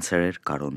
ক্যান্সারের কারণ।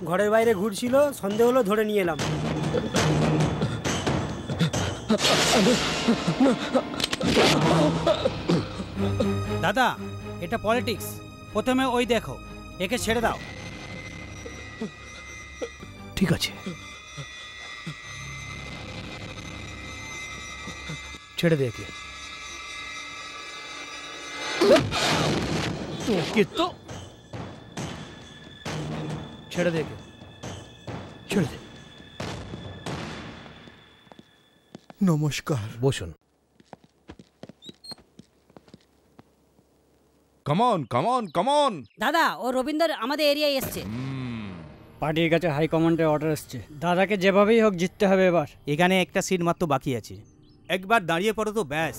ঘরের বাইরে ঘুরছিল, সন্দেহ হলো, ধরে নিয়ে এলাম। দাদা, এটা পলিটিক্স। প্রথমে ওই দেখো, একে ছেড়ে দাও। ঠিক আছে, ছেড়ে দে একে। তোকে তো ছেড়ে দে, ছেড়ে দে। নমস্কার। বসুন। Come on come on come on. দাদা, ও রবীন্দ্র আমাদের এরিয়ায় এসছে। পার্টির কাছে হাই কমান্ডের অর্ডার এসছে, দাদাকে যেভাবেই হোক জিততে হবে এবার। এখানে একটা সিট মাত্র বাকি আছে, একবার দাঁড়িয়ে পড়ো তো ব্যাস।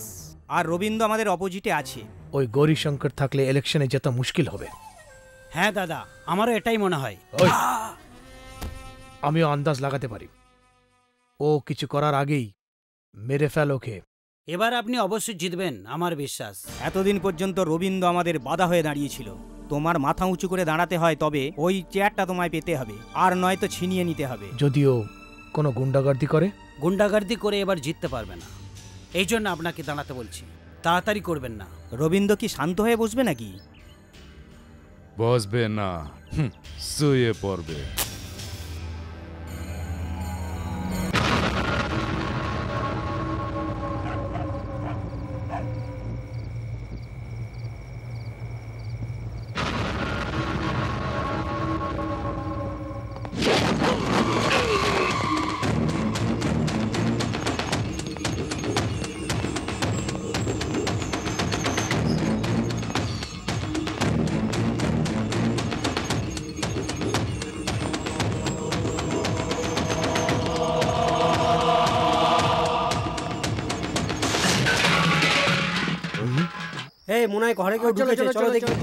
আর রবীন্দ্র আমাদের অপোজিটে আছে। ওই গৌরীশঙ্কর থাকলে ইলেকশনে যেতে মুশকিল হবে। হ্যাঁ দাদা, আমারও এটাই মনে হয়। আমিও আন্দাজ লাগাতে পারি। ও কিছু করার আগেই মেরে ফেল ওকে। এবার আপনি অবশ্যই জিতবেন, আমার বিশ্বাস। এতদিন পর্যন্ত রবীন্দ্র আমাদের বাধা হয়ে দাঁড়িয়েছিল। তোমার মাথা উঁচু করে দাঁড়াতে হয়, তবে ওই চেয়ারটা তোমায় পেতে হবে, আর নয়তো ছিনিয়ে নিতে হবে। যদিও কোনো গুন্ডাগার্দি করে। গুন্ডাগার্দি করে এবার জিততে পারবে না, এই জন্য আপনাকে দাঁড়াতে বলছি। তাড়াতাড়ি করবেন না। রবীন্দ্র কি শান্ত হয়ে বসবে নাকি? বসবে না, শুয়ে পড়বে। এই মনে হয় ঘরে কেউ ঢুকেছে, চলো দেখি।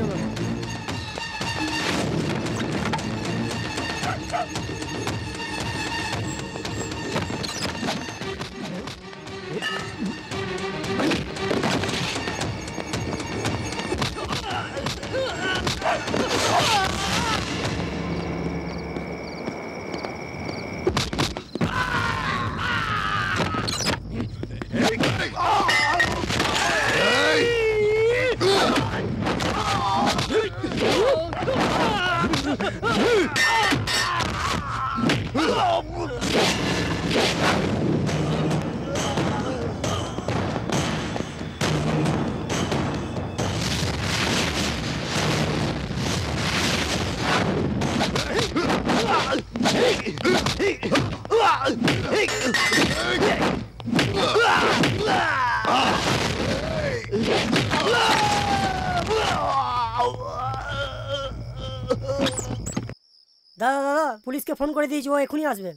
দাদা দাদা, পুলিশকে ফোন করে দিয়েছি, ও এখনই আসবে।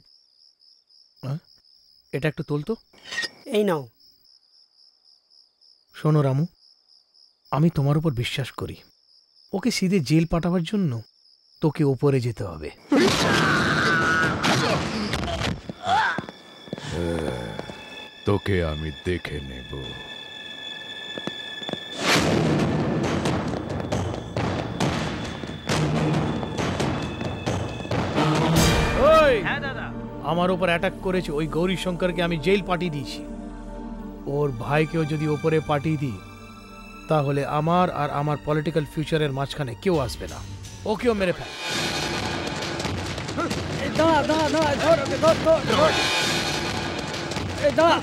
এটা একটু তোলতো। এই নাও। শোনো রামু, আমি তোমার উপর বিশ্বাস করি। ওকে সিধে জেল পাঠাবার জন্য তোকে ওপরে যেতে হবে। তোকে আমি দেখে নেব। আমার উপর অ্যাটাক করেছে ওই গৌরী শঙ্করকে আমি জেল পাঠিয়ে দিয়েছি। ওর ভাইকেও যদি ওপরে পাঠিয়ে দিই তাহলে আমার আর আমার পলিটিক্যাল ফিউচারের মাঝখানে কেউ আসবে না। ওকেও মেরে ফেল। দাঁড়া দাঁড়া দাঁড়া, ধর ওকে, ধর ধর ধর। এই দাঁড়া।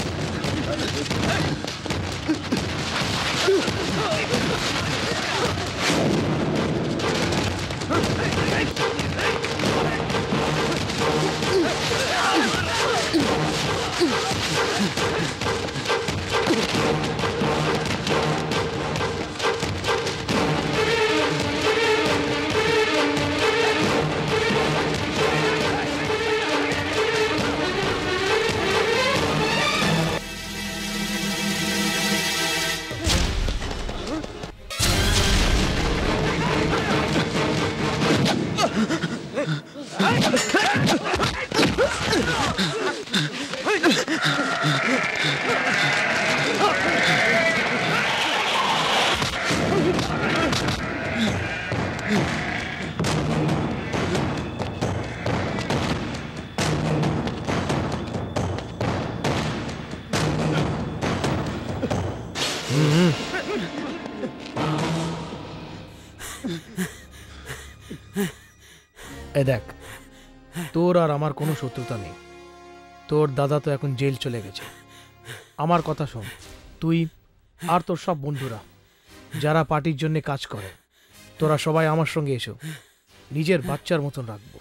এ দেখ, তোর আর আমার কোনো শত্রুতা নেই। তোর দাদা তো এখন জেল চলে গেছে। আমার কথা শোন, তুই আর তোর সব বন্ধুরা যারা পার্টির জন্য কাজ করে, তোরা সবাই আমার সঙ্গে এসো। নিজের বাচ্চার মতন রাখবো।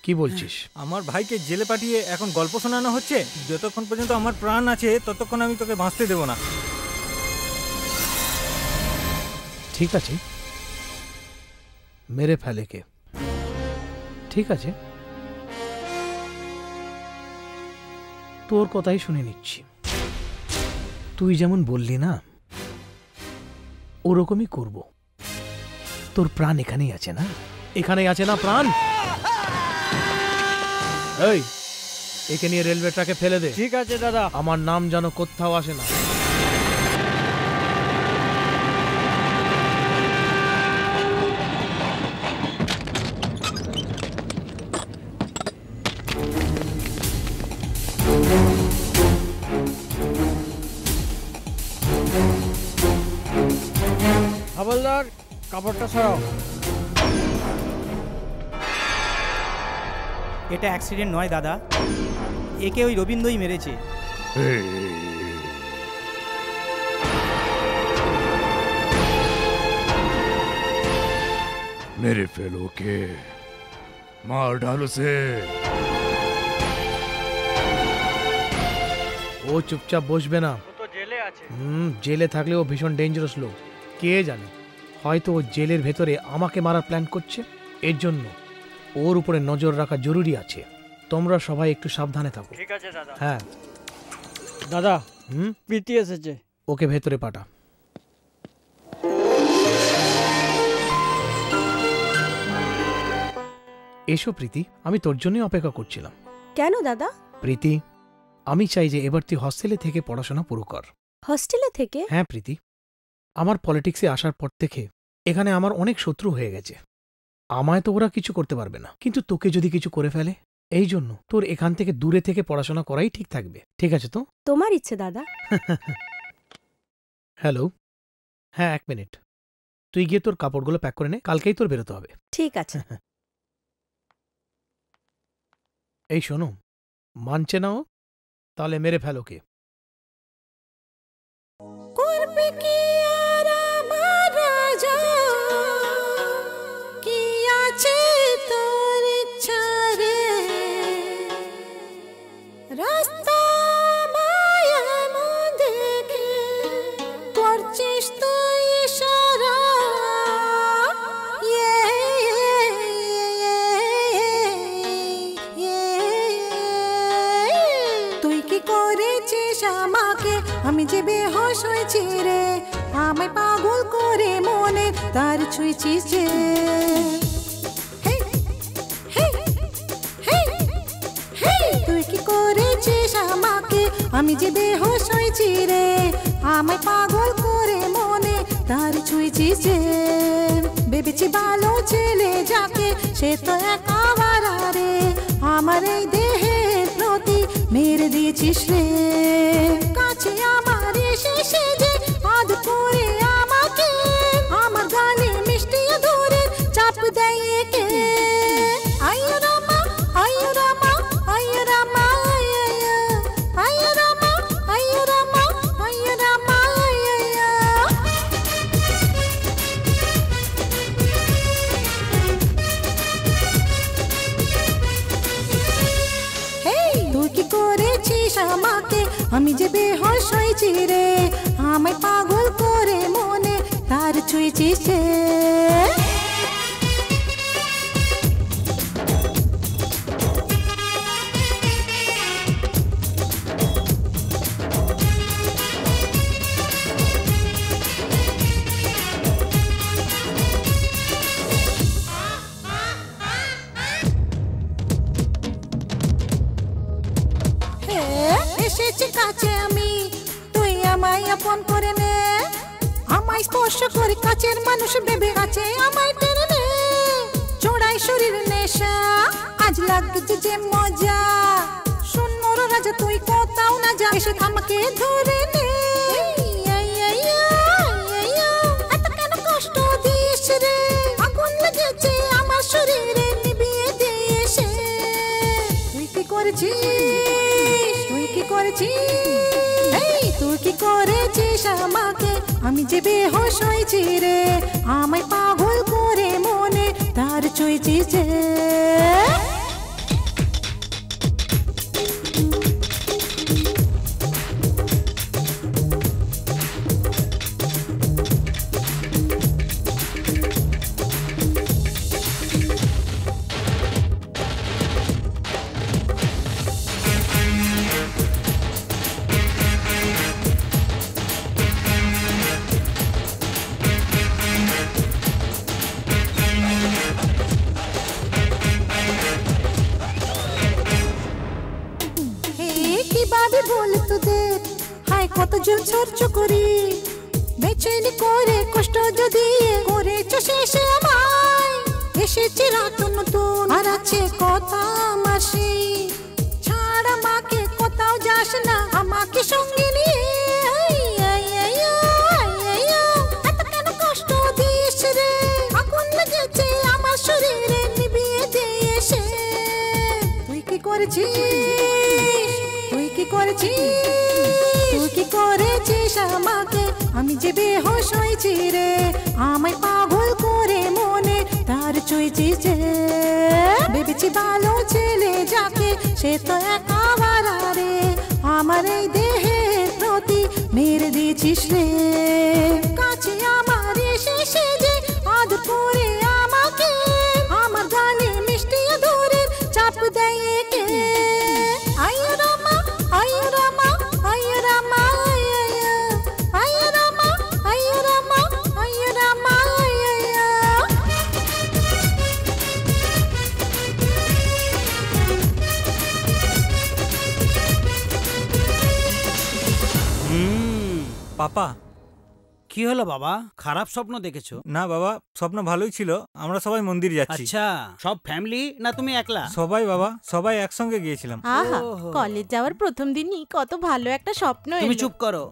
কি বলছিস? আমার ভাইকে জেলে পাঠিয়ে এখন গল্প শোনানো হচ্ছে? যতক্ষণ পর্যন্ত আমার প্রাণ আছে ততক্ষণ আমি তোকে বাঁচতে দেব না। ঠিক আছে, মেরে ফেলে কে? ঠিক আছে, তোর কথাই শুনে নিচ্ছি। তুই যেমন বললি না, ওরকমই করব। তোর প্রাণ এখানেই আছে না? এখানেই আছে না প্রাণ? এই, একে নিয়ে রেলওয়ে ট্র্যাকে ফেলে দে। ঠিক আছে দাদা। আমার নাম যেন কোথাও আসে না। হাবলদার, কাপড়টা সরাও। এটা অ্যাক্সিডেন্ট নয় দাদা, একে ওই রবীন্দ্রই মেরেছে। मेरे फेलो के मार डालो से। ও চুপচাপ বসবে না। ও তো জেলে আছে। জেলে থাকলে ও ভীষণ ডেঞ্জারাস লোক। কে জানে, হয়তো ও জেলের ভেতরে আমাকে মারার প্ল্যান করছে। এর জন্য ওর উপরে নজর রাখা জরুরি আছে। তোমরা সবাই একটু সাবধানে থাকো। ঠিক আছে দাদা। হ্যাঁ দাদা, প্রীতি এসেছে। ওকে ভেতরে পাঠা। এসো প্রীতি, আমি তোর জন্যই অপেক্ষা করছিলাম। কেন দাদা? প্রীতি, আমি চাই যে এবার তুই হস্টেলে থেকে পড়াশোনা পুরো কর। হস্টেলে থেকে? হ্যাঁ প্রীতি, আমার পলিটিক্সে আসার পর থেকে এখানে আমার অনেক শত্রু হয়ে গেছে। আমায় তো ওরা কিছু করতে পারবে না, কিন্তু তোকে যদি কিছু করে ফেলে, এই জন্য তোর এখান থেকে দূরে থেকে পড়াশোনা করাই ঠিক থাকবে। ঠিক আছে তো? তোমার ইচ্ছে দাদা। হ্যালো, হ্যাঁ 1 মিনিট। তুই গিয়ে তোর কাপড়গুলো প্যাক করে নে, কালকেই তোর বেরোতে হবে। ঠিক আছে। এই শোনো, মানছে না ও, তাহলে মেরে ফেলো কে। করবে কি আর আমার রাজা, কি আছে তোর ইচ্ছা রে, রাস্তা মায়া দেখে করছিস তুই ইশারা। বেহুশ হয়েছি রে, আমায় পাগল করে মনে তার ছুঁয়েছিস যে। হে, হে, হে, হে, তুই কি করেছিস আমাকে, আমি যে বেহুশ হয়েছি রে, আমায় পাগল করে মনে তার ছুঁয়েছিস যে। ভেবেছি ভালো ছেলে যাকে, সে তো এক আওয়ারা রে, আমার এই দেহের প্রতি মেরে দিয়েছিস রে। কাছে আমার এসে সেজে আদ করে আমাকে, আমার গালে মিষ্টি ধরে চাপ দেয় কে। আয়ো রামা, আয়ো রামা, আয়ো রামা, আয়ো রামা, আয়ো রামা, আয়ো রামা, তুই কি করেছিস আমাকে, আমি যে বেহুশ হয়েছি রে, আমায় পাগল করে মনে তার ছুঁয়েছিস যে। এসেছি কাছে আমি, তুই আমায় আপন করে নে, আমায় স্পর্শ করে কাছের মানুষ ভেবে কাছে আমায় টেনে নে। চড়াই শরীর নেশা, আজ লাগছে যে মজা, শোন মোর রাজা তুই কোথাও না যা, এসে আমাকে ধরে নে। এত কেন কষ্ট দিস রে, আগুন লেগেছে আমার শরীরে, নিভিয়ে দিয়ে সে। তুই কি করেছিস, তুই কি করেছিস, তুই কি করেছিস আমাকে, আমি যে বেহুশ হয়েছি রে, আমায় পাগল করে মনে তার ছুঁয়েছিস যে। কিভাবে বল তোদের, হায় কত জল সহ্য করি, বেচেনি করে কষ্ট যদি করেছ শেষে আমায়। এসেছে রাত নতুন, আর আছে কথা আমার সেই, ছাড় আমাকে কোথাও যাস না, আমাকে সঙ্গে নিয়ে। এত কেন কষ্ট দিস রে, আগুন লেগেছে আমার শরীরে, নিভিয়ে দিয়ে সে। তুই কি করেছিস, তুই কি করেছিস, তুই কি করেছিস আমাকে, আমি যে বেহুশ হয়েছি রে, আমায় পাগল করে মনে তার ছুঁয়েছিস যে। ভেবেছি ভালো ছেলে যাকে, সে তো এক আওয়ারা রে, আমার এই দেহের প্রতি মেরে দিয়েছিস রে। কাছে আমার এসে সেজে আদ করে আমাকে, আমার গালে মিষ্টি ধরে চাপ দেয় কে। আয়ো রামা, আয়ো রামা, আয়ো রামা, আয়ো রামা, আয়ো রামা, আয়ো রামা। পাপা, কি হলো বাবা, খারাপ স্বপ্ন দেখেছো? না বাবা, স্বপ্ন ভালোই ছিল, আমরা সবাই মন্দির যাচ্ছি। আচ্ছা, সব ফ্যামিলি না তুমি একলা? সবাই বাবা, সবাই একসঙ্গে গিয়েছিলাম। আহা, কলেজ যাওয়ার প্রথম দিনই কত ভালো একটা স্বপ্ন তুমি এলো। চুপ করো।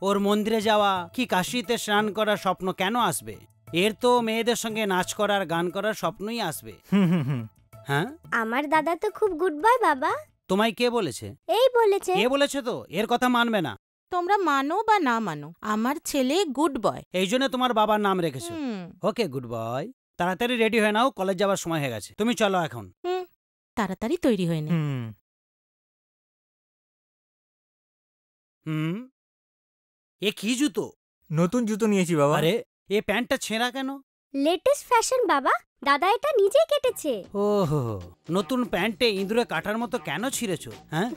ওর মন্দিরে যাওয়া কি কাশিতে স্নান করার স্বপ্ন কেন আসবে? এর তো মেয়েদের সঙ্গে নাচ করার গান করার স্বপ্নই আসবে। হ্যাঁ, আমার দাদা তো খুব গুড বয় বাবা। তোমায় কে বলেছে? এই বলেছে। কে বলেছে তো? এর কথা মানবে না। তোমরা মানো বা না মানো, আমার ছেলে গুড বয়। এই জন্য তোমার বাবার নাম রেখেছো। ওকে গুড বয়, তাড়াতাড়ি রেডি হয়ে নাও, কলেজ যাওয়ার সময় হয়ে গেছে। তুমি চলো এখন। তাড়াতাড়ি তৈরি হয়ে নে। এ কি জুতো? নতুন জুতো নিয়েছি বাবা। আরে, এ প্যান্টটা ছেঁড়া কেন? লেটেস্ট ফ্যাশন বাবা, দাদা এটা নিজেই কেটেছে। ওহো, নতুন প্যান্টে ইঁদুরে কাটার মতো কেন ছিঁড়েছো? হ্যাঁ,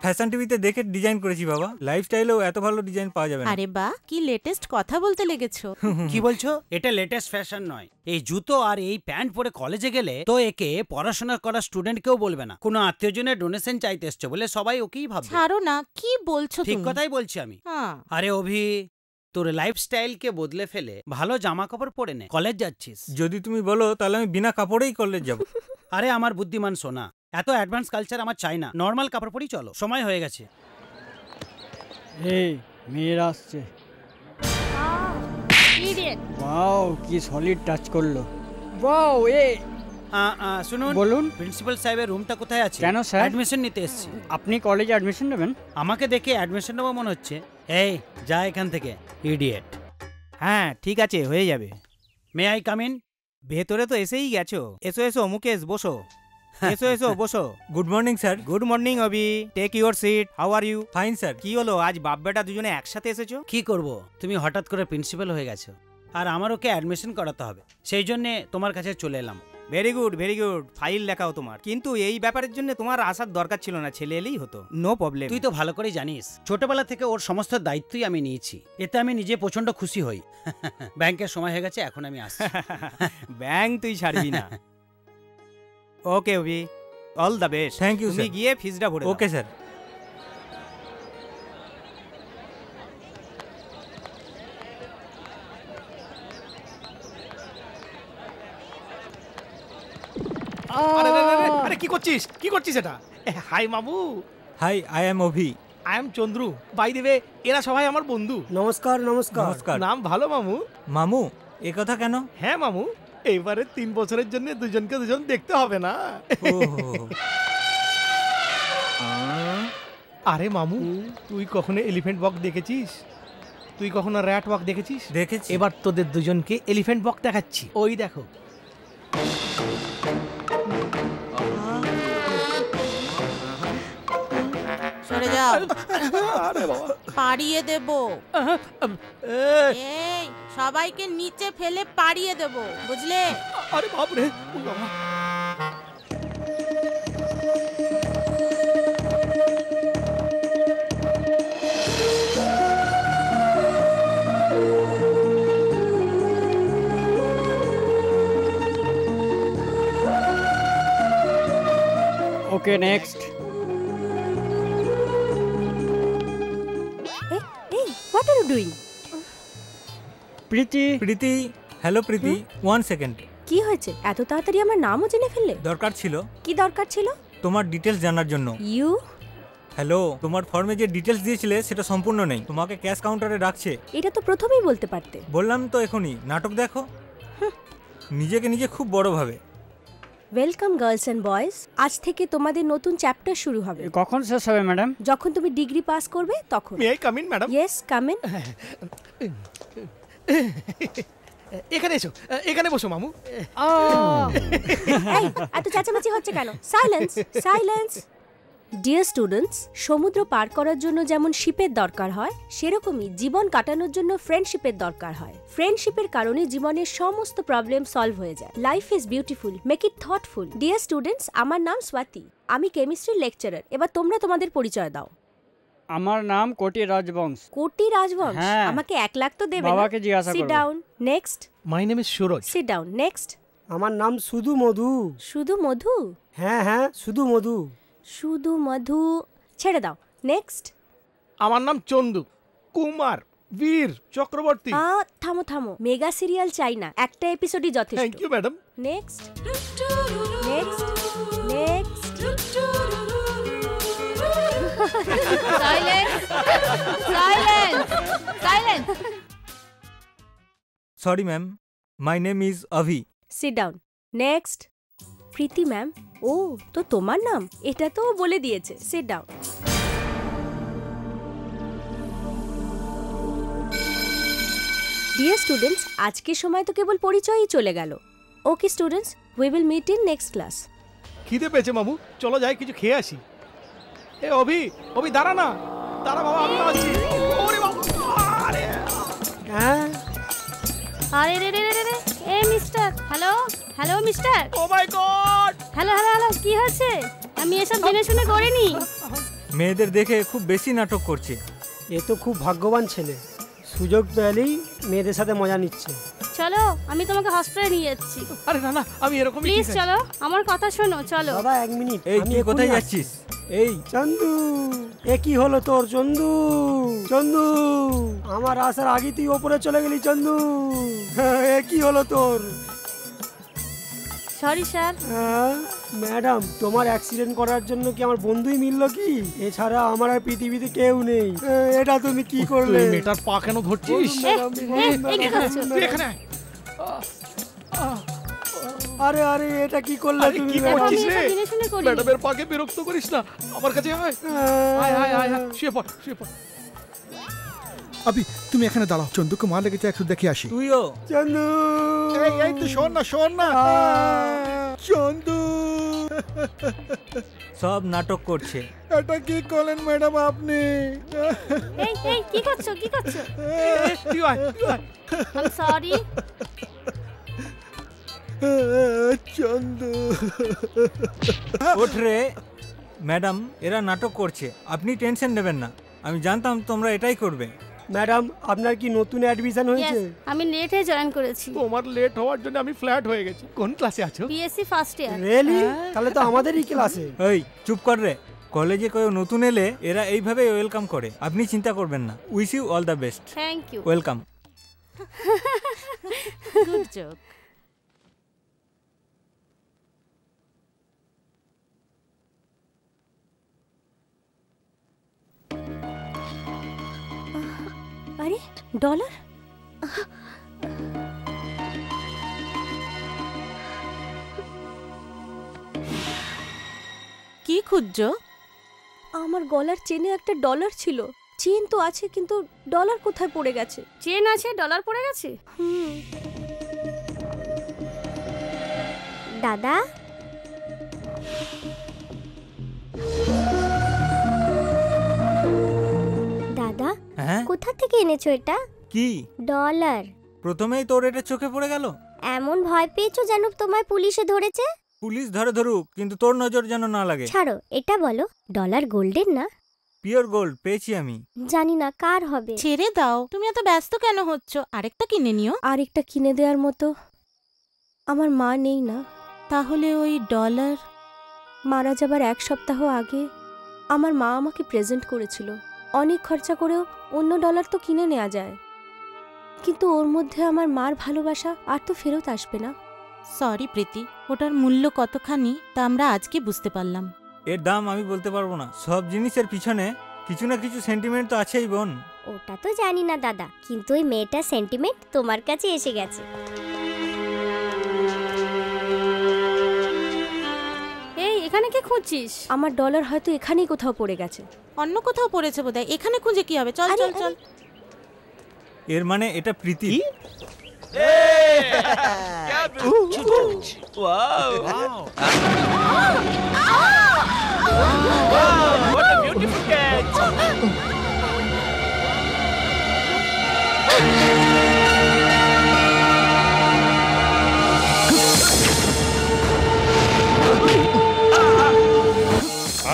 ফ্যাশন টিভিতে দেখে ডিজাইন করেছি বাবা। লাইফস্টাইলেও এত ভালো ডিজাইন পাওয়া যাবে না। আরে বাহ, কি লেটেস্ট কথা বলতে লেগেছো। কি বলছো? এটা লেটেস্ট ফ্যাশন নয়। এই জুতো আর এই প্যান্ট পরে কলেজে গেলে তো একে পড়াশোনা করা স্টুডেন্ট কেউ বলবে না, কোনো আত্মীয়জনের ডোনেশন চাইতে এসছে বলে সবাই ওকেই ভাববে। ছাড়ো না, কি বলছো ঠিক তুমি? কথাই বলছি আমি। হ্যাঁ। আরে অভি, তোর লাইফস্টাইলকে বদলে ফেলে ভালো জামা কাপড় পরে নে, কলেজ যাচ্ছিস। যদি তুমি বলো তাহলে আমি বিনা কাপড়েই কলেজ যাব। আরে আমার বুদ্ধিমান সোনা, এত অ্যাডভান্স কালচার আমার চাই না, নর্মাল কাপড় পরেই চলো, সময় হয়ে গেছে। এই মেয়েরা আসছে। ওয়াও, কি সলিড টাচ করলো। ওয়াও, শুনুন, বলুন। প্রিন্সিপাল সাহেবের রুমটা কোথায় আছে? কেন স্যার? অ্যাডমিশন নিতে এসেছি। আপনি কলেজে অ্যাডমিশন নেবেন? আমাকে দেখে অ্যাডমিশন নেবো মনে হচ্ছে। এই যা এখান থেকে, ইডিয়েট। হ্যাঁ ঠিক আছে, হয়ে যাবে। May I come in? ভেতরে তো এসেই গেছো। এসো এসো মুকেশ, বসো। এসো এসো বসো। Good morning sir. Good morning Abhi, take your seat. How are you? Fine sir. কি হলো, আজ বাপ বেটা দুজনে একসাথে এসেছো? কি করব, তুমি হঠাৎ করে প্রিন্সিপাল হয়ে গেছো, আর আমার ওকে অ্যাডমিশন করাতে হবে, সেই জন্যে তোমার কাছে চলে এলাম। Very good very good, file দেখাও তোমার। কিন্তু এই ব্যাপারের জন্য তোমার আসার দরকার ছিল না, ছেলে এলেই হতো। No problem. তুই তো ভালো করেই জানিস, ছোটবেলা থেকে ওর সমস্ত দায়িত্বই আমি নিয়েছি, এতে আমি নিজে প্রচন্ড খুশি হই। ব্যাংকের সময় হয়ে গেছে, এখন আমি আসছি। ব্যাংক তুই ছাড়বি না। Okay Abhi, all the best. Thank you তুমি স্যার। গিয়ে ফিসটা ভরে দাও। Okay sir. আরে আরে, আরে, আরে কি করছিস, কি করছিস এটা? হাই মামু। Hi, I am Abhi. I am Chandru. বাই দেবে, এরা সবাই আমার বন্ধু। নমস্কার নমস্কার। নমস্কার। নাম ভালো মামু। মামু, এ কথা কেন? হ্যাঁ মামু, এইবারে 3 বছরের জন্য দুজনকে দুজন দেখতে হবে না। আরে মামু, তুই কখনো এলিফ্যান্ট ওয়াক দেখেছিস? তুই কখনো র্যাট ওয়াক দেখেছিস? দেখেছি। এবার তোদের দুজনকে এলিফ্যান্ট ওয়াক দেখাচ্ছি। ওই দেখো। সরে যাও, আরে বাবা, পাড়িয়ে দেব। এ, এই সবাইকে নিচে ফেলে পাড়িয়ে দেব, বুঝলে? আরে বাপ রে, ও বাবা। Okay, next. এই what are you doing? Preeti. Preeti, hello Preeti, 1 second. কি হয়েছে, এত তাড়াতাড়ি আমার নামও জেনে ফেললে? দরকার ছিল কি দরকার ছিল? তোমার ডিটেলস জানার জন্য। ইউ? হ্যালো, তোমার ফর্মে যে ডিটেলস দিয়েছিলে সেটা সম্পূর্ণ নেই, তোমাকে ক্যাশ কাউন্টারে রাখছে। এটা তো প্রথমেই বলতে পারতে। বললাম তো এখনই, নাটক দেখো। নিজেকে নিজে খুব বড় ভাবে। ওয়েলকাম গার্লস এন্ড বয়েজ, আজ থেকে তোমাদের নতুন চ্যাপ্টার শুরু হবে। কখন শেষ হবে ম্যাডাম? যখন তুমি ডিগ্রি পাস করবে তখন। May I come in madam? Yes, come in. এখানে এসো, এখানে বসো মামু। এই এত চেঁচামেচি হচ্ছে কেন? Silence, silence. ডিয়ার স্টুডেন্টস, সমুদ্র পার করার জন্য যেমন শিপের দরকার হয়, সেরকমই জীবন কাটানোর জন্য ফ্রেন্ডশিপের দরকার হয়। ফ্রেন্ডশিপের কারণে জীবনের সমস্ত প্রবলেম সলভ হয়ে যায়। Life is beautiful, make it thoughtful. Dear students, আমার নাম স্বাতি, আমি কেমিস্ট্রির লেকচারার। এবার তোমরা তোমাদের পরিচয় দাও। আমার নাম কোটি রাজবংশ। কোটি রাজবংশ? হ্যাঁ। আমাকে 1 লাখ তো দেবে না? বাবাকে জিজ্ঞাসা সিট করো। Down. Next. My name is Suraj. Seat down. Next. আমার নাম শুধু মধু। শুধু মধু? হ্যাঁ হ্যাঁ, শুধু মধু। শুধু মধু ছেড়ে দাও। নেক্সট। আমার নাম চন্দু কুমার বীর চক্রবর্তী। থামো থামো, মেগা সিরিয়াল চাই না, একটা এপিসোডই যথেষ্ট। Thank you madam. Next, next, next. Silence, silence, silence. Sorry ma'am, my name is Abhi. Sit down. Next. Preeti ma'am? ও, তো তোমার নাম? এটা তো বলে দিয়েছে। Sit down. ডিয়ার স্টুডেন্টস, আজকের সময় তো কেবল পরিচয়ই চলে গেল। Okay students, we will meet in next class. খিদে পেয়েছে মামু, চলো যাই কিছু খেয়ে আসি। এ অভি, অভি দাঁড়া না, দাঁড়া বাবা, আমি আসছি। ওরে বাবা, আরে আরে রে রে রে রে, এই মিস্টার, হ্যালো হ্যালো মিস্টার। ও মাই গড! হ্যালো হ্যালো হ্যালো, কি হচ্ছে? আমি এসব জেনে শুনে করিনি। মেয়েদের দেখে খুব বেশি নাটক করছে। এ তো খুব ভাগ্যবান ছেলে, সুযোগ পেলেই মেয়েদের সাথে মজা নিচ্ছে। চলো আমি তোমাকে হসপিটালে নিয়ে যাচ্ছি। আরে না না, আমি এরকমই প্লিজ চলো, আমার কথা শোনো, চলো। বাবা 1 মিনিট। এই তুই কোথায় যাচ্ছিস? এই চন্দু, এ কি হলো তোর চন্দু? চন্দু, আমার আসার আগে তুই ওপরে চলে গেলি চন্দু। এ কি হলো তোর? Sorry sir. ম্যাডাম, তোমার অ্যাক্সিডেন্ট করার জন্য কি আমার বন্ধুই মিললো কি? এছাড়া আমার আর পৃথিবীতে কেউ নেই। এটা তুমি কি করলে? তুই মেয়েটার পা কেন ধরছিস? এখানে আরে আরে, এটা কি করলে তুমি? কি করছিস রে? ম্যাডামের পাকে বিরক্ত করিস না, আমার কাছে আয়। আয় আয় আয়, শুয়ে পড় শুয়ে পড়। আবি তুমি এখানে দাঁড়াও, চন্দুকে মার লেগেছে, একটু দেখে আসি। তুইও চন্দু, এই তো শোন না চন্দু সব নাটক করছে। এটা কি করলেন ম্যাডাম আপনি? এই এই কি করছো কি করছো? তুই আয় আই সরি। চন্দু ওঠ রে ম্যাডাম, এরা নাটক করছে, আপনি টেনশন নেবেন না, আমি জানতাম তোমরা এটাই করবে। ম্যাডাম, আপনার কি নতুন অ্যাডমিশন হয়েছে? আমি লেটে জয়েন করেছি। তোমার লেট হওয়ার জন্য আমি ফ্ল্যাট হয়ে গেছি। কোন ক্লাসে আছো? BSc first year. রিয়েলি? তাহলে তো আমাদেরই ক্লাসে। এই চুপ কর রে, কলেজে কেউ নতুন এলে এরা এইভাবে ওয়েলকাম করে, আপনি চিন্তা করবেন না। Wish you all the best. Thank you. Welcome. Good joke. আরে ডলার? কি খুঁজছো? আমার গলার চেনে একটা ডলার ছিল। চেন তো আছে, কিন্তু ডলার কোথায় পড়ে গেছে? চেন আছে, ডলার পড়ে গেছে। দাদা, দাদা হ্যাঁ, কোথা থেকে এনেছো এটা? কি ডলার। প্রথমেই তোর এটা চোখে পড়ে গেল? এমন ভয় পেয়েছো যেন তোমায় পুলিশে ধরেছে? পুলিশ ধরে ধরুক, কিন্তু তোর নজর যেন না লাগে। ছাড়ো, এটা বলো, ডলার গোল্ডের না? পিওর গোল্ড পেয়েছি আমি। জানি না কার হবে। ছেড়ে দাও, তুমি এত ব্যস্ত কেন হচ্ছ? আরেকটা কিনে নিও। আরেকটা কিনে দেওয়ার মতো আমার মা নেই না। তাহলে ওই ডলার? মারা যাবার 1 সপ্তাহ আগে আমার মা আমাকে প্রেজেন্ট করেছিল। অনেক খরচা করেও অন্য ডলার তো কিনে নেওয়া যায়, কিন্তু ওর মধ্যে আমার মার ভালোবাসা আর তো ফেরত আসবে না। সরি প্রীতি, ওটার মূল্য কতখানি তা আমরা আজকে বুঝতে পারলাম। এর দাম আমি বলতে পারবো না, সব জিনিসের পিছনে কিছু না কিছু সেন্টিমেন্ট তো আছেই বোন। ওটা তো জানি না দাদা, কিন্তু ওই মেয়েটার সেন্টিমেন্ট তোমার কাছে এসে গেছে। এই এখানে কি খুঁজছিস? আমার ডলার হয়তো এখানেই কোথাও পড়ে গেছে। অন্য কোথাও পড়েছে বোধহয়, এখানে খুঁজে কি হবে? চল চল চল। এর মানে এটা প্রীতি।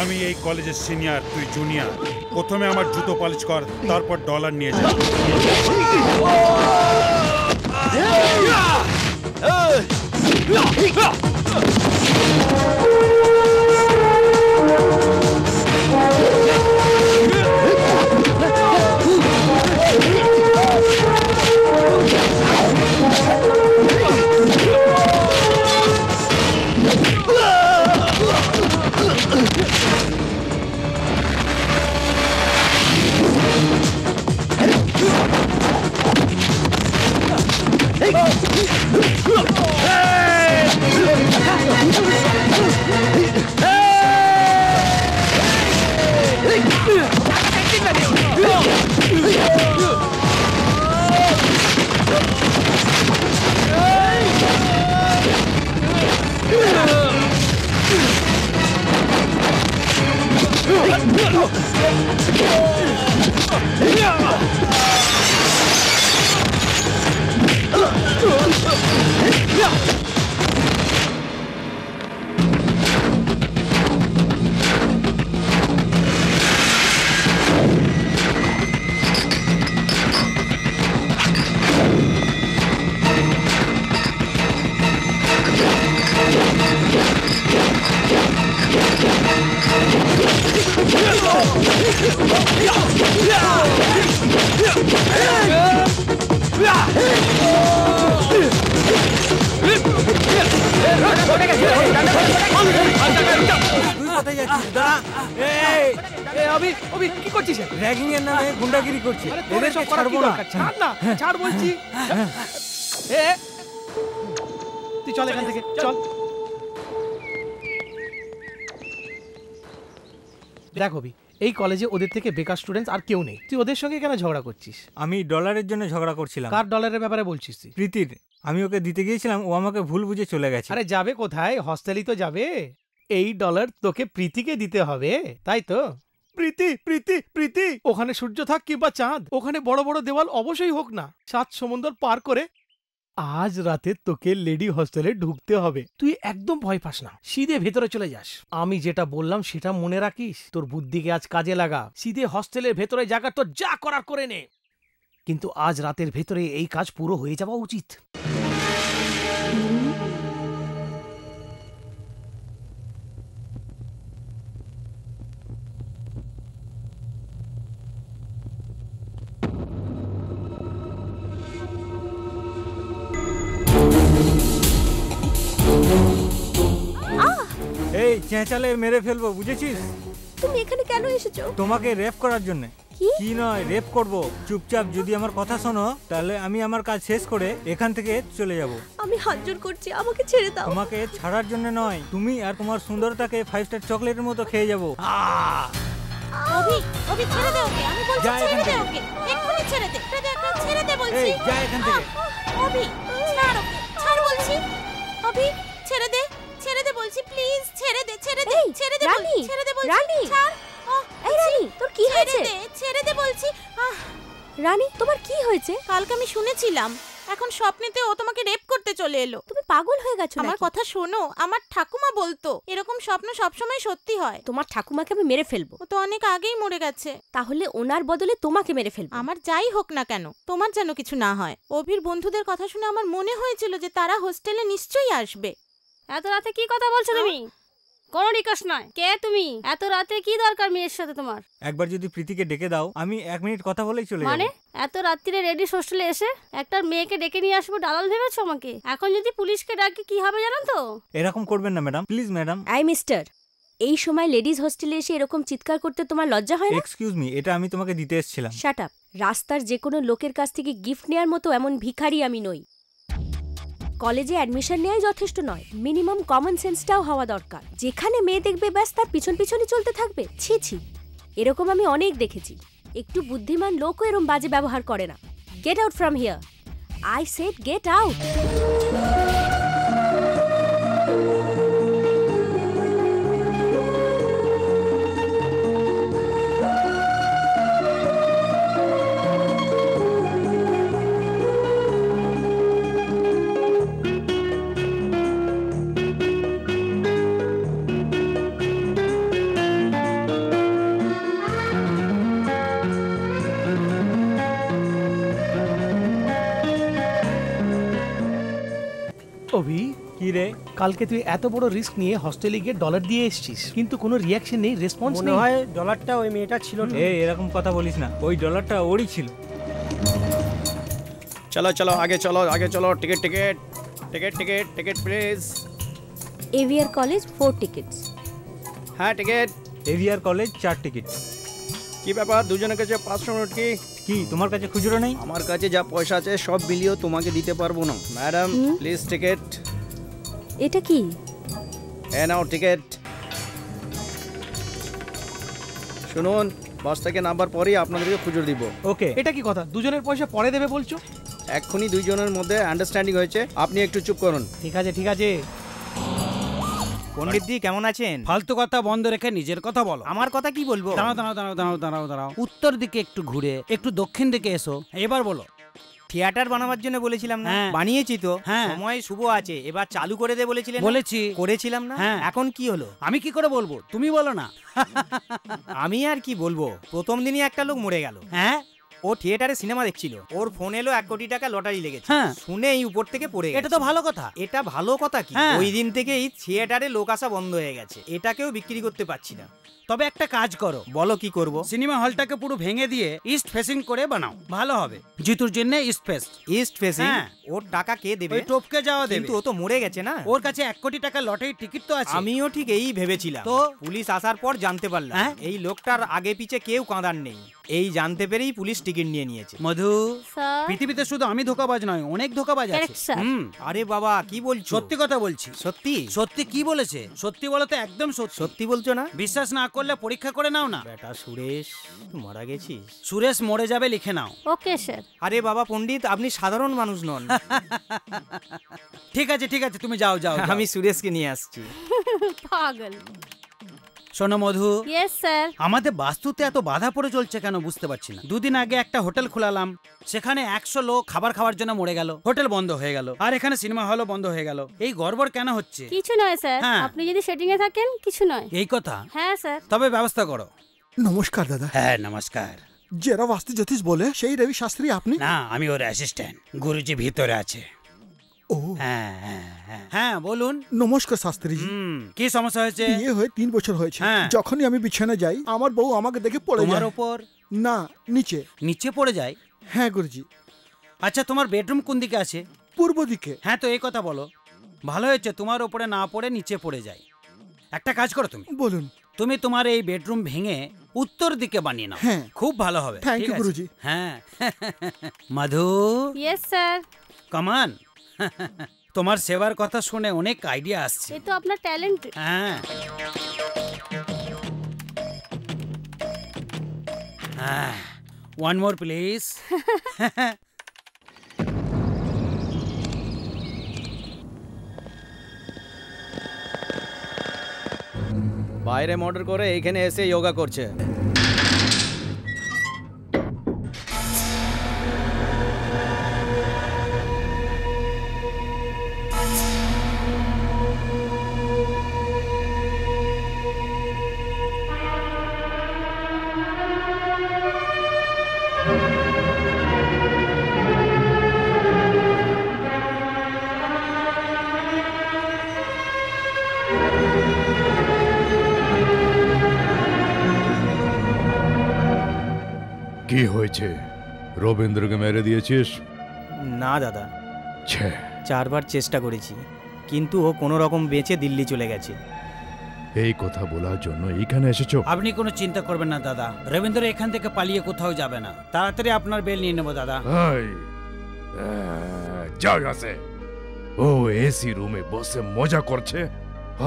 আমি এই কলেজের সিনিয়র, তুই জুনিয়র। প্রথমে আমার জুতো পালিশ কর, তারপর ডলার নিয়ে যা। কোথায় যাচ্ছিস? দাঁড়া। এই অভি অভি কি করছিস? র্যাগিং এর নামে গুন্ডাগিরি করছে। এদের সব ছাড়বো না। ছাড় না, ছাড় বলছি। তুই চল এখান থেকে, চল। দেখ অভি, এই কলেজে ওদের থেকে বেকার স্টুডেন্টস আর কেউ নেই, তুই ওদের সঙ্গে কেন ঝগড়া করছিস? আমি ডলারের জন্য ঝগড়া করছিলাম। কার ডলারের ব্যাপারে বলছিস তুই? প্রীতির। আমি ওকে দিতে গিয়েছিলাম, ও আমাকে ভুল বুঝে চলে গেছে। আরে যাবে কোথায়, হস্টেলই তো যাবে। এই ডলার তোকে প্রীতিকে দিতে হবে, তাই তো? প্রীতি প্রীতি প্রীতি, ওখানে সূর্য থাক কিংবা চাঁদ, ওখানে বড় বড় দেওয়াল অবশ্যই হোক না, 7 সমুদ্র পার করে আজ রাতে তোকে লেডি হস্টেলে ঢুকতে হবে। তুই একদম ভয় পাস না, সিধে ভেতরে চলে যাস। আমি যেটা বললাম সেটা মনে রাখিস, তোর বুদ্ধিকে আজ কাজে লাগা। সিধে হস্টেলের ভেতরে জায়গা তোর যা করার করে নে, কিন্তু আজ রাতের ভেতরে এই কাজ পুরো হয়ে যাওয়া উচিত। এই চেঁচালে মেরে ফেলবো, বুঝেছিস? তুমি এখানে কেন এসেছো? তোমাকে রেপ করার জন্য। কি নয়, রেপ করব। চুপচাপ যদি আমার কথা শোনো, তাহলে আমি আমার কাজ শেষ করে এখান থেকে চলে যাব। আমি হাত জোড় করছি, আমাকে ছেড়ে দাও। তোমাকে ছাড়ার জন্য নয়, তুমি আর তোমার সুন্দরতাকে 5 স্টার চকলেটের মতো খেয়ে যাব। অভি, অভি ছেড়ে দে ওকে, আমি বলছি ছেড়ে দে ওকে, এক্ষুনি ছেড়ে দে, ছেড়ে দে বলছি। এই যা এখান থেকে। অভি ছাড় ওকে, ছাড় বলছি। অভি ছেড়ে দে, ছেড়ে দে বলছি, প্লিজ ছেড়ে দে, ছেড়ে দে, ছেড়ে দে বলছি, ছেড়ে দে বলছি। রানী, ছাড়। এই রানী, তোর কি হয়েছে? ছেড়ে দে বলছি। রানী, তোমার কি হয়েছে? কালকে আমি শুনেছিলাম, এখন স্বপ্নেতে ও তোমাকে রেপ করতে চলে এলো। তুমি পাগল হয়ে গেছো? আমার কথা শোনো, আমার ঠাকুমা বলতো এরকম স্বপ্ন সবসময় সত্যি হয়। তোমার ঠাকুমাকে আমি মেরে ফেলবো। ও তো অনেক আগেই মরে গেছে। তাহলে ওনার বদলে তোমাকে মেরে ফেলবো। আমার যাই হোক না কেন, তোমার যেন কিছু না হয়। অভির বন্ধুদের কথা শুনে আমার মনে হয়েছিল যে তারা হোস্টেলে নিশ্চয়ই আসবে। এত রাতে কি কথা বলছো তুমি? কোনো রিকোয়েস্ট নয়। কে তুমি? এত রাতে কি দরকার মেয়ের সাথে তোমার? একবার যদি প্রীতিকে ডেকে দাও, আমি 1 মিনিট কথা বলেই চলে যাব। মানে এত রাত্রিরে রেডি হোস্টেলে এসে একটা মেয়েকে ডেকে নিয়ে আসবো দালাল ভেবেছো আমাকে? এখন যদি পুলিশকে ডাকি কি হবে জানো তো? এরকম করবেন না madam, please madam. I mister, এই সময় লেডিজ হোস্টেলে এসে এরকম চিৎকার করতে তোমার লজ্জা হয় না? এক্সকিউজ মি, এটা আমি তোমাকে দিতে এসেছিলাম। Shut up. রাস্তার যে কোনো লোকের কাছ থেকে গিফট নেয়ার মতো এমন ভিখারি আমি নই। কলেজে অ্যাডমিশন নেওয়াই যথেষ্ট নয়, মিনিমাম কমন সেন্সটাও হওয়া দরকার। যেখানে মেয়ে দেখবে ব্যাস তার পিছন পিছনই চলতে থাকবে। ছি ছি, এরকম আমি অনেক দেখেছি। একটু বুদ্ধিমান লোকও এরকম বাজে ব্যবহার করে না। Get out from here, I said get out. Abhi, কি রে? কালকে তুই এত বড় রিস্ক নিয়ে হস্টেলে গিয়ে ডলার দিয়ে এসেছিস, কিন্তু কোনো রিয়াকশন নেই, রেসপন্স নেই। মনে হয় ডলারটা ওই মেয়েটা ছিল না। এই এরকম কথা বলিস না, ওই ডলারটা ওরই ছিল। চলো চলো আগে চলো, আগে চলো। Ticket ticket ticket ticket ticket please. AVR college 4 tickets. হ্যাঁ টিকিট। AVR college 4 ticket. কি ব্যাপার, দুজনের কাছে 500 নোট কি? কি তোমার কাছে খুচরো নেই? আমার কাছে যা পয়সা আছে সব বিলিও তোমাকে দিতে পারবো না। Madam please ticket. এটা কি? এ নাও টিকিট। শুনুন, বাস থেকে নাম্বার পরেই আপনাদেরকে খুচরো দিব। ওকে। এটা কি কথা, দুজনের পয়সা পরে দেবে বলছো? এক্ষুনি দুইজনের মধ্যে আন্ডারস্ট্যান্ডিং হয়েছে, আপনি একটু চুপ করুন। ঠিক আছে ঠিক আছে। পণ্ডিত জি কেমন আছেন? ফালতু কথা বন্ধ রেখে নিজের কথা বলো। আমার কথা কি বলবো? দাঁড়াও দাঁড়াও দাঁড়াও দাঁড়াও দাঁড়াও দাঁড়াও। উত্তর দিকে একটু ঘুরে একটু দক্ষিণ দিকে এসো, এবার বলো। থিয়েটার বানাবার জন্য বলেছিলাম না? হ্যাঁ। বানিয়েছি তো। হ্যাঁ। সময় শুভ আছে, এবার চালু করে দে বলেছিলেন। বলেছি। করেছিলাম না? হ্যাঁ। এখন কি হলো? আমি কি করে বলবো, তুমি বলো না। আমি আর কি বলবো, প্রথম দিনই একটা লোক মরে গেল। হ্যাঁ, ও থিয়েটারে সিনেমা দেখছিল, ওর ফোন এলো 1 কোটি টাকা লটারি লেগেছে। হ্যাঁ। শুনেই উপর থেকে পড়ে গেছে। এটা তো ভালো কথা। এটা ভালো কথা কি, হ্যাঁ। ওই দিন থেকেই থিয়েটারে লোক আসা বন্ধ হয়ে গেছে, এটাকেও বিক্রি করতে পারছি না। তবে একটা কাজ করো। বলো কি করব? সিনেমা হলটাকে পুরো ভেঙে দিয়ে ইস্ট ফেসিং করে বানাও, ভালো হবে। জিতুর জন্য ইস্ট ফেস। East facing? হ্যাঁ। ওর টাকা কে দেবে? ওই টপকে যাওয়া দেবে। কিন্তু ও তো মরে গেছে না। ওর কাছে 1 কোটি টাকা লটারি টিকিট তো আছে। আমিও ঠিক এই ভেবেছিলাম, তো পুলিশ আসার পর জানতে পারলাম এই লোকটার আগে পিছে কেউ কাঁদার নেই। এই জানতে পেরেই পুলিশ টিকিট নিয়ে নিয়েছে। মধু, পৃথিবীতে শুধু আমি ধোকাবাজ নয়, অনেক ধোকাবাজ আছে। আরে বাবা কি বলছো? সত্যি কথা বলছি। সত্যি? সত্যি কি বলেছে? সত্যি বলো তো, একদম সত্যি। সত্যি বলছো না? বিশ্বাস না করলে পরীক্ষা করে নাও না। বেটা সুরেশ, মারা গেছিস? সুরেশ মরে যাবে, লিখে নাও। ওকে স্যার। আরে বাবা পণ্ডিত, আপনি সাধারণ মানুষ নন। ঠিক আছে ঠিক আছে, তুমি যাও যাও। আমি সুরেশকে নিয়ে আসছি। পাগল। শোনো মধু। Yes sir. আমাদের বাস্তুতে এত বাধা পড়ে চলছে কেন বুঝতে পারছি না। দুদিন আগে একটা হোটেল খোলালাম, সেখানে 100 লোক খাবার খাওয়ার জন্য মরে গেল, হোটেল বন্ধ হয়ে গেল। আর এখানে সিনেমা হলও বন্ধ হয়ে গেল। এই গড়বড় কেন হচ্ছে? কিছু নয় স্যার, হ্যাঁ। আপনি যদি সেটিং এ থাকেন কিছু নয়। এই কথা? হ্যাঁ স্যার। তবে ব্যবস্থা করো। নমস্কার দাদা। হ্যাঁ নমস্কার। যারা বাস্তু জ্যোতিষ বলে সেই রবি শাস্ত্রী আপনি? না, আমি ওর অ্যাসিস্ট্যান্ট। গুরুজি ভিতরে আছে। ও হ্যাঁ হ্যাঁ বলুন। নমস্কার শাস্ত্রীজি। কি সমস্যা হয়েছে? বিয়ে হয়ে 3 বছর হয়েছে। হ্যাঁ। যখনই আমি বিছানা যাই আমার বউ আমাকে দেখে পড়ে যায়। তোমার উপর? না, নিচে। নিচে পড়ে যায়? হ্যাঁ গুরুজি। আচ্ছা, তোমার বেডরুম কোন দিকে আছে? পূর্ব দিকে। হ্যাঁ, তো এই কথা বলো। ভালো হয়েছে, তোমার উপরে না পড়ে নিচে পড়ে যায়। একটা কাজ করো তুমি। বলুন। তুমি তোমার এই বেডরুম ভেঙে উত্তর দিকে বানিয়ে নাও। হ্যাঁ। খুব ভালো হবে। থ্যাংক ঠিক ইউ আছে? গুরুজি। হ্যাঁ। মধু। Yes sir. কমান। তোমার সেবার কথা শুনে অনেক আইডিয়া আসছে। এই তো আপনার ট্যালেন্ট। হ্যাঁ হ্যাঁ, ওয়ান মোর প্লিজ। বাইরে মর্ডার করে এখানে এসে যোগা করছে। কি হয়েছে? রবীন্দ্রকে মেরে দিয়েছিস? না দাদা, 4 বার চেষ্টা করেছি, কিন্তু ও কোনো রকম বেঁচে দিল্লি চলে গেছে। এই কথা বলার জন্য এখানে এসেছো? আপনি কোনো চিন্তা করবেন না দাদা, রবীন্দ্র এখান থেকে পালিয়ে কোথাও যাবে না। তাড়াতাড়ি আপনার বেল নিয়ে নেবো দাদা। जाओ यहाँ से। वो एसी रूम में বসে মজা করছে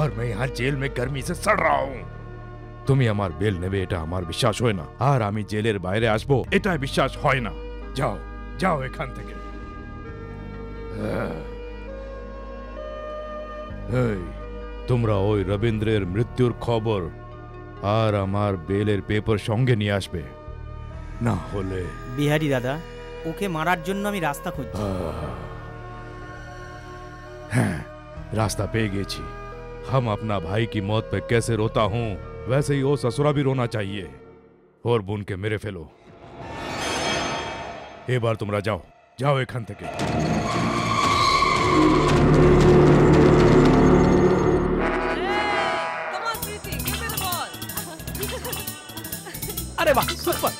আর मैं यहाँ जेल में गर्मी से सड़ रहा हूँ। তুমি আমার বেল নেবে এটা আমার বিশ্বাস হয় না, আর আমি জেলের বাইরে আসবো এটা বিশ্বাস হয় না। যাও যাও এখান থেকে। এই, তোমরা ওই রবীন্দ্রের মৃত্যুর খবর আর আমার বেলের পেপার সঙ্গে নিয়ে আসবে, না হলে। বিহারি দাদা, ওকে মারার জন্য আমি রাস্তা খুঁজছি। हाँ, रास्ता पे गेची। हम अपना भाई की मौत पे कैसे रोता हूँ वैसे ही वो ससुरा भी रोना चाहिए। और बुन के मेरे फेलो, एक बार तुमरा जाओ जाओ एखान থেকে। अरे वाह, सुपर।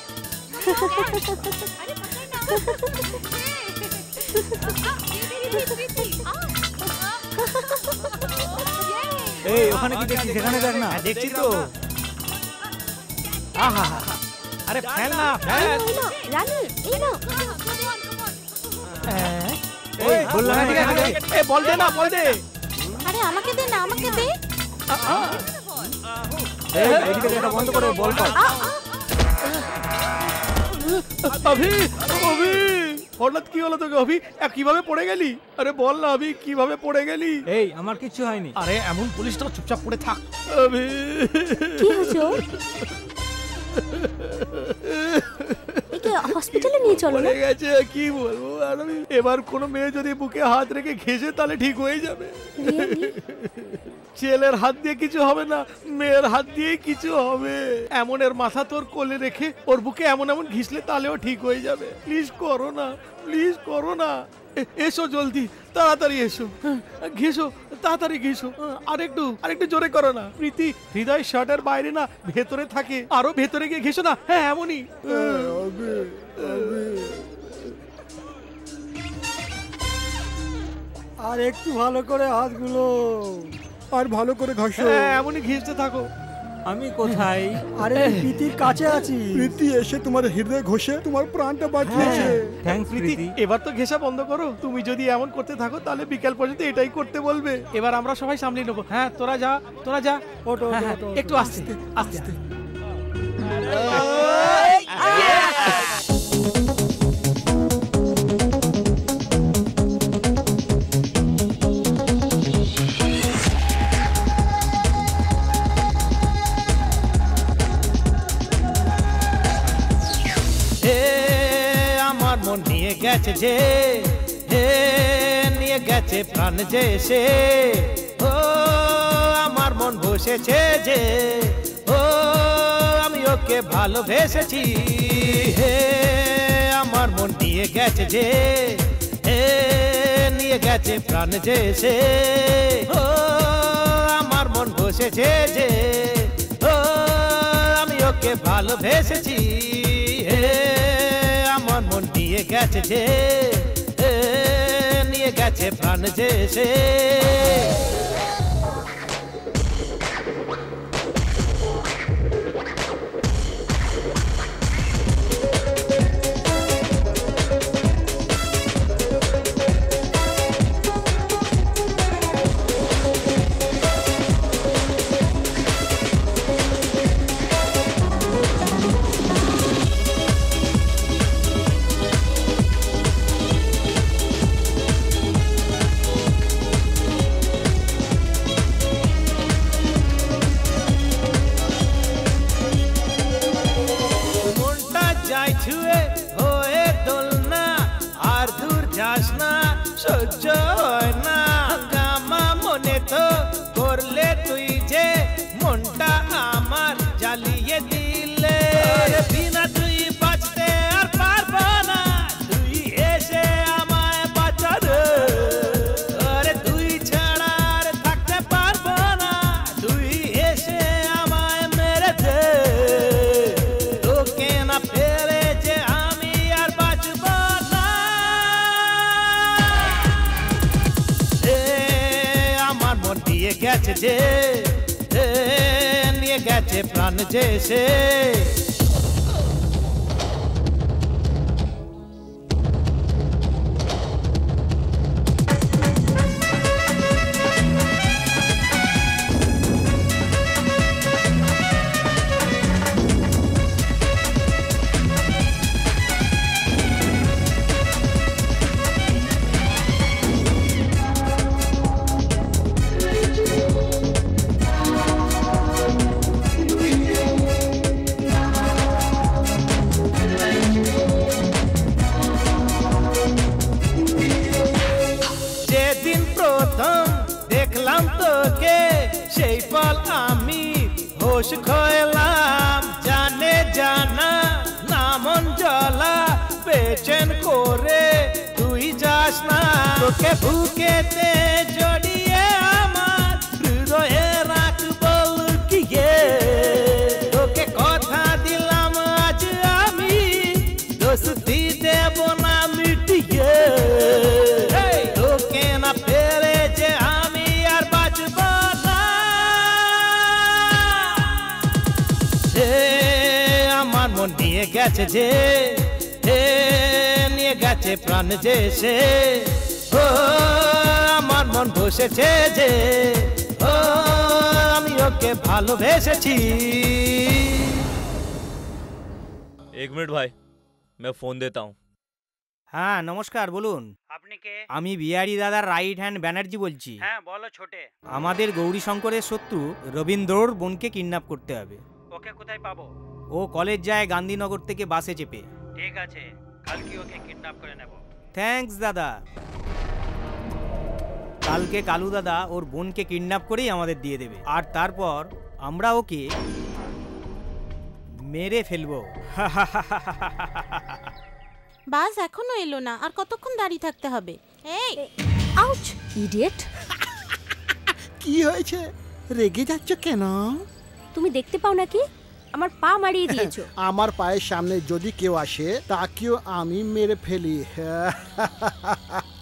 এই ওখানে কি দেখছিস? সেখানে দেখ না। দেখছি তো। আহা, আরে ফেল না, ফেল। রানী, এই নাও। এই বললাম না, ঠিক আছে। এ বল দে না, বল দে। আরে আমাকে দে না, আমাকে দে। এই এদিকে দেখা বন্ধ করে বল কর। अभी अभी হঠাৎ কি হলো তোকে? অভি কিভাবে পড়ে গেলি? আরে বল না অভি, কিভাবে পড়ে গেলি? এই আমার কিছু হয়নি। আরে এমন পুলিশটা চুপচাপ পড়ে থাক। অভি কি হয়েছে? ওকে হসপিটালে নিয়ে চলো না। মরে গেছে, কি বলবো ম্যাডাম, এবার কোনো মেয়ে যদি বুকে হাত রেখে ঘেঁষে তাহলে ঠিক হয়ে যাবে। ছেলের হাত দিয়ে কিছু হবে না, মেয়ের হাত দিয়ে কিছু হবে। এমন এর মাথা তোর কোলে রেখে ওর বুকে এমন এমন ঘিসলে তাহলেও ঠিক হয়ে যাবে। প্লিজ করো না, প্লিজ করো না। এসো জলদি, তাড়াতাড়ি এসো, ঘেসো, তাড়াতাড়ি ঘেসো। আরেকটু জোরে করো না। প্রীতি, হৃদয় শার্টের বাইরে না, ভেতরে থাকে, আরো ভেতরে গিয়ে ঘেসো না। হ্যাঁ এমনই। আর একটু ভালো করে হাতগুলো, আর ভালো করে ঘষো। হ্যাঁ এমনই ঘেসতে থাকো। আমি কোথায়? আরে প্রীতির কাছে আছি। প্রীতি এসে তোমার হৃদয় ঘষে তোমার প্রাণটা বাঁচিয়েছে। থ্যাঙ্কস প্রীতি, প্রীতি। এবার তো ঘেঁষা বন্ধ করো। তুমি যদি এমন করতে থাকো তাহলে বিকেল পর্যন্ত এটাই করতে বলবে। এবার আমরা সবাই সামনে নেবো। হ্যাঁ তোরা যা, তোরা যা। ওটো হ্যাঁ, একটু আস্তে আস্তে। নিয়ে গেছে যে, নিয়ে গেছে প্রাণ যে সে, ও আমার মন বসেছে যে, ও আমি ওকে ভালোবেসেছি। হে আমার মন নিয়ে গেছে যে, নিয়ে গেছে প্রাণ যে সে, ও আমার মন বসেছে যে, ও আমি ওকে ভালোবেসেছি। হে আমার মন নিয়ে গেছে যে, নিয়ে গেছে প্রাণ যে সে। সহ্য হয় না গামা মনে তো করলে তুই যে মনটা আমার জ্বালিয়ে দিলে। বিনা তুই বাঁচতে আর পারবো না, তুই এসে আমায় বাঁচা রে। আরে তুই ছাড়া আর থাকতে পারবো না, তুই এসে আমায় মেরে দে। তোকে না ফেলে যে আমি আর বাঁচবো না। আমার মন নিয়ে গেছে যে, নিয়ে গেছে প্রাণ যে সে। যেদিন প্রথম দেখলাম তোকে সেই পল আমি হোশ খোলাম। জানে জানা না মন জ্বলা বেচেন করে তুই যাস না। তোকে বুকেতে জড়িয়ে আমার হৃদয়ে রাখবো লুকিয়ে। তোকে কথা দিলাম আজ আমি দোস্তি দেব না মিটিয়ে। তোকে না ফেলে যে আমি আর বাঁচব না। সে আমার মন নিয়ে গেছে যে, নিয়ে গেছে প্রাণ যে সে। ও আমার মন বসেছে যে, ও আমি ওকে ভালোবেসেছি। एक मिनट भाई, मैं फोन देता हूँ। হ্যাঁ নমস্কার, বলুন। আপনি কে? আমি বিহারি দাদার রাইট হ্যান্ড ব্যানার্জি বলছি। হ্যাঁ বলো ছোটে। আমাদের গৌরী শঙ্করের শত্রু রবীন্দ্রর বোনকে কিডন্যাপ করতে হবে। ওকে কোথায় পাবো? ও কলেজ যায় গান্ধীনগর থেকে বাসে চেপে। ঠিক আছে, কালকে ওকে কিডন্যাপ করে নেব। থ্যাঙ্কস দাদা। কালকে কালু দাদা ওর বোনকে কিডন্যাপ করেই আমাদের দিয়ে দেবে, আর তারপর আমরা ওকে মেরে ফেলবো। বাস এখনো এলো না, আর কতক্ষণ দাঁড়িয়ে থাকতে হবে? এই আউচ ইডিয়েট! কি হয়েছে, রেগে যাচ্ছ কেন? তুমি দেখতে পাও নাকি আমার পা মারিয়ে দিয়েছো? আমার পায়ের সামনে যদি কেউ আসে তাকেও আমি মেরে ফেলি।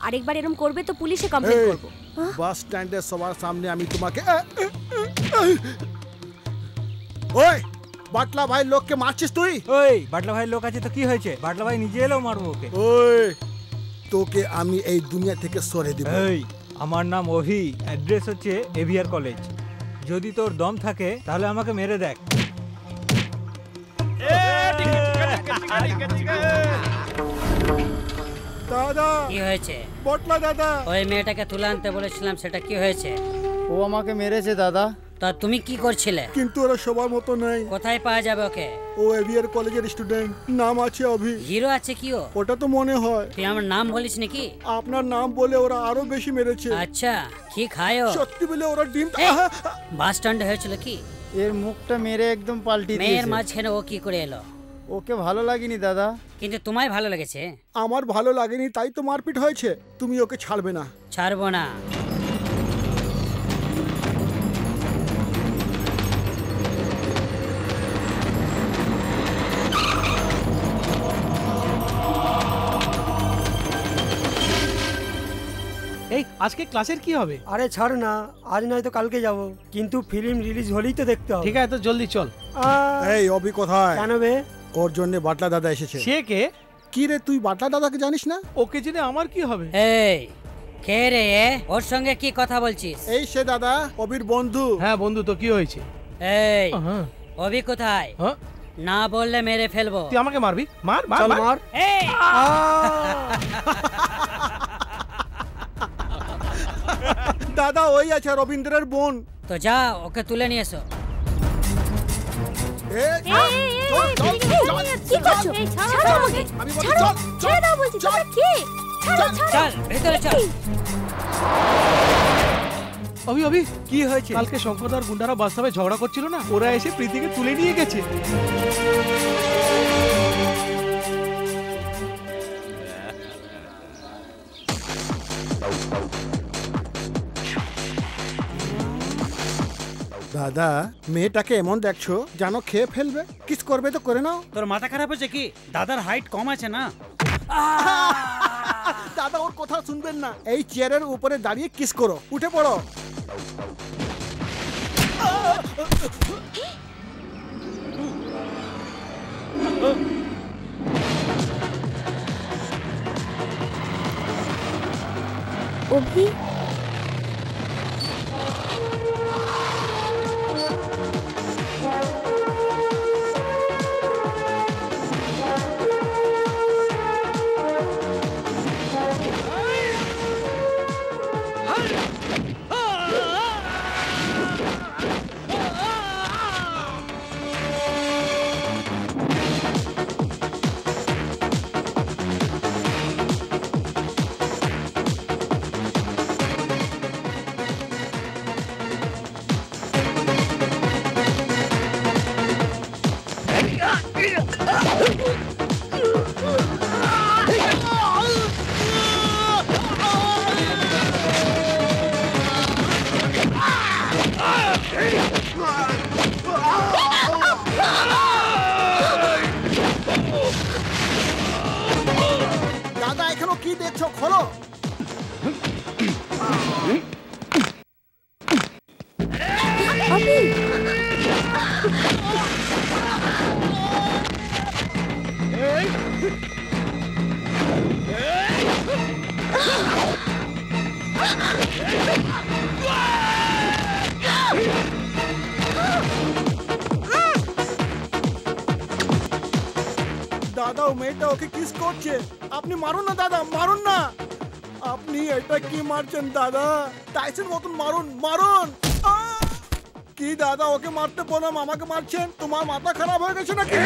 আরেকবার এরকম করবে তো পুলিশে কমপ্লেইন করব। বাস স্ট্যান্ডে সবার সামনে আমি তোমাকে ওই বাটলা ভাই লোককে মারছিস তুই? ওই বাটলা ভাই লোক আছে তো কি হয়েছে? বাটলা ভাই নিজে এলেও মারবো ওকে। ওই তোকে আমি এই দুনিয়া থেকে সরে দিব। এই আমার নাম ওহি, অ্যাড্রেস হচ্ছে এভিআর কলেজ। যদি তোর দম থাকে তাহলে আমাকে মেরে দেখ। দাদা কি হয়েছে? বটলা দাদা, ওই মেয়েটাকে তুলে আনতে বলেছিলাম, সেটা কি হয়েছে? ও আমাকে মেরেছে দাদা। তা তুমি কি করছিলে? কিন্তু ওরা সবার মতো নাই। কোথায় পাওয়া যাবে ওকে? ও এভিআর কলেজের স্টুডেন্ট, নাম আছে অভি। হিরো আছে কি ও? ওটা তো মনে হয়। তুই আমার নাম বলিস নাকি? আপনার নাম বলে ওরা আরো বেশি মেরেছে। আচ্ছা, কি খায় ও? সত্যি বলে ওরা ডিম। বাস স্ট্যান্ডে হয়েছিল কি? এর মুখটা মেরে একদম পাল্টি দিয়েছে। মেয়ের মাঝখানে ও কি করে এলো? ওকে ভালো লাগেনি দাদা। কিন্তু তোমায় ভালো লেগেছে? আমার ভালো লাগেনি, তাই তো মারপিট হয়েছে। তুমি ওকে ছাড়বে না? ছাড়বো না। এই আজকে ক্লাসের কি হবে? আরে ছাড় না, আজ নয় তো কালকে যাব, কিন্তু ফিল্ম রিলিজ হলেই তো দেখতে হবে। ঠিক আছে, তো জলদি চল। এই অভি কোথায়? কেন বে? ওর জন্য বাটলা দাদা এসেছে। সে কে? কি রে, তুই বাটলা দাদাকে জানিস না? ওকে জেনে আমার কি হবে? এই কে রে? ওর সঙ্গে কি কথা বলছিস? এই সে দাদা, অভির বন্ধু। হ্যাঁ বন্ধু, তো কি হয়েছে? এই অভি কোথায়? না বললে মেরে ফেলবো। তুই আমাকে মারবি? মার মার চল মার। এই দাদা ওই আছে রবীন্দ্রের বোন। তো যা ওকে তুলে নিয়ে এসো। চল ভেতরে চল। অভি অভি কি হয়েছে? কালকে শঙ্করদার গুন্ডারা বাস্তবে ঝগড়া করছিল না, ওরা এসে প্রীতিকে তুলে নিয়ে গেছে। দাদা মেয়েটাকে এমন দেখছো জানো খেয়ে ফেলবে। কিস করবে তো করে নাও। তোর মাথা খারাপ হয়েছে কি? দাদার হাইট কম আছে না। দাদা ওর কথা শুনবেন না। এই চেয়ারের উপরে দাঁড়িয়ে কিস করো, উঠে পড়ো। অভি দাদা এখনো কি দেখছো, খোলো। দাদা ও মেয়েটা ওকে কিস করছে। আপনি মারুন না দাদা, মারুন না। আপনি এটা কি মারছেন দাদা? টাইসন মতন মারুন, মারুন। কি দাদা ওকে মারতে বললাম আমাকে মারছেন? তোমার মাথা খারাপ হয়ে গেছে নাকি?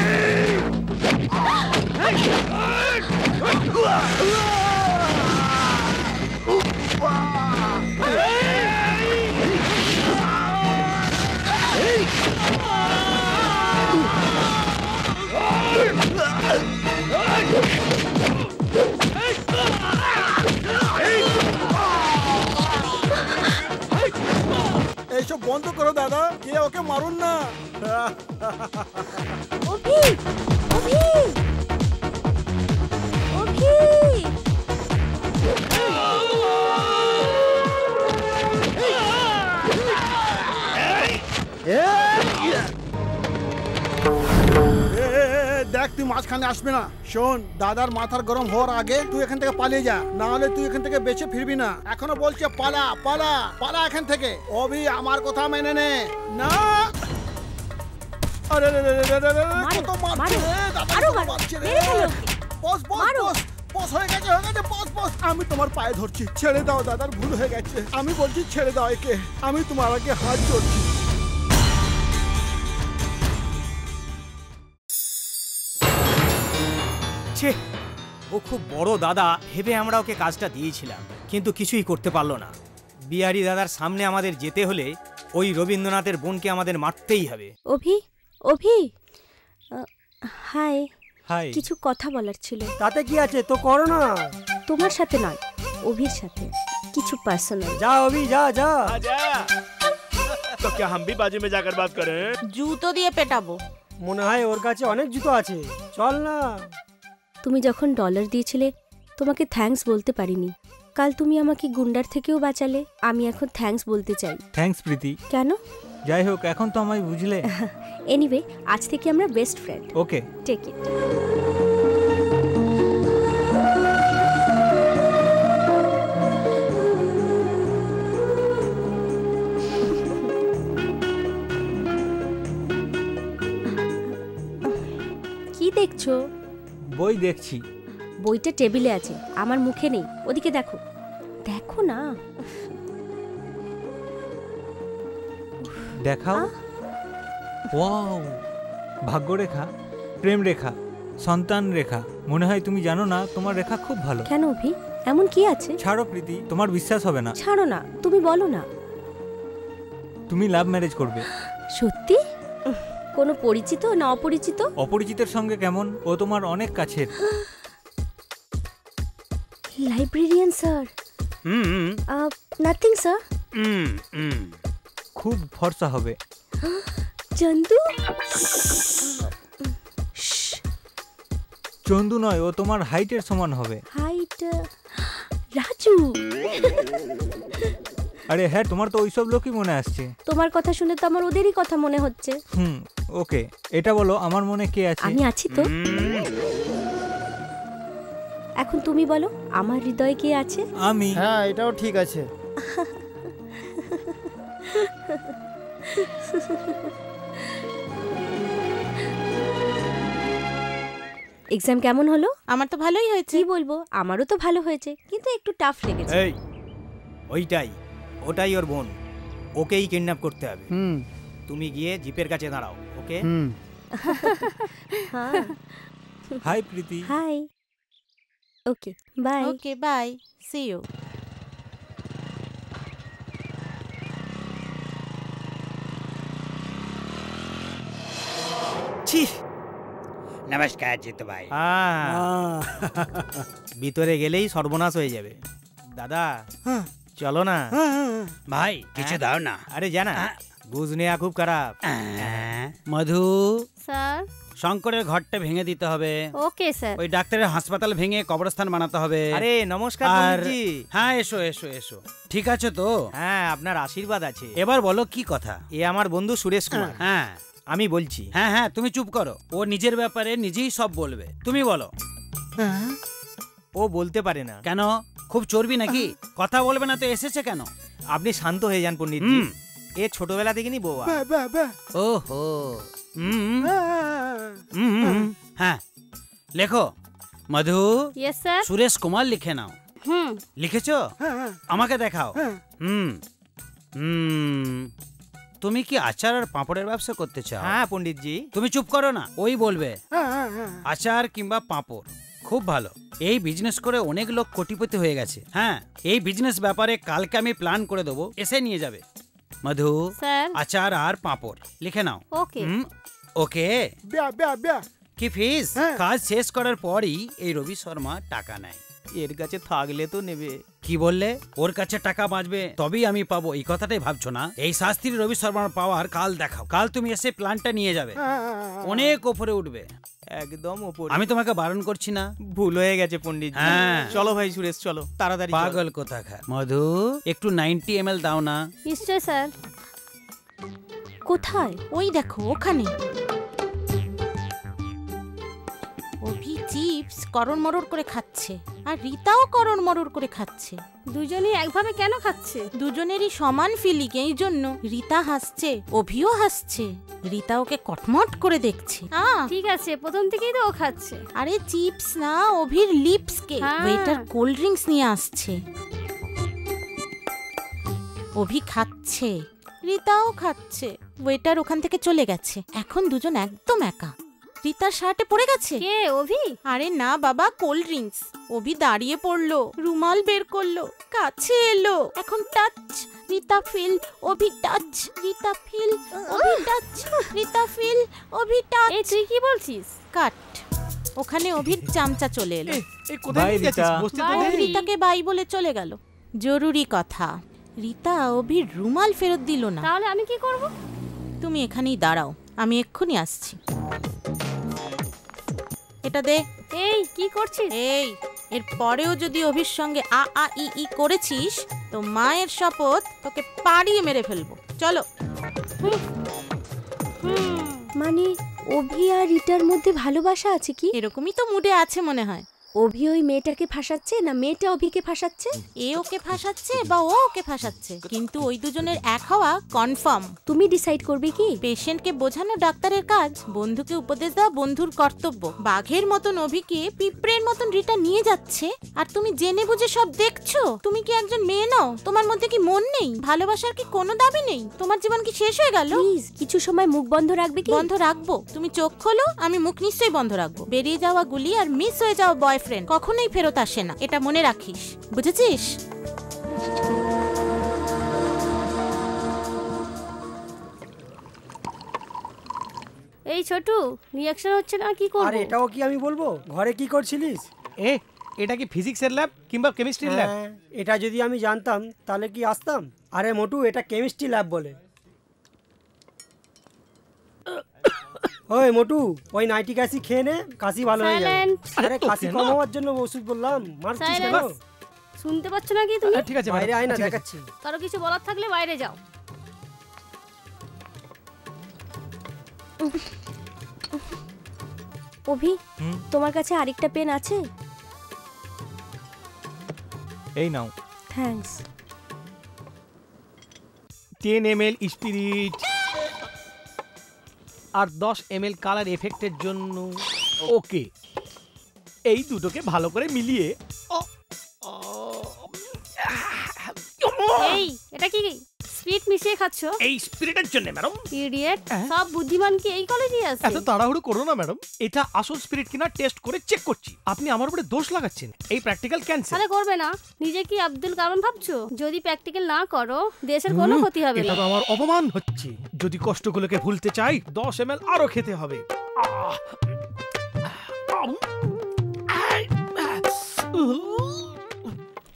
এইসব বন্ধ করো দাদা, কে ওকে মারুন না। অভি, অভি, অভি। দেখ তুই মাঝখানে আসবে না। শোন, দাদার মাথার গরম হওয়ার আগে তুই এখান থেকে পালিয়ে যা, না হলে তুই এখান থেকে বেঁচে ফিরবি না। এখনো বলছে পালা পালা পালা এখান থেকে। অভি আমার কথা মেনে নে না। আরে রে রে রে রে রে, কত মারছে রে দাদা, কত মারছে রে। বস বস বস বস, হয়ে গেছে হয়ে গেছে, বস বস। আমি তোমার পায়ে ধরছি, ছেড়ে দাও, দাদার ভুল হয়ে গেছে। আমি বলছি ছেড়ে দাও একে, আমি তোমার আগে হাত জোড়ছি। ও খুব বড় দাদা ভেবে আমরা ওকে কাজটা দিয়েছিলাম, কিন্তু কিছুই করতে পারলো না। বিহারি দাদার সামনে আমাদের যেতে হলে ওই রবীন্দ্রনাথের বোনকে আমাদের মারতেই হবে। অভি, অভি, হাই। হাই। কিছু কথা বলার ছিল। তাতে কি আছে, তো করো না। তোমার সাথে নয়, অভির সাথে, কিছু পার্সোনাল। যা অভি, যা যা। तो क्या हम भी बाजू में जाकर बात करें? জুতো দিয়ে পেটাবো। মনে হয় ওর কাছে অনেক জুতো আছে, চল না। তুমি যখন ডলার দিয়েছিলে তোমাকে থ্যাঙ্কস বলতে পারিনি। কাল তুমি আমাকে গুন্ডার থেকেও বাঁচালে, আমি এখন থ্যাঙ্কস বলতে চাই। থ্যাঙ্কস প্রীতি। কেন? যাই হোক, এখন তো আমায় বুঝলে। এনিওয়ে, আজ থেকে আমরা best friend. Okay, take it. কি দেখছো? বই দেখছি। বইটা টেবিলে আছে, আমার মুখে নেই। ওদিকে দেখো, দেখো না। দেখাও। ওয়াও, ভাগ্যরেখা, প্রেম রেখা, সন্তান রেখা। মনে হয় তুমি জানো না তোমার রেখা খুব ভালো। কেন অভি, এমন কি আছে? ছাড়ো প্রীতি, তোমার বিশ্বাস হবে না। ছাড়ো না, তুমি বলো না। তুমি লাভ ম্যারেজ করবে। সত্যি? কোনো পরিচিত না অপরিচিত? অপরিচিতের সঙ্গে কেমন? ও তোমার অনেক কাছের। Librarian sir. Nothing sir. খুব ফর্সা হবে। চন্দু? চন্দু নয়, ও তোমার হাইটের সমান হবে। হাইট? রাজু। আরে হ্যাঁ, তোমার তো ওইসব লোকই মনে আসছে। তোমার কথা শুনে তো আমার ওদেরই কথা মনে হচ্ছে। ওকে, এটা বলো, আমার মনে কে আছে? আমি আছি তো। এখন তুমি বলো, আমার হৃদয়ে কে আছে? আমি। হ্যাঁ, এটাও ঠিক আছে। এক্সাম কেমন হলো? আমার তো ভালোই হয়েছে। কি বলবো, আমারও তো ভালো হয়েছে, কিন্তু একটু টাফ লেগেছে। এই, ওটাই ওর বোন, ওকেই কিডন্যাপ করতে হবে। তুমি গিয়ে জিপের কাছে দাঁড়াও, okay? Hi Preeti. Hi. Okay, bye. Okay, bye, see you. নমস্কার জিতু ভাই। ভিতরে গেলেই সর্বনাশ হয়ে যাবে। দাদা চলো না। ভাই কিছু দাও না। আরে জানা, বুঝ নেওয়া খুব খারাপ। মধু স্যার, শঙ্করের ঘরটা ভেঙে দিতে হবে। Okay sir. ওই ডাক্তারের হাসপাতাল ভেঙে কবরস্থান বানাতে হবে। আরে নমস্কার পণ্ডিতজি। হ্যাঁ, এসো এসো এসো। ঠিক আছে তো? হ্যাঁ, আপনার আশীর্বাদ আছে। এবার বলো কি কথা? এ আমার বন্ধু সুরেশ কুমার। হ্যাঁ, আমি বলছি। হ্যাঁ হ্যাঁ, তুমি চুপ করো। ও নিজের ব্যাপারে নিজেই সব বলবে, তুমি বলো। ও বলতে পারে না। কেন? খুব চর্বি নাকি? কথা বলবে না তো এসেছে কেন? আপনি শান্ত হয়ে যান পণ্ডিতজি। এ ছোটবেলা থেকে নি বউয়া। ওহো। হ্যাঁ, লেখো। মধু। Yes sir. সুরেশ কুমার লিখে নাও। লিখেছো? আমাকে দেখাও। তুমি কি আচার আর পাঁপড়ের ব্যবসা করতে চাও? হ্যাঁ পণ্ডিত জি। তুমি চুপ করো না, ওই বলবে। আচার কিংবা পাঁপড়, খুব ভালো। এই বিজনেস করে অনেক লোক কোটিপতি হয়ে গেছে। হ্যাঁ, এই বিজনেস ব্যাপারে কালকে আমি প্ল্যান করে দেবো, এসে নিয়ে যাবে। মধু, আচার আর পাঁপড় লিখে নাও। ওকে ওকে। কি ফিস? কাজ শেষ করার পরই এই রবি শর্মা টাকা নেয়। এর কাছে থাকলে তো নেবে। কি বললে? ওর কাছে টাকা বাঁচবে তবেই আমি পাবো, এই কথাটাই ভাবছো না? এই শাস্ত্রী রবি শর্মার পাওয়ার কাল দেখাও। কাল তুমি এসে প্ল্যানটা নিয়ে যাবে, অনেক উপরে উঠবে। একদম উপরে। আমি তোমাকে বারণ করছি না? ভুল হয়ে গেছে পণ্ডিত। হ্যাঁ। চলো ভাই সুরেশ, চলো তাড়াতাড়ি। পাগল কোথাকার। মধু, একটু 90 ml দাও না। নিশ্চয় স্যার। কোথায়? ওই দেখো ওখানে। অভি চিপস করণ মরর করে খাচ্ছে আর রীতাও করণ মরর করে খাচ্ছে। দুজনেই একভাবে কেন খাচ্ছে? দুজনেরই সমান ফিলিং, এই জন্য রীতা হাসছে, অভিও হাসছে। রীতা ওকে কটমট করে দেখছে। ঠিক আছে, প্রথম থেকেই তো ও খাচ্ছে। আরে চিপস না, অভির লিপস কে। ওয়েটার কোল্ড ড্রিঙ্কস নিয়ে আসছে, অভি খাচ্ছে, রীতাও খাচ্ছে। ওয়েটার ওখান থেকে চলে গেছে, এখন দুজন একদম একা। রীতার শার্টে পড়ে গেছে। কে? অভি? আরে না বাবা, কোল্ড ড্রিঙ্কস। অভি দাঁড়িয়ে পড়লো, রুমাল বের করলো, কাছে এলো। এখন টাচ, রীতা ফিল, অভি টাচ, রীতা ফিল, অভি টাচ, রীতা ফিল, অভি টাচ। এই তুই কি বলছিস? কাট। ওখানে অভির চামচা চলে এলো। বাই রীতা। রীতাকে বাই বলে চলে গেল। জরুরি কথা, রীতা অভির রুমাল ফেরত দিল না। তাহলে আমি কি করব? তুমি এখানেই দাঁড়াও, আমি এক্ষুনি আসছি। এটা দে। এই কি করছিস? এই, এর পরেও যদি অভির সঙ্গে আ আ ই ই করেছিস তো মায়ের শপথ, তোকে পাড়িয়ে মেরে ফেলবো। চলো। মানে অভি আর রিটার মধ্যে ভালোবাসা আছে কি? এরকমই তো মুডে আছে মনে হয়। অভি ওই মেয়েটাকে ফাঁসাচ্ছে না মেয়েটা অভিকে ফাঁসাচ্ছে? এ ওকে ফাঁসাচ্ছে বা ও ওকে ফাঁসাচ্ছে, কিন্তু ওই দুজনের এক হওয়া কনফার্ম। তুমি ডিসাইড করবে কি? পেশেন্টকে বোঝানো ডাক্তারের কাজ, বন্ধুকে উপদেশ দেওয়া বন্ধুর কর্তব্য। বাঘের মতন অভিকে পিঁপড়ের মতন রিটা নিয়ে যাচ্ছে, আর তুমি জেনে বুঝে সব দেখছো। তুমি কি একজন মেয়ে নও? তোমার মধ্যে কি মন নেই? ভালোবাসার কি কোনো দাবি নেই? তোমার জীবন কি শেষ হয়ে গেল? প্লিজ কিছু সময় মুখ বন্ধ রাখবে কি? বন্ধ রাখবো। তুমি চোখ খোলো, আমি মুখ নিশ্চয়ই বন্ধ রাখবো। বেরিয়ে যাওয়া গুলি আর মিস হয়ে যাওয়া বয়ফ্রেন্ড কখনোই ফেরত আসে না, এটা মনে রাখিস, বুঝেছিস? এই ছোটু, রিঅ্যাকশন হচ্ছে না, কি করব? আরে এটাও কি আমি বলবো? ঘরে কি করছিলিস? এটা কি ফিজিক্সের ল্যাব কিংবা কেমিস্ট্রির ল্যাব? এটা যদি আমি জানতাম তাহলে কি আসতাম? আরে মোটু, এটা কেমিস্ট্রি ল্যাব বলে। ওই মোটু, ওই নাইট্রিক অ্যাসিড খেয়ে নে, কাশি ভালো হয়ে যাবে। আরে কাশি কমানোর জন্য ওষুধ বললাম, মারছিস কেন? শুনতে পাচ্ছ না কি তুমি? ঠিক আছে, বাইরে আয় না, দেখাচ্ছি। কারো কিছু বলার থাকলে বাইরে যাও। অভি, তোমার কাছে আরেকটা পেন আছে? এই নাও। থ্যাঙ্কস। 10 ml স্পিরিট আর 10 ml কালার এফেক্টের জন্য। ওকে, এই দুটোকে ভালো করে মিলিয়ে। এই, এটা কি স্পিরিট মিশিয়ে খাচ্ছো? এই স্পিরিটের জন্য ম্যাডাম। ইডিয়েট, সব বুদ্ধিমান কি এই কলেজে আছে? এত তাড়াহুড়ো করো না ম্যাডাম, এটা আসল স্পিরিট কিনা টেস্ট করে চেক করছি। আপনি আমার উপরে দোষ লাগাচ্ছেন, এই প্র্যাকটিক্যাল ক্যান্সেল। আরে করবে না, নিজে কি আব্দুল কালাম ভাবছো? যদি প্র্যাকটিক্যাল না করো দেশের কোনো ক্ষতি হবে না। এটা তো আমার অপমান হচ্ছে। যদি কষ্টগুলোকে ভুলতে চাই 10 ml আরো খেতে হবে।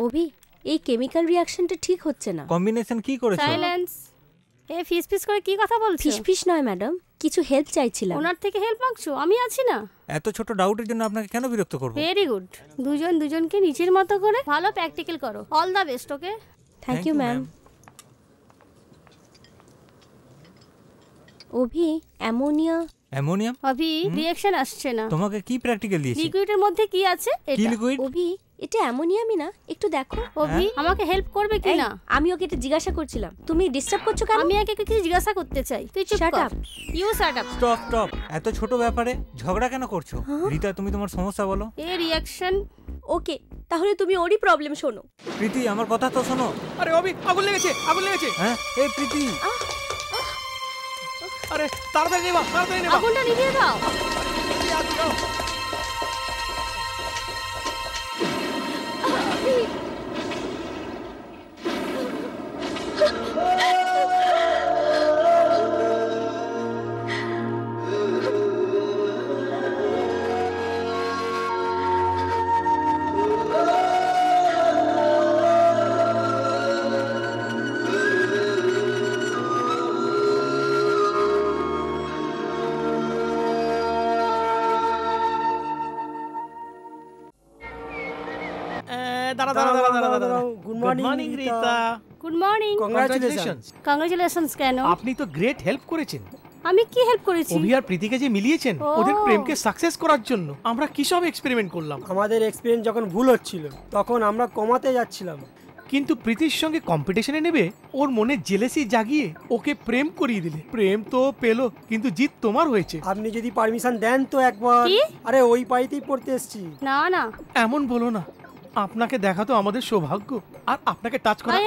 অভি, এই কেমিক্যাল রিঅ্যাকশনটা ঠিক হচ্ছে না। কম্বিনেশন কি করেছো? সাইলেন্স। এ ফিস করে কি কথা বলছো? ফিস নয় ম্যাডাম, কিছু হেল্প চাইছিলাম। ওনার থেকে হেল্প মাগছো? আমি আছি না। এত ছোট ডাউটের জন্য আপনাকে কেন বিরক্ত করব? ভেরি গুড, দুজন দুজনকে নিজের মতো করে ভালো প্র্যাকটিক্যাল করো। All the best. Okay, thank you ma'am. Abhi, ammonium? Abhi, reaction আসছে না। তোমাকে কি প্র্যাকটিক্যাল দিয়েছি? লিকুইডের মধ্যে কি আছে? কি লিকুইড? অভি, এটা অ্যামোনিয়ামই না, একটু দেখো। অভি, আমাকে হেল্প করবে কি না? আমি ওকে এটা জিজ্ঞাসা করছিলাম, তুমি ডিস্টার্ব করছো কেন? আমি একে কিছু জিজ্ঞাসা করতে চাই, তুই চুপ কর। You shut up. স্টপ। এত ছোট ব্যাপারে ঝগড়া কেন করছো? রীতা, তুমি তোমার সমস্যা বলো। এই রিঅ্যাকশন। ওকে, তাহলে তুমি ওরই প্রবলেম শোনো। প্রীতি, আমার কথা তো শোনো। আরে অভি, আগুন লেগেছে। হ্যাঁ, এই প্রীতি। আরে তাড়াতাড়ি নেবা, তাড়াতাড়ি নেবা। আগুনটা নিভিয়ে দাও। Good morning Rita. Good morning. Congratulations. Congratulations কেন? আপনি তো গ্রেট হেল্প করেছেন। আমি কি হেল্প করেছি? অভি আর প্রীতিকে যে মিলিয়েছেন ওদের প্রেমকে সাকসেস করার জন্য আমরা কি সব এক্সপেরিমেন্ট করলাম। আমাদের এক্সপেরিয়েন্স যখন ভুল হচ্ছিল তখন আমরা কমাতে যাচ্ছিলাম, কিন্তু প্রীতির সঙ্গে কম্পিটিশনে নেবে ওর মনে জেলেসি জাগিয়ে ওকে প্রেম করিয়ে দিলে। প্রেম তো পেলো, কিন্তু জিত তোমার হয়েছে। আপনি যদি পারমিশন দেন তো একবার। আরে ওই বাড়িতেই পড়তে এসেছি। না না এমন বলো না, আপনাকে দেখা তো আমাদের সৌভাগ্য, আর আপনাকে টাচ করা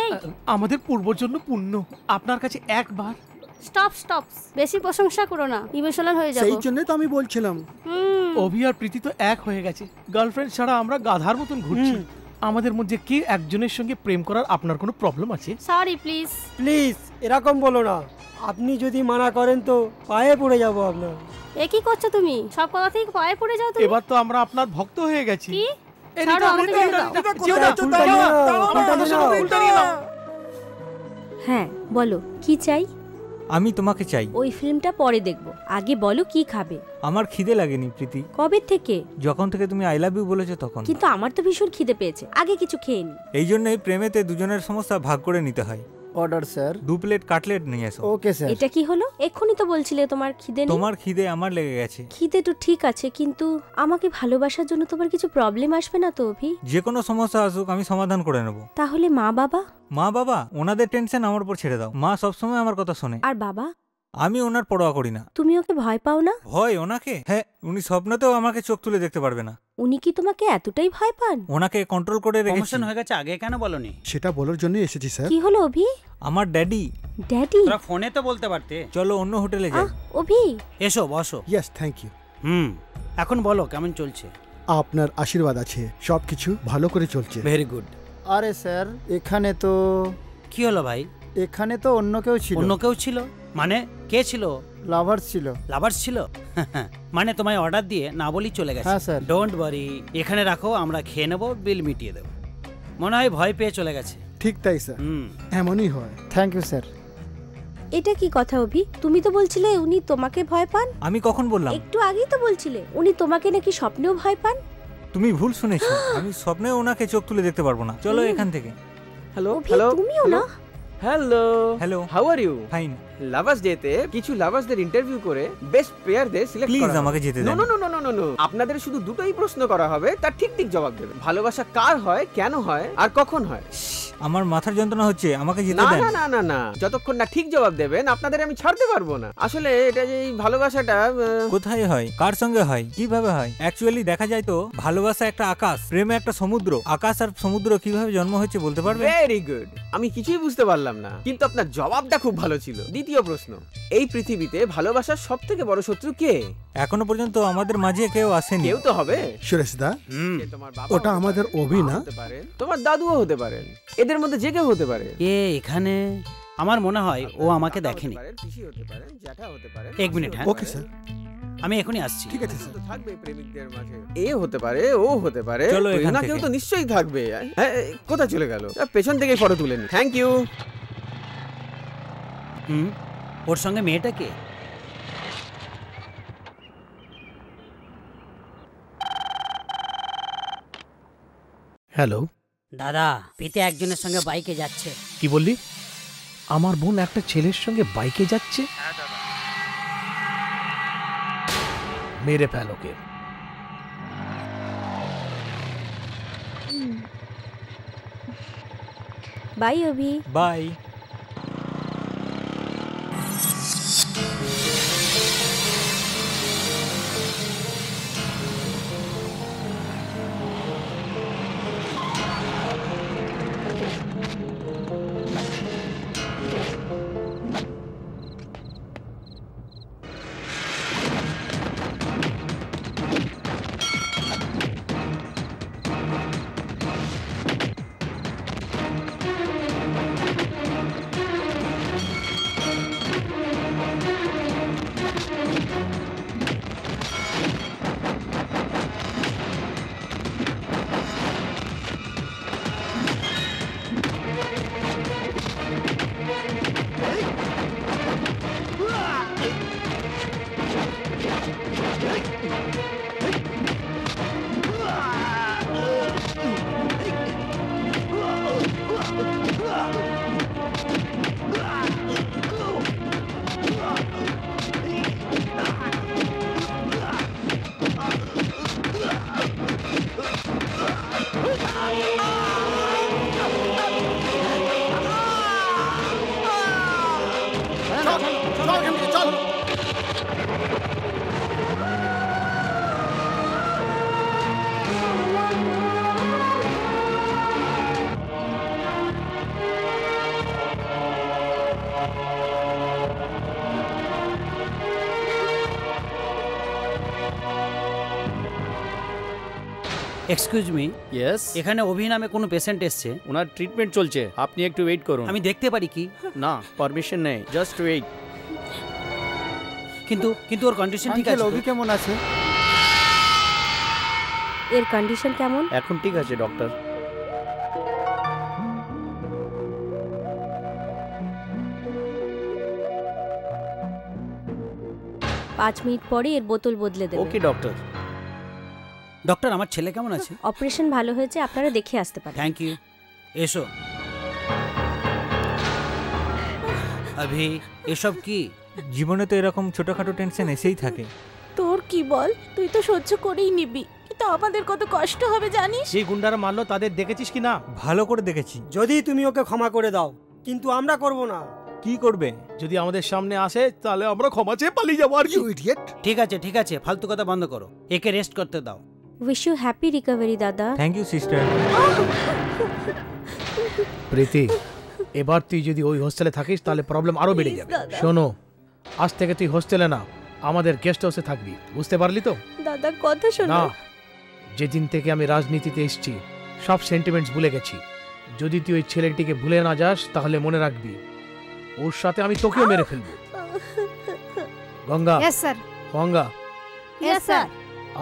আমাদের পূর্বজন্ম পুণ্য। আপনার কাছে একবার। স্টপ স্টপ, বেশি প্রশংসা করো না, ইমোশনাল হয়ে যাবো। সেই জন্যই তো আমি বলছিলাম। অভি আর প্রীতি তো এক হয়ে গেছে, গার্লফ্রেন্ড ছাড়া আমরা গাধার মতন ঘুরছি। আমাদের মধ্যে কে একজনের সঙ্গে প্রেম করার আপনার কোনো প্রবলেম আছে? Sorry please. প্লিজ এরকম বলো না, আপনি যদি মানা করেন তো পায়ে পড়ে যাব আপনার। এ কি করছো তুমি? সব কথা থেকে পায়ে পড়ে যাও তুমি। এবার তো আমরা আপনার ভক্ত হয়ে গেছি। কি? ছাড়ো আমাকে যেতে দাও। হ্যাঁ বলো কি চাই? আমি তোমাকে চাই। ওই ফিল্মটা পরে দেখব, আগে বলো কি খাবে? আমার খিদে লাগেনি প্রীতি। কবে থেকে? যখন থেকে তুমি আই লাভ ইউ বলেছো তখন। কিন্তু আমার তো ভীষণ খিদে পেয়েছে, আগে কিছু খেয়ে নি। এই জন্যই প্রেমেতে দুজনের সমস্যা ভাগ করে নিতে হয়। Order sir. 2 প্লেট কাটলেট নিয়ে এসো। Okay sir. এটা কি হলো? এক্ষুনি তো বলছিলে তোমার খিদে নেই। তোমার খিদে আমার লেগে গেছে। খিদে তো ঠিক আছে, কিন্তু আমাকে ভালোবাসার জন্য তোমার কিছু প্রবলেম আসবে না তো অভি? যে কোনো সমস্যা আসুক আমি সমাধান করে নেব। তাহলে মা বাবা? মা বাবা ওনাদের টেনশন আমার উপর ছেড়ে দাও। মা সবসময় আমার কথা শোনে। আর বাবা? আমি ওনার পরোয়া করি না। তুমি ওকে ভয় পাও না? ভয় ওনাকে? হ্যাঁ, উনি স্বপ্নতেও আমাকে চোখ তুলে দেখতে পারবে না। উনি কি তোমাকে এতটাই ভয় পান? ওনাকে কন্ট্রোল করে রেখেছি। প্রমোশন হয়ে গেছে, আগে কেন বলনি? সেটা বলার জন্যই এসেছি স্যার। কি হলো অভি? আমার ড্যাডি। ড্যাডি? তোরা ফোনে তো বলতে পারতে। চলো অন্য হোটেলে যাই। অভি এসো বসো। Yes thank you. এখন বলো কেমন চলছে? আপনার আশীর্বাদ আছে, সবকিছু ভালো করে চলছে। Very good. আরে স্যার এখানে তো কি হলো ভাই? এখানে তো অন্য কেউ ছিল। অন্য কেউ ছিল মানে? কে ছিল? লাভার্স ছিল। লাভার্স ছিল? মানে তোমায় অর্ডার দিয়ে না বলি চলে গেছে? হ্যাঁ স্যার। ডোন্ট ওয়ারি, এখানে রাখো, আমরা খেয়ে নেবো, বিল মিটিয়ে দেবো। মনে হয় ভয় পেয়ে চলে গেছে। ঠিক তাই স্যার, এমনই হয়। Thank you sir. এটা কি কথা অভি? তুমি তো বলছিলে উনি তোমাকে ভয় পান। আমি কখন বললাম? একটু আগেই তো বলছিলে উনি তোমাকে নাকি স্বপ্নেও ভয় পান। তুমি ভুল শুনেছো, আমি স্বপ্নেও ওনাকে চোখ তুলে দেখতে পারবো না। চলো এখান থেকে। Hello hello. তুমিও না? Hello hello, how are you? Fine. Lovers ডেতে কিছু লাভার্সদের ইন্টারভিউ করে বেস্ট পেয়ারদের সিলেক্ট করা। প্লিজ আমাকে যেতে নো দিন। No no no no no, আপনাদের শুধু দুটোই প্রশ্ন করা হবে, তার ঠিক ঠিক জবাব দেবেন। ভালোবাসা কার হয়, কেন হয়, আর কখন হয়? আমার মাথার যন্ত্রণা হচ্ছে, আমাকে যেতে না দেন। না না না না, যতক্ষণ না ঠিক জবাব দেবেন আপনাদের আমি ছাড়তে পারবো না। আসলে এটা যে এই ভালোবাসাটা কোথায় হয়, কার সঙ্গে হয়, কিভাবে হয়? অ্যাকচুয়ালি দেখা যায় তো ভালোবাসা একটা আকাশ, প্রেমে একটা সমুদ্র। আকাশ আর সমুদ্র কিভাবে জন্ম হয়েছে বলতে পারবে? Very good. আমি কিছুই বুঝতে পারলাম না, কিন্তু আপনার জবাবটা খুব ভালো ছিল। দ্বিতীয় প্রশ্ন, এই পৃথিবীতে ভালোবাসার সব থেকে বড় শত্রু কে? এখনো পর্যন্ত আমাদের মাঝে কেউ আসেনি। কেউ তো হবে। সুরেশ দা, ওটা আমাদের অভি না? তোমার দাদুও হতে পারেন, এদের মধ্যে যে কেউ হতে পারে। এখানে আমার মনে হয় ও আমাকে দেখেনি। পিসি হতে পারেন, জ্যাঠা হতে পারেন। এক মিনিট। হ্যাঁ ওকে স্যার, আমি এখনই আসছি। ঠিক আছে স্যার। থাকবে প্রেমিকদের মাঝে, এ হতে পারে, ও হতে পারে, চলো এখান না থেকে। কেউ তো নিশ্চয়ই থাকবে। হ্যাঁ, কোথায় চলে গেল? পেছন থেকেই ফটো তুলে নি। Thank you. ওর সঙ্গে মেয়েটা কে? হ্যালো দাদা, পিতে একজনের সঙ্গে বাইকে যাচ্ছে। কি বললি? আমার বোন একটা ছেলের সঙ্গে বাইকে যাচ্ছে? মেরে ফেল ওকে। বাই অভি। বাই। চল চল এখান থেকে চল। এক্সকিউজ মি, ইয়েস, এখানে অভি নামে কোনো পেশেন্ট এসছে। ওনার ট্রিটমেন্ট চলছে, আপনি একটু ওয়েট করুন। আমি দেখতে পারি কি? না, পারমিশন নেই, জাস্ট ওয়েট। কিন্তু ওর কন্ডিশন ঠিক আছে? অভি কেমন আছে? এর কন্ডিশন কেমন? এখন ঠিক আছে ডক্টর। পাঁচ মিনিট পরে এর বোতল বদলে দেবে। ওকে ডক্টর। ডক্টর, আমার ছেলে কেমন আছে? অপারেশন ভালো হয়েছে, আপনারা দেখে আসতে পারেন। Thank you. এসো। অভি, এসব কি? জীবনে তো এরকম ছোটখাটো টেনশন এসেই থাকে। তোর কি বল, তুই তো সহ্য করেই নিবি, কিন্তু আমাদের কত কষ্ট হবে জানিস? যে গুন্ডারা মারলো তাদের দেখেছিস কি না? ভালো করে দেখেছি। যদি তুমি ওকে ক্ষমা করে দাও, কিন্তু আমরা করব না। কি করবে? যদি আমাদের সামনে আসে তাহলে আমরা ক্ষমা চেয়ে পালিয়ে যাবো আর কি। ঠিক আছে, ফালতু কথা বন্ধ করো, একে রেস্ট করতে দাও। উইশ ইউ হ্যাপি রিকভারি দাদা। Thank you sister. প্রীতি, এবার তুই যদি ওই হোস্টেলে থাকিস তাহলে প্রবলেম আরো বেড়ে যাবে। শোনো, আজ থেকে তুই হোস্টেলে না, আমাদের গেস্ট হাউসে থাকবি, বুঝতে পারলি তো? দাদা কথা শোনো। না, যেদিন থেকে আমি রাজনীতিতে এসেছি সব সেন্টিমেন্টস ভুলে গেছি। যদি তুই ওই ছেলেটিকে ভুলে না যাস তাহলে মনে রাখবি ওর সাথে আমি তোকেও মেরে ফেলবো। Ganga. Yes sir. Ganga, yes sir.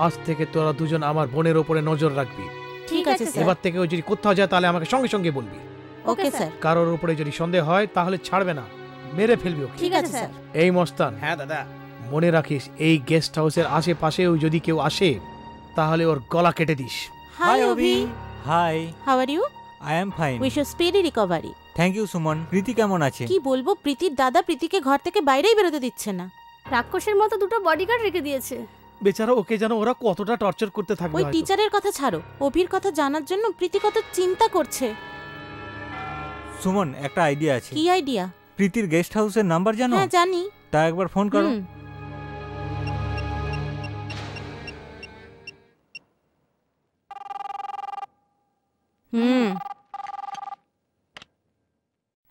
আজ থেকে তোরা দুজন আমার বোনের ওপরে নজর রাখবি। ঠিক আছে স্যার। এবার থেকে ও যদি কোথাও যায় তাহলে আমাকে সঙ্গে সঙ্গে বলবি। Okay sir. কারোর উপরে যদি সন্দেহ হয় তাহলে ছাড়বে না, মেরে ফেলবি ওকে। ঠিক আছে স্যার। এই মস্তান। হ্যাঁ দাদা। মনে রাখিস, এই গেস্ট হাউসের আশেপাশেও যদি কেউ আসে তাহলে ওর গলা কেটে দিস। Hi Abhi. Hi. How are you? I am fine. Wish you speedy recovery. Thank you Suman. Preeti কেমন আছে? কি বলবো, প্রীতির দাদা প্রীতিকে ঘর থেকে বাইরেই বেরোতে দিচ্ছে না। রাক্ষসের মতো দুটো বডিগার্ড রেখে দিয়েছে। বেচারা ওকে যেন ওরা কতটা টর্চার করতে থাকবে। ওই টিচারের কথা ছাড়ো, অভির কথা জানার জন্য প্রীতি কত চিন্তা করছে। সুমন, একটা আইডিয়া আছে। কি আইডিয়া? প্রীতির গেস্ট হাউসের নাম্বার জানো? হ্যাঁ জানি। তা একবার ফোন করো।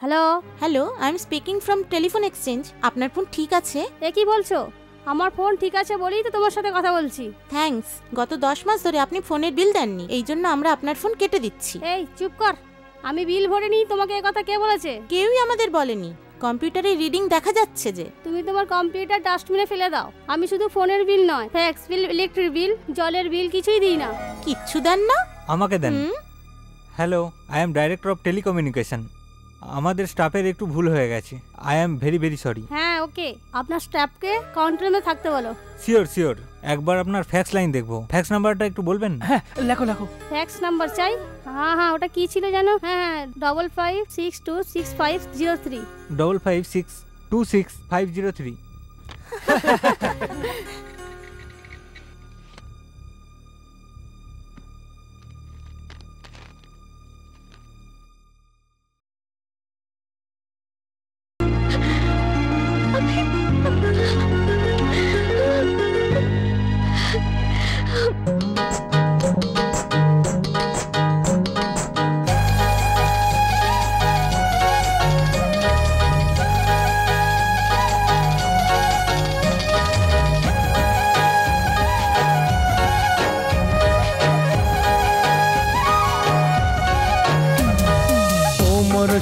Hello. Hello, I am speaking from telephone exchange. আপনার ফোন ঠিক আছে? এ কি বলছো? আমার ফোন ঠিক আছে বলেই তো তোমার সাথে কথা বলছি। থ্যাঙ্কস। গত 10 মাস ধরে আপনি ফোনের বিল দেননি, এই জন্য আমরা আপনার ফোন কেটে দিচ্ছি। এই চুপ কর, আমি বিল ভরিনি। তোমাকে এই কথা কে বলেছে? কেউই আমাদের বলেনি। কম্পিউটারে রিডিং দেখা যাচ্ছে যে। তুমি তোমার কম্পিউটার ডাস্টবিনে ফেলে দাও। আমি শুধু ফোনের বিল নয়, ট্যাক্স বিল, ইলেকট্রিক বিল, জলের বিল কিছুই দিই না। কিচ্ছু দেন না? আমাকে দেন। Hello, I am director of telecommunication. আমাদের স্টাফের একটু ভুল হয়ে গেছে। I am very very sorry. হ্যাঁ ওকে, আপনার স্টাফকে কাউন্টারে থাকতে বলো। Sure sure. একবার আপনার ফ্যাক্স লাইন দেখবো। ফ্যাক্স নাম্বারটা একটু বলবেন? হ্যাঁ লেখো লেখো। ফ্যাক্স নাম্বার চাই? হ্যাঁ ওটা কি ছিল জানো? হ্যাঁ 55626503। 55626503।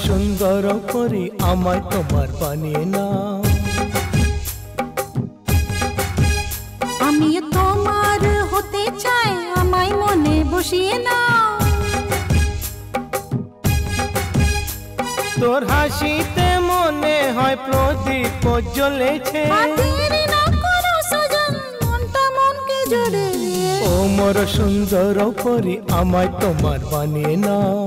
সুন্দর করে আমায় তোমার বানিয়ে নাও, আমি তোমার হতে চাই, আমায় মনে বসিয়ে নাও। তোর হাসিতে মনে হয় প্রদীপ জ্বলেছে, মনটা মনকে জুড়ে। ও মোর সুন্দর করে আমায় তোমার বানিয়ে নাও।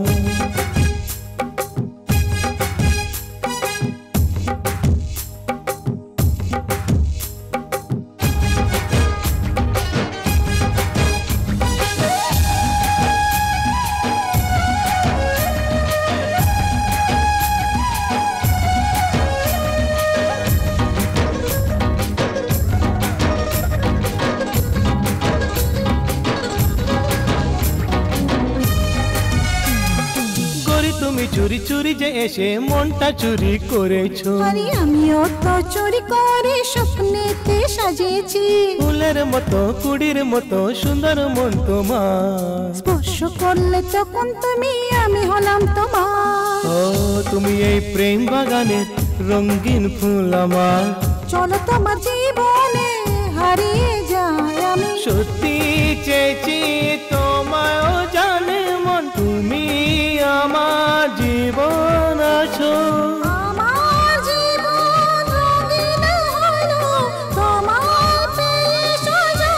এসে মনটা চুরি করেছো। আরে আমিও তো চুরি করে স্বপ্নেতে সাজিয়েছি। ফুলের মতো কুড়ির মতো সুন্দর মন তোমার, স্পর্শ করলে তখন তুমি আমি হলাম তোমার। ও তুমি এই প্রেম বাগানের রঙিন ফুল আমার। চলো তোমার জীবনে হারিয়ে যায় আমি। সত্যি চেয়েছি তোমায়ও জানে মন, তুমি আমার জীবন আছো। আমার জীবন রঙিন হলো তোমার পেয়ে সাজানো।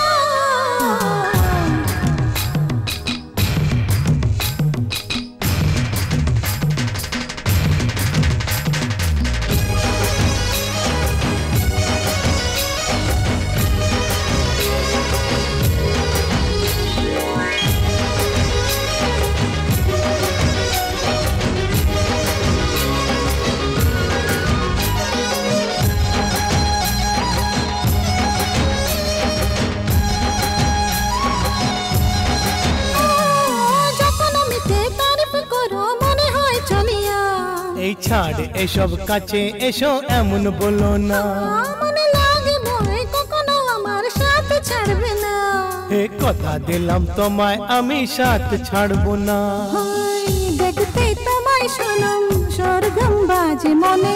যখন আমিতে তারিফ করো মনে হয় চলিয়া। এই ছাড় এসব কাছে এসো এমন বলো না। মনে লাগে ভয় কখনো আমার সাথে ছাড়বে না। এ কথা দিলাম তোমায় আমি সাথ ছাড়বো না। হাই, দেখতে তোমায় শোনম স্বর্গম বাজে মনে।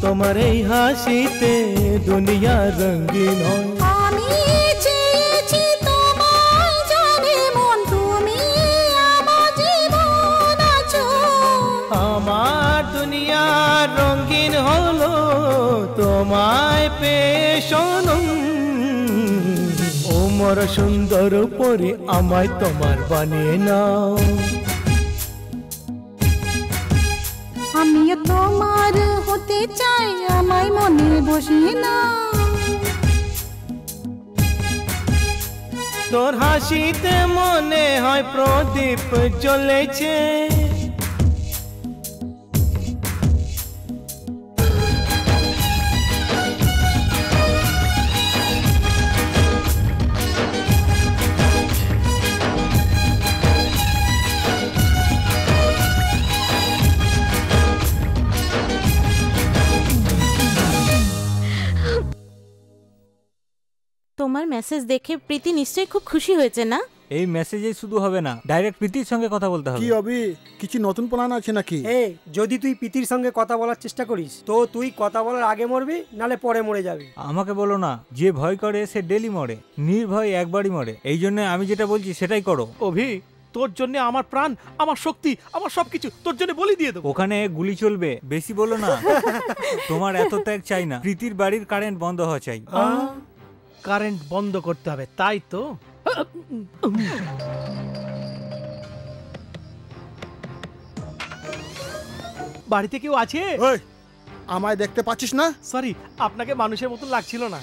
তোমার এই হাসিতে দুনিয়া রঙিন হয়। আমি চেয়েছি তোমায় জানে মন, তুমি আমার জীবন আছো। আমার দুনিয়া রঙিন হলো তোমায় পেয়ে শোনো। ও মোর সুন্দর পরি আমায় তোমার বানিয়ে নাও। আমিও তোমার হতে চাই, আমায় মনে বসিয়ে না। তোর হাসিতে মনে হয় প্রদীপ জ্বলেছে। তোমার মেসেজ দেখে প্রীতি নিশ্চয়ই খুব খুশি হয়েছে না? এই মেসেজে শুধু হবে না, ডাইরেক্ট প্রীতির সঙ্গে কথা বলতে হবে। কি অবি কিছু নতুন প্ল্যান আছে নাকি? যদি তুই প্রীতির সঙ্গে কথা বলার চেষ্টা করিস তো তুই কথা বলার আগে মরবি, নালে পরে মরে যাবি। আমাকে বলো না, যে ভয় করে সে ডেলি মরে, নির্ভয় একবারই মরে। এই জন্য আমি যেটা বলছি সেটাই করো। অভি, তোর জন্য আমার প্রাণ, আমার শক্তি, আমার সবকিছু তোর জন্য বলি দিয়ে দেবো। ওখানে গুলি চলবে, বেশি বলো না। তোমার এত ত্যাগ চাই না, প্রীতির বাড়ির কারেন্ট বন্ধ হওয়া চাই। কারেন্ট বন্ধ করতে হবে, তাই তো? বাড়িতে কেউ আছে? আমায় দেখতে পাচ্ছিস না? সরি, আপনাকে মানুষের মতো লাগছিল না।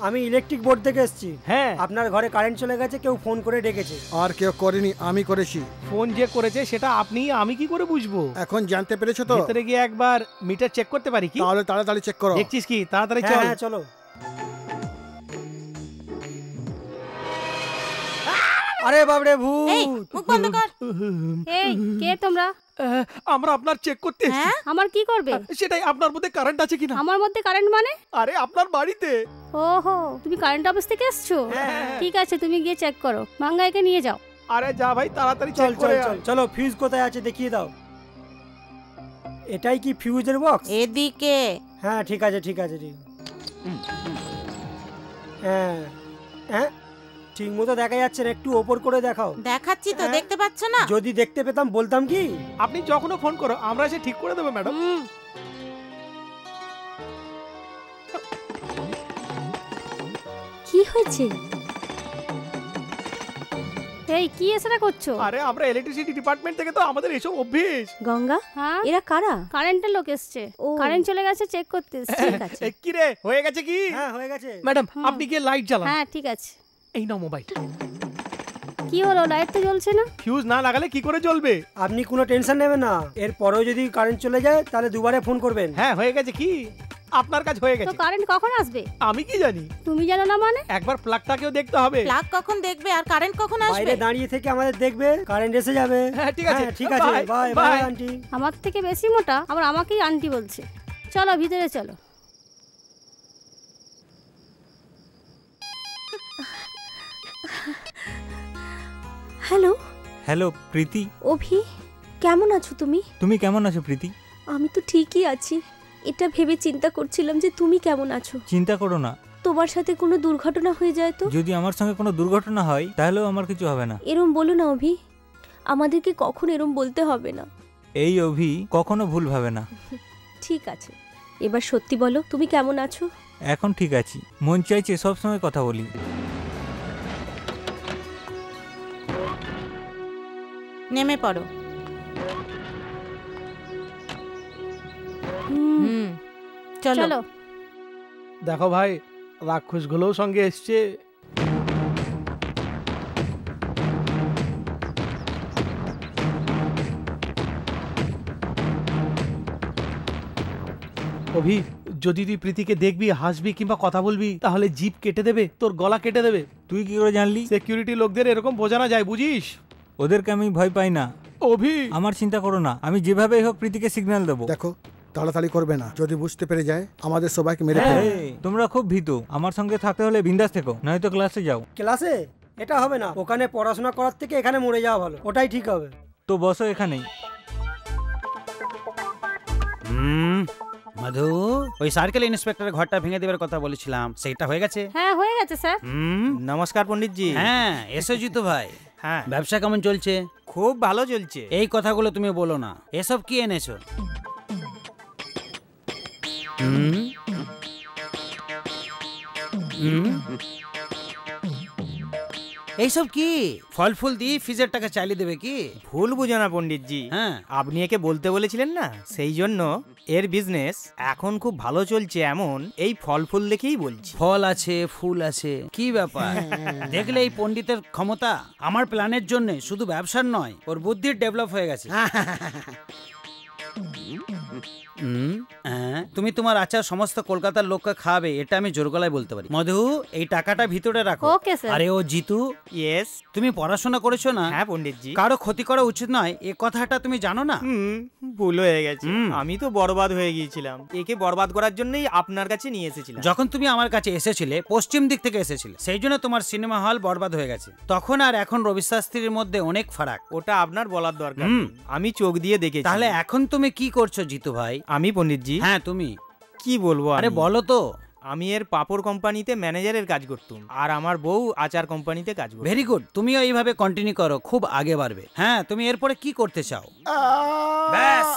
আমি ইলেকট্রিক বোর্ড থেকে এসেছি। হ্যাঁ, আপনার ঘরে কারেন্ট চলে গেছে, কেউ ফোন করে ডেকেছে। আর কেউ করেনি, আমি করেছি। ফোন যে করেছে সেটা আপনি, আমি কি করে বুঝবো? এখন জানতে পেরেছো তো? ভিতরে গিয়ে একবার মিটার চেক করতে পারি কি? তাহলে তাড়াতাড়ি চেক করো। দেখছিস কি? তাড়াতাড়ি চল। হ্যাঁ, চলো। আরে বাবরে ভূত! মুখ বন্ধ কর। এই কে তোমরা? আমরা আপনার চেক করতে এসেছি। আমার কি করবে? সেটাই, আপনার মধ্যে কারেন্ট আছে কিনা। আমার মধ্যে কারেন্ট মানে? আরে আপনার বাড়িতে। ওহো, তুমি কারেন্ট অফিস থেকে এসছো? ঠিক আছে, তুমি গিয়ে চেক করো। মাঙ্গাইকে নিয়ে যাও। আরে যা ভাই, তাড়াতাড়ি চল চেক করে চল চল চলো। ফিউজ কোথায় আছে দেখিয়ে দাও। এটাই কি ফিউজের বক্স? এদিকে। হ্যাঁ, ঠিক আছে ঠিক আছে ঠিক। হ্যাঁ হ্যাঁ, ঠিক মতো দেখা যাচ্ছে না, একটু ওপর করে দেখাও। দেখাচ্ছি তো, দেখতে পাচ্ছ না? যদি দেখতে পেতাম বলতাম কি। আপনি যখনও ফোন করো আমরা এসে ঠিক করে দেবো ম্যাডাম। কি হয়েছে? এই কি এসরা করছো? আরে আমরা ইলেকট্রিসিটি ডিপার্টমেন্ট থেকে, তো আমাদের এসব অভ্যেস। গঙ্গা, হ্যাঁ এরা কারা? কারেন্টের লোক এসছে। কারেন্ট চলে গেছে, চেক করতে এসছে। ঠিক আছে। কি রে, হয়ে গেছে কি? হ্যাঁ, হয়ে গেছে। ম্যাডাম আপনি গিয়ে লাইট জ্বালান। হ্যাঁ ঠিক আছে। এই নাও মোবাইল। কি হলো, লাইট তো জ্বলছে না? ফিউজ না লাগালে কি করে জ্বলবে? আপনি কোনো টেনশন নেবেন না, এর পরেও যদি কারেন্ট চলে যায় তাহলে দুবারে ফোন করবেন। হ্যাঁ, হয়ে গেছে কি? আপনার কাজ হয়ে তো গেছে। কারেন্ট কখন আসবে? আমি কি জানি? তুমি জানো না মানে? একবার প্লাগটাকেও দেখতে হবে। প্লাগ কখন দেখবে আর কারেন্ট কখন আসবে? বাইরে দাঁড়িয়ে থেকে আমাদের দেখবে, কারেন্ট এসে যাবে। হ্যাঁ ঠিক আছে, ঠিক আছে, বাই বাই আন্টি। আমার থেকে বেশি মোটা আবার আমাকেই আন্টি বলছে। চলো ভিতরে চলো। হ্যালো হ্যালো প্রীতি, অভি, কেমন আছো তুমি? তুমি কেমন আছো প্রীতি? আমি তো ঠিকই আছি। এটা ভেবে চিন্তা করছিলাম যে তুমি কেমন আছো। চিন্তা করো না, তোমার সাথে কোনো দুর্ঘটনা হয়ে যায় তো? যদি আমার সঙ্গে কোনো দুর্ঘটনা হয় তাহলেও আমার কিছু হবে না। এরম বলো না অভি, আমাদেরকে কখন এরম বলতে হবে না। এই অভি কখনো ভুল ভাবে না। ঠিক আছে, এবার সত্যি বলো তুমি কেমন আছো? এখন ঠিক আছি, মন চাইছে সব সময় কথা বলি। নেমে পড়ো। চলো। দেখো ভাই, রাক্ষসগুলোও সঙ্গে এসছে। অভি, যদি তুই প্রীতিকে দেখবি, হাসবি কিংবা কথা বলবি, তাহলে জিভ কেটে দেবে, তোর গলা কেটে দেবে। তুই কি করে জানলি? সিকিউরিটি লোকদের এরকম বোঝানো যায়, বুঝিস? ওদেরকে আমি ভয় পাই না। অভি, আমার চিন্তা করো না, আমি যেভাবেই হোক প্রীতিকে সিগন্যাল দেবো। দেখো, তাড়াতাড়ি করবে না, যদি বুঝতে পেরে যায় আমাদের সবাইকে মেরে ফেলবে। তোমরা খুব ভীতু, আমার সঙ্গে থাকতে হলে বিন্দাস থেকো, নয়তো ক্লাসে যাও। ক্লাসে? এটা হবে না, ওখানে পড়াশোনা করার থেকে এখানে মরে যাওয়া ভালো, ওটাই ঠিক হবে। তো বসো এখানেই। মধু, ওই সার্কেল ইন্সপেক্টরের ঘরটা ভেঙে দেবার কথা বলেছিলাম, সেটা হয়ে গেছে? হ্যাঁ হয়ে গেছে স্যার। নমস্কার পণ্ডিত জি। হ্যাঁ এসো জিতু ভাই। হ্যাঁ, ব্যবসা কেমন চলছে? খুব ভালো চলছে। এই কথাগুলো তুমি বলো না। এসব কি এনেছো? এইসব কি? ফল ফুল দিয়ে ফিজের টাকা চালিয়ে দেবে কি? ভুল বুঝো না পণ্ডিত জি। হ্যাঁ, আপনি একে বলতে বলেছিলেন না, সেই জন্য এর বিজনেস এখন খুব ভালো চলছে, এমন এই ফল ফুল দেখেই বলছি। ফল আছে, ফুল আছে, কি ব্যাপার? দেখলে এই পণ্ডিতের ক্ষমতা আমার প্ল্যানের জন্য শুধু ব্যবসার নয়, ওর বুদ্ধির ডেভেলপ হয়ে গেছে। তুমি তোমার আচার সমস্ত কলকাতার লোককে খাওয়াবে, এটা আমি জোর গলায় বলতে পারি। মধু, এই টাকাটা ভিতরে রাখো। ওকে স্যার। আরে ও জিতু, ইয়েস, তুমি পড়াশোনা করেছো না? হ্যাঁ পণ্ডিত জি। কারো ক্ষতি করা উচিত নয়, এ কথাটা তুমি জানো না? ভুল হয়ে গেছে, আমি তো বরবাদ হয়ে গিয়েছিলাম। একে বরবাদ করার জন্যই আপনার কাছে নিয়ে এসেছিলাম। যখন তুমি আমার কাছে এসেছিলে, পশ্চিম দিক থেকে এসেছিলে, সেই জন্য তোমার সিনেমা হল বরবাদ হয়ে গেছে। তখন আর এখন রবি শাস্ত্রীর মধ্যে অনেক ফারাক। ওটা আপনার বলার দরকার, আমি চোখ দিয়ে দেখেছি। তাহলে এখন তুমি কি করছো জিতু ভাই? আমি পণ্ডিত জি? হ্যাঁ তুমি। কি বলবো? আরে বলো তো। আমি এর পাপড় কোম্পানিতে ম্যানেজারের কাজ করতাম, আর আমার বউ আচার কোম্পানিতে কাজ করত। ভেরি গুড, তুমিও এইভাবে কন্টিনিউ করো, খুব আগে বাড়বে। হ্যাঁ, তুমি এরপরে কি করতে চাও? ব্যাস,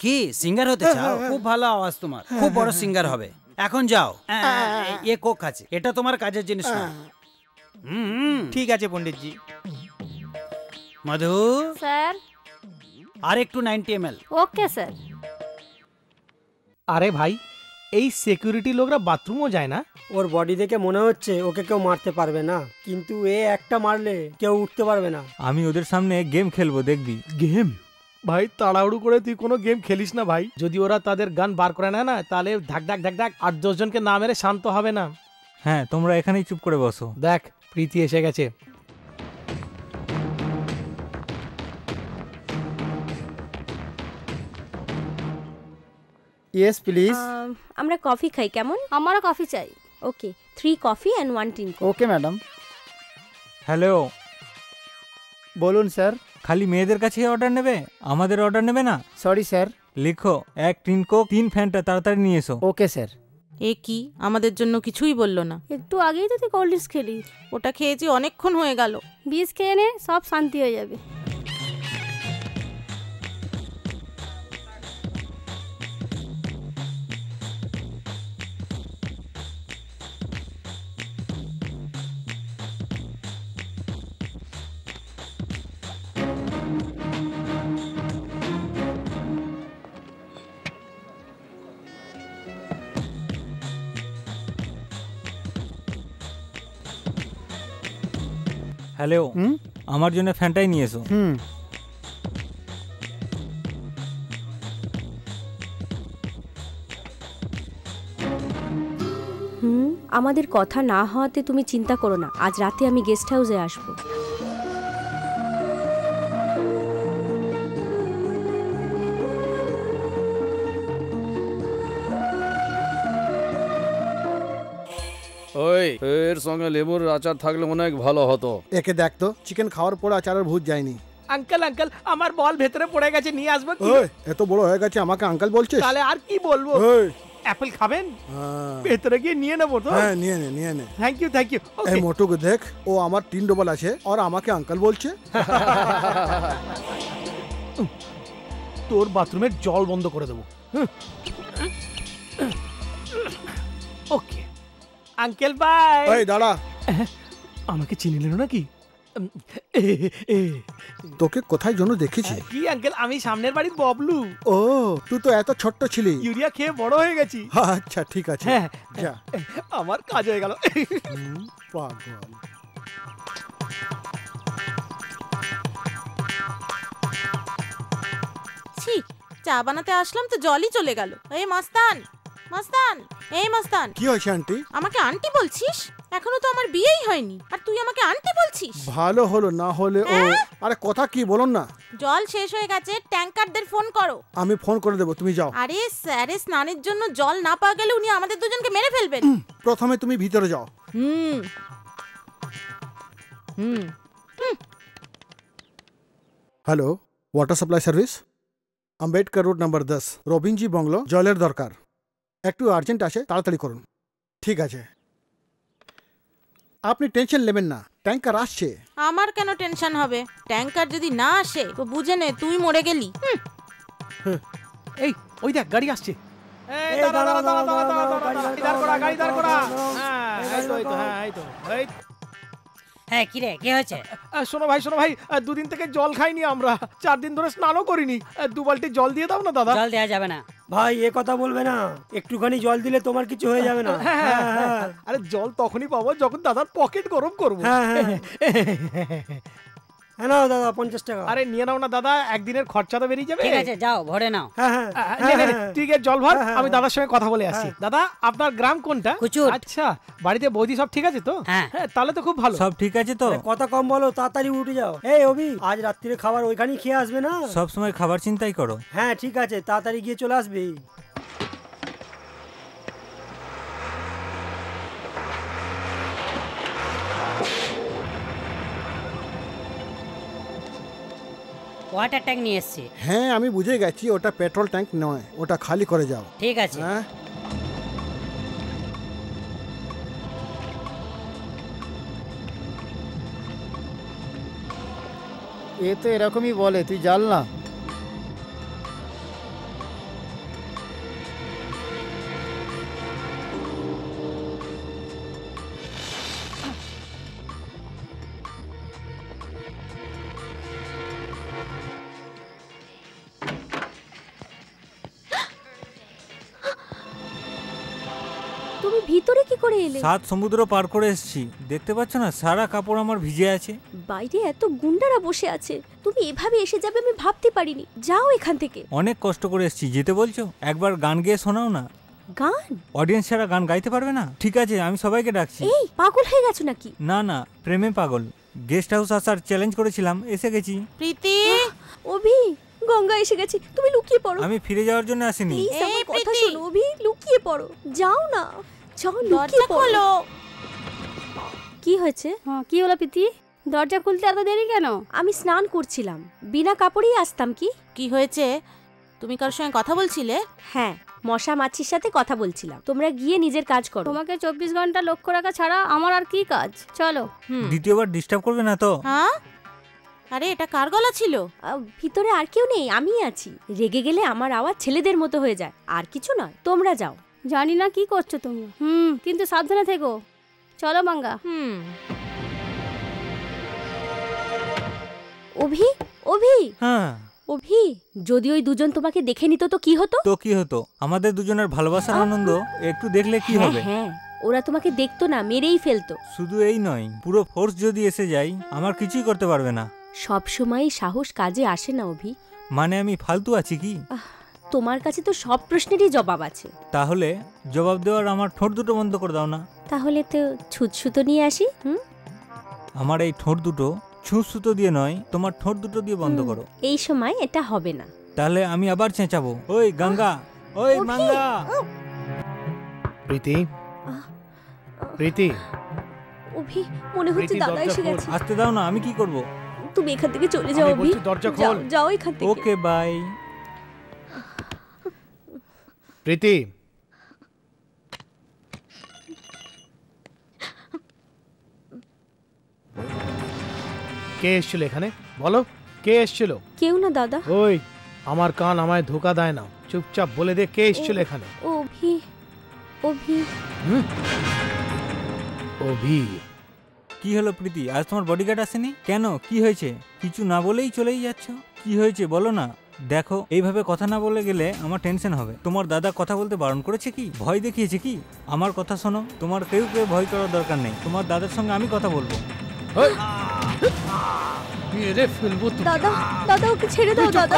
কি সিঙ্গার হতে চাও? খুব ভালো আওয়াজ তোমার, খুব বড় সিঙ্গার হবে। এখন যাও। এ কোক আছে, এটা তোমার কাজের জিনিস না। ঠিক আছে পণ্ডিত জি। মধু স্যার, আর একটু 90 ml। ওকে স্যার। আরে ভাই, এই সিকিউরিটি লোকরা বাথরুমও যায় না? ওর বডি দেখে মনে হচ্ছে ওকে কেউ মারতে পারবে না, কিন্তু এ একটা মারলে কেউ উঠতে পারবে না। আমি ওদের সামনে গেম খেলবো, দেখবি। গেম? ভাই তাড়াহুড়ো করে তুই কোনো গেম খেলিস না ভাই। যদি ওরা তাদের গান বার করে নেয় না, তাহলে ধাক ধাক ধাক ধাক 8-10 জনকে না মেরে শান্ত হবে না। হ্যাঁ, তোমরা এখানেই চুপ করে বসো। দেখ, প্রীতি এসে গেছে। Yes please. আমরা কফি খাই, কেমন? আমারও কফি চাই। ওকে, 3 coffee and 1 tin. Okay madam. Hello, বলুন স্যার। খালি মেয়েদের কাছে অর্ডার নেবে, আমাদের অর্ডার নেবে না? Sorry sir. লিখো 1 টিন কোক, 3 ফ্যান্টা, তাড়াতাড়ি নিয়ে এসো। Okay sir. এ কি, আমাদের জন্য কিছুই বললো না? একটু আগেই তো তুই কোল্ড ড্রিঙ্কস খেলি। ওটা খেয়েছি অনেকক্ষণ হয়ে গেল। বীজ খেয়ে নে, সব শান্তি হয়ে যাবে। হ্যালো, আমার জন্য ফ্যানটাই নিয়ে এসো। আমাদের কথা না হওয়াতে তুমি চিন্তা করো না, আজ রাতে আমি গেস্ট হাউসে আসবো। ওই এর সঙ্গে লেবুর আচার থাকলে অনেক ভালো হতো। একে দেখ তো, চিকেন খাওয়ার পরে আচারের ভূত যায়নি। আঙ্কেল আঙ্কেল আমার বল ভেতরে পড়ে গেছে, নিয়ে আসবো কি? ওই এত বড় হয়ে গেছে আমাকে আঙ্কেল বলছিস? তাহলে আর কি বলবো? ওই অ্যাপেল খাবেন? ভেতরে গিয়ে নিয়ে নেবো তো? হ্যাঁ নিয়ে নে নিয়ে নে। Thank you thank you. এই মোটুকে দেখ, ও আমার 3 ডবল আছে আর আমাকে আঙ্কেল বলছে। তোর বাথরুমের জল বন্ধ করে দেবো। Okay uncle bye. এই দাঁড়া, আমাকে চিনে নিল নাকি? তোকে কোথায় জন্য দেখেছি? কি আঙ্কেল, আমি সামনের বাড়ির ববলু। ও তুই তো এত ছোট্ট ছিলি। ইউরিয়া খেয়ে বড় হয়ে গেছি। আচ্ছা ঠিক আছে, যা। আমার কাজ হয়ে গেল। পাগল। ছি, চা বানাতে আসলাম তো জলই চলে গেল। এই মাস্তান, মাস্তান, এই মাস্তান। কি হয়েছে আন্টি? আমাকে আন্টি বলছিস? এখনো তো আমার বিয়েই হয়নি আর তুই আমাকে আন্টি বলছিস? ভালো হলো, না হলে ও। আরে কথা কি বলুন না। জল শেষ হয়ে গেছে, ট্যাঙ্কারদের ফোন করো। আমি ফোন করে দেবো, তুমি যাও। আরে স্যারের স্নানের জন্য জল না পাওয়া গেলে উনি আমাদের দুজনকে মেরে ফেলবেন। প্রথমে তুমি ভিতরে যাও। Hello, water supply service, Ambedkar road number 10, রবিনজি বাংলো, জলের দরকার। একটু আর্জেন্ট আছে, তাড়াতাড়ি করুন। ঠিক আছে, আপনি টেনশন নেবেন না, ট্যাঙ্কার আসছে। আমার কেন টেনশন হবে? ট্যাঙ্কার যদি না আসে তো বুঝে নে তুই মরে গেলি। এই ওই দেখ গাড়ি আসছে। হ্যাঁ কি রে, কি হয়েছে? শোনো ভাই দুদিন থেকে জল খাইনি আমরা, 4 দিন ধরে স্নানও করিনি। 2 বালতি জল দিয়ে দাও না দাদা। জল দেওয়া যাবে না ভাই, এ কথা বলবে না। একটুখানি জল দিলে তোমার কিছু হয়ে যাবে না। আরে জল তখনই পাবো যখন দাদার পকেট গরম করবো। হ্যাঁ নাও দাদা, 50 টাকা। আরে নিয়ে নাও না দাদা, একদিনের খরচা তো বেরিয়ে যাবে। ঠিক আছে যাও ভরে নাও। ঠিক আছে জল ভর, আমি দাদার সঙ্গে কথা বলে আসছি। দাদা আপনার গ্রাম কোনটা? কুচুর। আচ্ছা, বাড়িতে বৌদি সব ঠিক আছে তো? হ্যাঁ তাহলে তো খুব ভালো। সব ঠিক আছে তো? কথা কম বলো, তাড়াতাড়ি উঠে যাও। এই অভি, আজ রাত্রিরে খাবার ওইখানেই খেয়ে আসবে না? সব সময় খাবার চিন্তাই করো। হ্যাঁ ঠিক আছে, তাড়াতাড়ি গিয়ে চলে আসবে। ওয়াটার ট্যাঙ্ক নিয়ে এসেছি। হ্যাঁ আমি বুঝে গেছি, ওটা পেট্রোল ট্যাঙ্ক নয়, ওটা খালি করে যাও। ঠিক আছে। হ্যাঁ এ তো এরকমই বলে, তুই জাল না। তুমি ভিতরে কি করে এলে? 7 সমুদ্র পার করে এসেছি, দেখতে পাচ্ছ না সারা কাপড় আমার ভিজে আছে। বাইরে এত গুন্ডারা বসে আছে, তুমি এভাবে এসে যাবে আমি ভাবতে পারিনি। যাও এখান থেকে। অনেক কষ্ট করে এসেছি, যেতে বলছো? একবার গান গেয়ে শোনাও না। গান? অডিয়েন্স ছাড়া গান গাইতে পারবে না? ঠিক আছে, আমি সবাইকে ডাকছি। এই পাগল হয়ে গেছো নাকি? না না, প্রেমে পাগল। গেস্ট হাউস আসার চ্যালেঞ্জ করেছিলাম, এসে গেছি। প্রীতি, অভি, গঙ্গা এসে গেছে, তুমি লুকিয়ে পড়ো। আমি ফিরে যাওয়ার জন্য আসিনি। প্লিজ আমার কথা শোনো অভি, লুকিয়ে পড়ো। যাও না, যাও লুকিয়ে পড়ো। কি হয়েছে? কি হলো প্রীতি? দরজা খুলতে এত দেরি কেন? আমি স্নান করছিলাম, বিনা কাপড়েই আসতাম। কি হয়েছে? তুমি কার সঙ্গে কথা বলছিলে? হ্যাঁ, মশা মাছির সাথে কথা বলছিলাম। তোমরা গিয়ে নিজের কাজ করো। তোমাকে 24 ঘন্টা লক্ষ্য রাখা ছাড়া আমার আর কি কাজ? চলো। দ্বিতীয়বার ডিস্টার্ব করবে না তো? হ্যাঁ, আরে এটা কার গলা ছিল? ভিতরে আর কেউ নেই, আমিই আছি। রেগে গেলে আমার আওয়াজ ছেলেদের মতো হয়ে যায়, আর কিছু নয়। তোমরা যাও। জানি না কি করছো তোমরা, কিন্তু সাবধানে থেকো। চলো মাঙ্গা। অভি, অভি, হ্যাঁ অভি, যদি ওই দুজন তোমাকে দেখে নিত তো কি হতো? তো কি হতো? আমাদের দুজনের ভালোবাসার আনন্দ একটু দেখলে কি হবে? হ্যাঁ, ওরা তোমাকে দেখতো না, মেরেই ফেলতো। শুধু এই নয়, পুরো ফোর্স যদি এসে যায়, আমার কিছুই করতে পারবে না। সব সময় সাহস কাজে আসে না অভি। মানে আমি ফালতু আছি কি? তোমার কাছে তো সব প্রশ্নেরই জবাব আছে। তাহলে জবাব দেওয়ার আমার ঠোঁট দুটো বন্ধ করে দাও না। তাহলে তো ছুঁচসুতো নিয়ে আসি। আমার এই ঠোঁট দুটো ছুঁচসুতো দিয়ে নয়, তোমার ঠোঁট দুটো দিয়ে বন্ধ করো। এই সময় এটা হবে না। তাহলে আমি আবার চেঁচাবো, ওই গঙ্গা, ওই মাঙ্গা। প্রীতি, প্রীতি, অভি, মনে হচ্ছে দাদা এসে গেছে। আসতে দাও না, আমি কি করব? তুমি এখান থেকে চলে যাও অভি, দরজা খোল। যাও এখান থেকে। Okay bye. প্রীতি, কে এসেছিল এখানে? বলো, কে এসেছিল? কেউ না দাদা। ওই, আমার কান আমায় ধোকা দেয় না, চুপচাপ বলে দে কে এসেছিল এখানে। অভি, অভি। অভি। কি হলো প্রীতি, আজ তোমার বডিগার্ড আসেনি কেন? কি হয়েছে? কিছু না বলেই চলেই যাচ্ছ, কি হয়েছে বলো না। দেখো, এইভাবে কথা না বলে গেলে আমার টেনশন হবে। তোমার দাদা কথা বলতে বারণ করেছে কি? ভয় দেখিয়েছে কি? আমার কথা শোনো, তোমার কেউ ভয় করার দরকার নেই। তোমার দাদার সঙ্গে আমি কথা বলবো। দাদা, দাদা ওকে ছেড়ে দাও দাদা।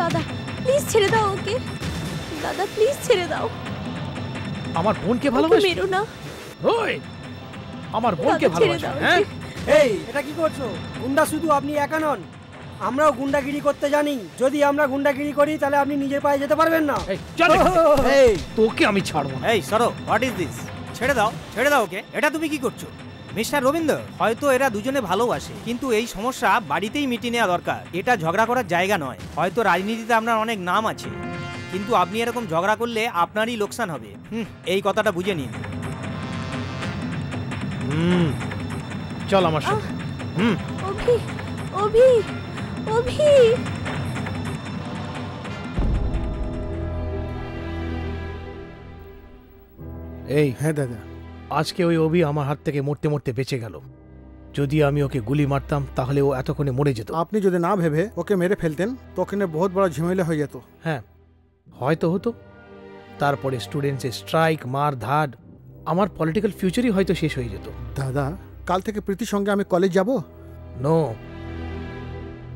দাদা প্লিজ ছেড়ে দাও ওকে। দাদা প্লিজ ছেড়ে দাও। আমার বোনকে ভালোবাসো? মেরো না। ওই, আমার বোনকে ভালোবাসো? হ্যাঁ, এই এটা কি করছো? গুন্ডা শুধু আপনি একা নন, আমরাও গুন্ডাগিরি করতে জানি। যদি আমরা গুন্ডাগিরি করি তাহলে আপনি নিজের পায়ে যেতে পারবেন না। এই তোকে আমি ছাড়বো না। এই সরো, হোয়াট ইজ দিস? ছেড়ে দাও, ছেড়ে দাও ওকে। এটা তুমি কি করছো মিস্টার রবীন্দ্র? হয়তো এরা দুজনে ভালোবাসে, কিন্তু এই সমস্যা বাড়িতেই মিটিয়ে নেওয়া দরকার। এটা ঝগড়া করার জায়গা নয়। হয়তো রাজনীতিতে আপনার অনেক নাম আছে, কিন্তু আপনি এরকম ঝগড়া করলে আপনারই লোকসান হবে। এই কথাটা বুঝে নিন। চল আমার সাথে। অভি, অভি, অভি। এই, হ্যাঁ দাদা, আজকে ওই অভি আমার হাত থেকে মরতে মরতে বেঁচে গেল। যদি আমি ওকে গুলি মারতাম তাহলে ও এতক্ষণে মরে যেত। আপনি যদি না ভেবে ওকে মেরে ফেলতেন তখন বহুত বড় ঝামেলা হয়ে যেত। হ্যাঁ, হয়তো হতো। তারপরে স্টুডেন্টসের স্ট্রাইক, মার ধাড, আমার পলিটিক্যাল ফিউচারই হয়তো শেষ হয়ে যেত। দাদা, কাল থেকে প্রীতির সঙ্গে আমি কলেজ যাব? নো,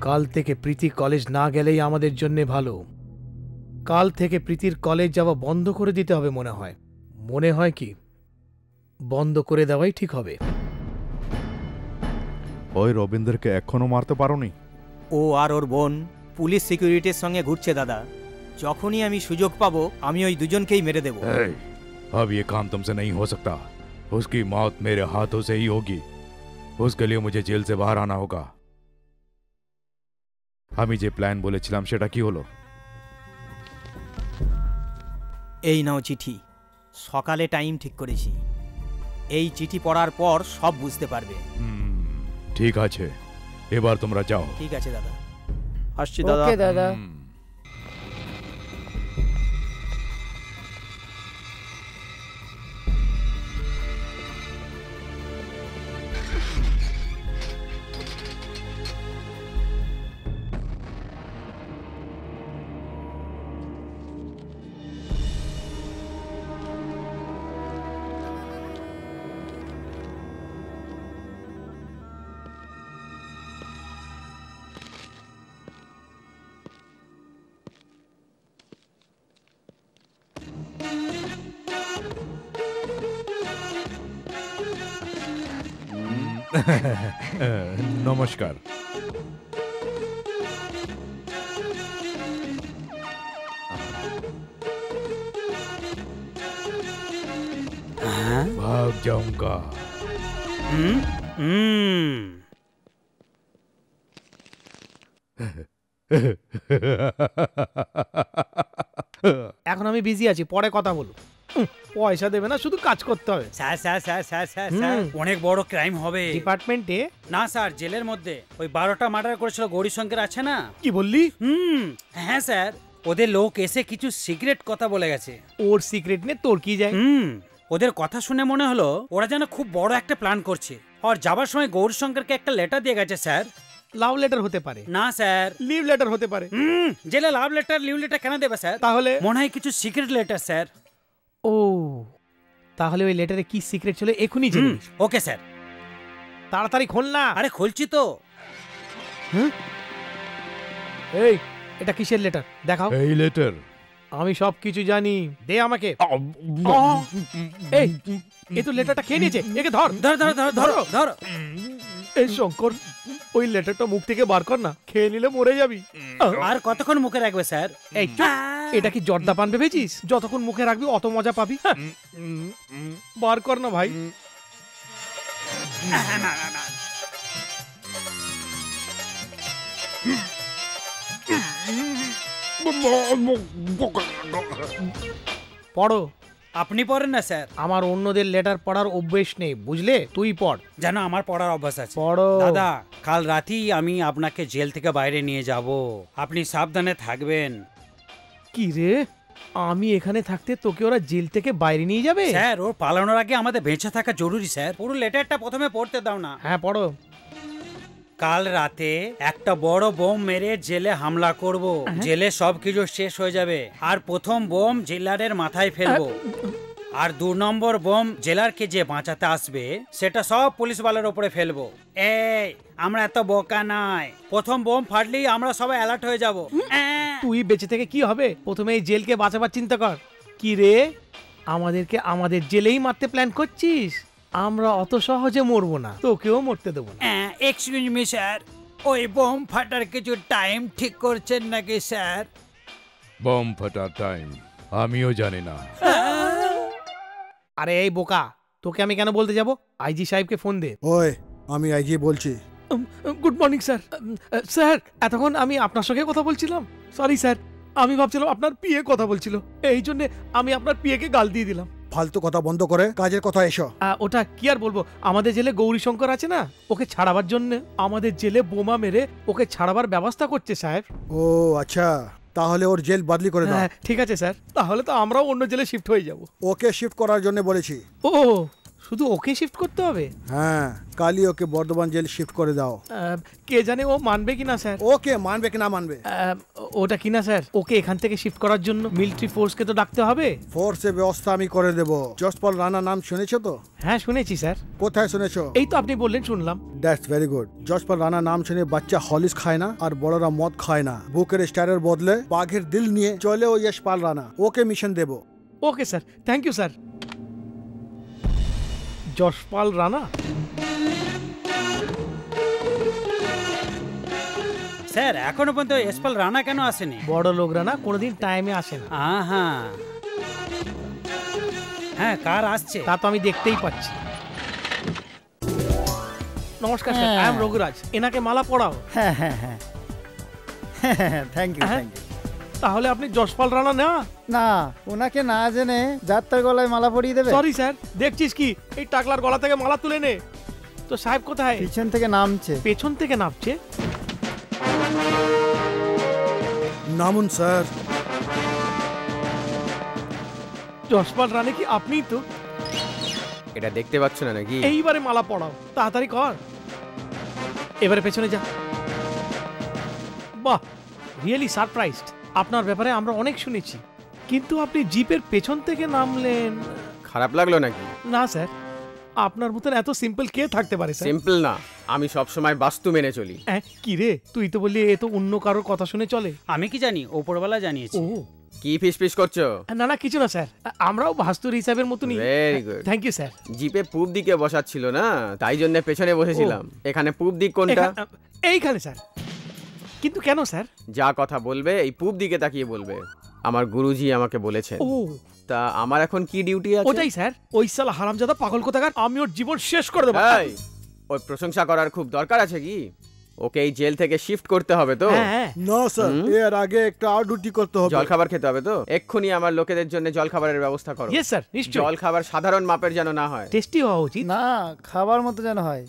কাল থেকে প্রীতি কলেজ না গেলেই আমাদের জন্য ভালো। কাল থেকে প্রীতির কলেজ যাওয়া বন্ধ করে দিতে হবে মনে হয়। মনে হয় কি, বন্ধ করে দেওয়াই ঠিক হবে। ওই রবীন্দ্রকে এখনো মারতে পারোনি? ও আর ওর বোন পুলিশ সিকিউরিটির সঙ্গে ঘুরছে দাদা। যখনই আমি সুযোগ পাবো আমি ওই দুজনকেই মেরে দেবো। अब ये काम तुमसे नहीं हो सकता। उसकी मौत मेरे हाथों से ही होगी। उसके लिए मुझे जेल से बाहर आना होगा। আমি যে প্ল্যান বলেছিলাম সেটা কি হলো? এই নাও চিঠি। সকালে টাইম ঠিক করেছি। এই চিঠি পড়ার পর সব বুঝতে পারবে। ঠিক আছে, এবার তোমরা যাও। ঠিক আছে দাদা, আসছি দাদা। ওকে দাদা। নমস্কার। भाग जाऊंगा। এখন আমি বিজি আছি, পরে কথা বলবো। পয়সা দেবে না, শুধু কাজ করতে হবে। Sir sir sir sir sir sir অনেক বড় ক্রাইম হবে ডিপার্টমেন্টে। না স্যার, জেলের মধ্যে। ওই 12টা মার্ডার করেছিল গৌরীশঙ্কর, আছে না? কি বললি? হ্যাঁ স্যার, ওদের লোক এসে কিছু সিক্রেট কথা বলে গেছে। ওর সিক্রেট নিয়ে তোর কি যায়? ওদের কথা শুনে মনে হলো ওরা যেন খুব বড় একটা প্ল্যান করছে। আর যাবার সময় গৌরীশঙ্করকে একটা লেটার দিয়ে গেছে স্যার। লাভ লেটার হতে পারে। না স্যার, লিভ লেটার হতে পারে। জেলে লাভ লেটার লিভ লেটার কেন দেবে স্যার? তাহলে মনে হয় কিছু সিক্রেট লেটার স্যার। ও, তাহলে ওই লেটারে কি সিক্রেট ছিল এখনই জেনে নিস। Okay sir. তাড়াতাড়ি খোল না। আরে খুলছি তো। এই, এটা কিসের লেটার দেখাও। এই লেটার আমি সব কিছু জানি, দে আমাকে। এই এ তো লেটারটা খেয়ে নিয়েছে, একে ধর ধর ধর ধর ধর ধর। এই শঙ্কর, ওই লেটারটা মুখ থেকে বার কর না, খেয়ে নিলে মরে যাবি। আর কতক্ষণ মুখে রাখবে স্যার? এই চুপ, এটা কি জর্দা পান ভেবেছিস? যতক্ষণ মুখে রাখবি অত মজা পাবি। বার কর না ভাই। পড়ো। আপনি পড়েন না স্যার? আমার অন্যদের লেটার পড়ার অভ্যেস নেই, বুঝলে? তুই পড়। জানো আমার পড়ার অভ্যাস আছে। পড়ো। দাদা, কাল রাতেই আমি আপনাকে জেল থেকে বাইরে নিয়ে যাব, আপনি সাবধানে থাকবেন। কি রে, আমি এখানে থাকতে তোকে ওরা জেল থেকে বাইরে নিয়ে যাবে? স্যার, ওর পালানোর আগে আমাদের বেঁচে থাকা জরুরি স্যার। পুরো লেটারটা প্রথমে পড়তে দাও না। হ্যাঁ পড়ো। কাল রাতে একটা বড় বোম মেরে জেলে হামলা করব, জেলে সবকিছু শেষ হয়ে যাবে। আর প্রথম বোম জেলারের মাথায় ফেলবো, আর 2 নম্বর বোম জেলারকে যে বাঁচাতে আসবে সেটা সব পুলিশওয়ালার উপরে ফেলবো। এই আমরা এত বোকা নাই, প্রথম বোম ফাটলেই আমরা সবাই অ্যালার্ট হয়ে যাব। তুই বেঁচে থেকে কি হবে? প্রথমে এই জেলকে বাঁচাবার চিন্তা কর। কি রে, আমাদেরকে আমাদের জেলেই মারতে প্ল্যান করছিস? আমরা অত সহজে মরবো না, তোকেও মরতে দেবো না। এক্সকিউজ মি স্যার, ওই বোম ফাটার কিছু টাইম ঠিক করছেন নাকি স্যার? বম ফাটার টাইম আমিও জানি না। আরে এই বোকা, তোকে আমি কেন বলতে যাব? আইজি সাহেবকে ফোন দে। ওই আমি আইজি বলছি। Good morning sir. স্যার, এতক্ষণ আমি আপনার সঙ্গে কথা বলছিলাম। সরি স্যার, আমি ভাবছিলাম আপনার পিএ কথা বলছিল, এই জন্য আমি আপনার পিএকে গাল দিয়ে দিলাম। ফালতু কথা বন্ধ করে কাজের কথা এসো। ওটা কি আর বলবো, আমাদের জেলে গৌরী শঙ্কর আছে না, ওকে ছাড়াবার জন্য আমাদের জেলে বোমা মেরে ওকে ছাড়াবার ব্যবস্থা করছে সাহেব। ও আচ্ছা, তাহলে ওর জেল বদলি করে দাও। হ্যাঁ ঠিক আছে স্যার, তাহলে তো আমরাও অন্য জেলে শিফট হয়ে যাব। ওকে শিফট করার জন্য বলেছি। ও, শুধু ওকে শিফট করতে হবে? হ্যাঁ, কালই ওকে বর্ধমান জেল শিফট করে দাও। কে জানে ও মানবে কিনা স্যার। ওকে মানবে কিনা মানবে ওটা কিনা স্যার, ওকে এখান থেকে শিফট করার জন্য মিলিটারি ফোর্সকে তো ডাকতে হবে। ফোর্সের ব্যবস্থা আমি করে দেব। যশপাল রানা নাম শুনেছো তো? হ্যাঁ শুনেছি স্যার। কোথায় শুনেছো? এই তো আপনি বললেন, শুনলাম। That's very good. Jaspal Rana নাম শুনে বাচ্চা হলিস খায় না আর বড়রা মদ খায় না। বুকের স্টারের বদলে বাঘের দিল নিয়ে চলে ও যশপাল রানা। ওকে মিশন দেব। Okay sir, thank you sir. Jaspal Rana sir, এখনো পর্যন্ত যশপাল রানা কেন আসেনি? বড় লোক রানা কোনোদিন টাইমে আসে না। হ্যাঁ, কার আসছে তা তো আমি দেখতেই পাচ্ছি। নমস্কার স্যার, আই এম রঘুরাজ। এনাকে মালা পড়াও। হ্যাঁ হ্যাঁ হ্যাঁ, থ্যাংক ইউ থ্যাংক ইউ। তাহলে আপনি যশপাল রানা না? না, ওনাকে না জেনে যাত্রার গলায় মালা পরিয়ে দেবে? সরি স্যার, দেখছিস কি এই টাকলার গলা থেকে মালা তুলে নে। তো সাহেব কোথায়? পিছন থেকে নামছে। পেছন থেকে নামছে? নামুন স্যার। যশপাল রানা কি আপনিই তো? এটা দেখতে পাচ্ছ না নাকি? এইবারে মালা পড়াও, তাড়াতাড়ি কর। এবারে পেছনে যা। বাহ, রিয়েলি সারপ্রাইজড। আপনার ব্যাপারে আমরা অনেক শুনেছি, কিন্তু আপনি জিপের পেছন থেকে নামলেন। খারাপ লাগলো নাকি? না স্যার, আপনার মতন এত সিম্পল কে থাকতে পারে স্যার? সিম্পল না, আমি সব সময় বাস্তু মেনে চলি। কি রে, তুই তো বললি এ তো অন্য কারোর কথা শুনে চলে। আমি কি জানি, ওপরওয়ালা জানিয়েছে। কি ফিস করছো? না না, কিছু না স্যার, আমরাও বাস্তুর হিসাবের মতনই। Very good, thank you sir. জিপে পূব দিকে বসাচ্ছিল না, তাই জন্য পেছনে বসেছিলাম। এখানে পূব দিক কোনটা? এইখানে স্যার। কিন্তু কেন স্যার? যা কথা বলবে এই পূব দিকে তাকিয়ে বলবে। আমার গুরুজি আমাকে বলেছেন। তা আমার এখন কি ডিউটি আছে? ওটাই স্যার, ওই শালা হারামজাদা পাগল কোথাকার, আমি ওর জীবন শেষ করে দেব। ওই প্রশংসা করার খুব দরকার আছে কি? ওকে এই জেল থেকে শিফট করতে হবে তো? না স্যার, এর আগে একটা আর ডিউটি করতে হবে। জল খাবার খেতে হবে তো? এক্ষুনি আমার লোকেদের জন্য জল খাবারের ব্যবস্থা করো। ইয়েস স্যার, নিশ্চয়ই। জল খাবার সাধারণ মাপের যেন না হয়, টেস্টি হওয়া উচিত। না, খাবার মতো যেন হয়।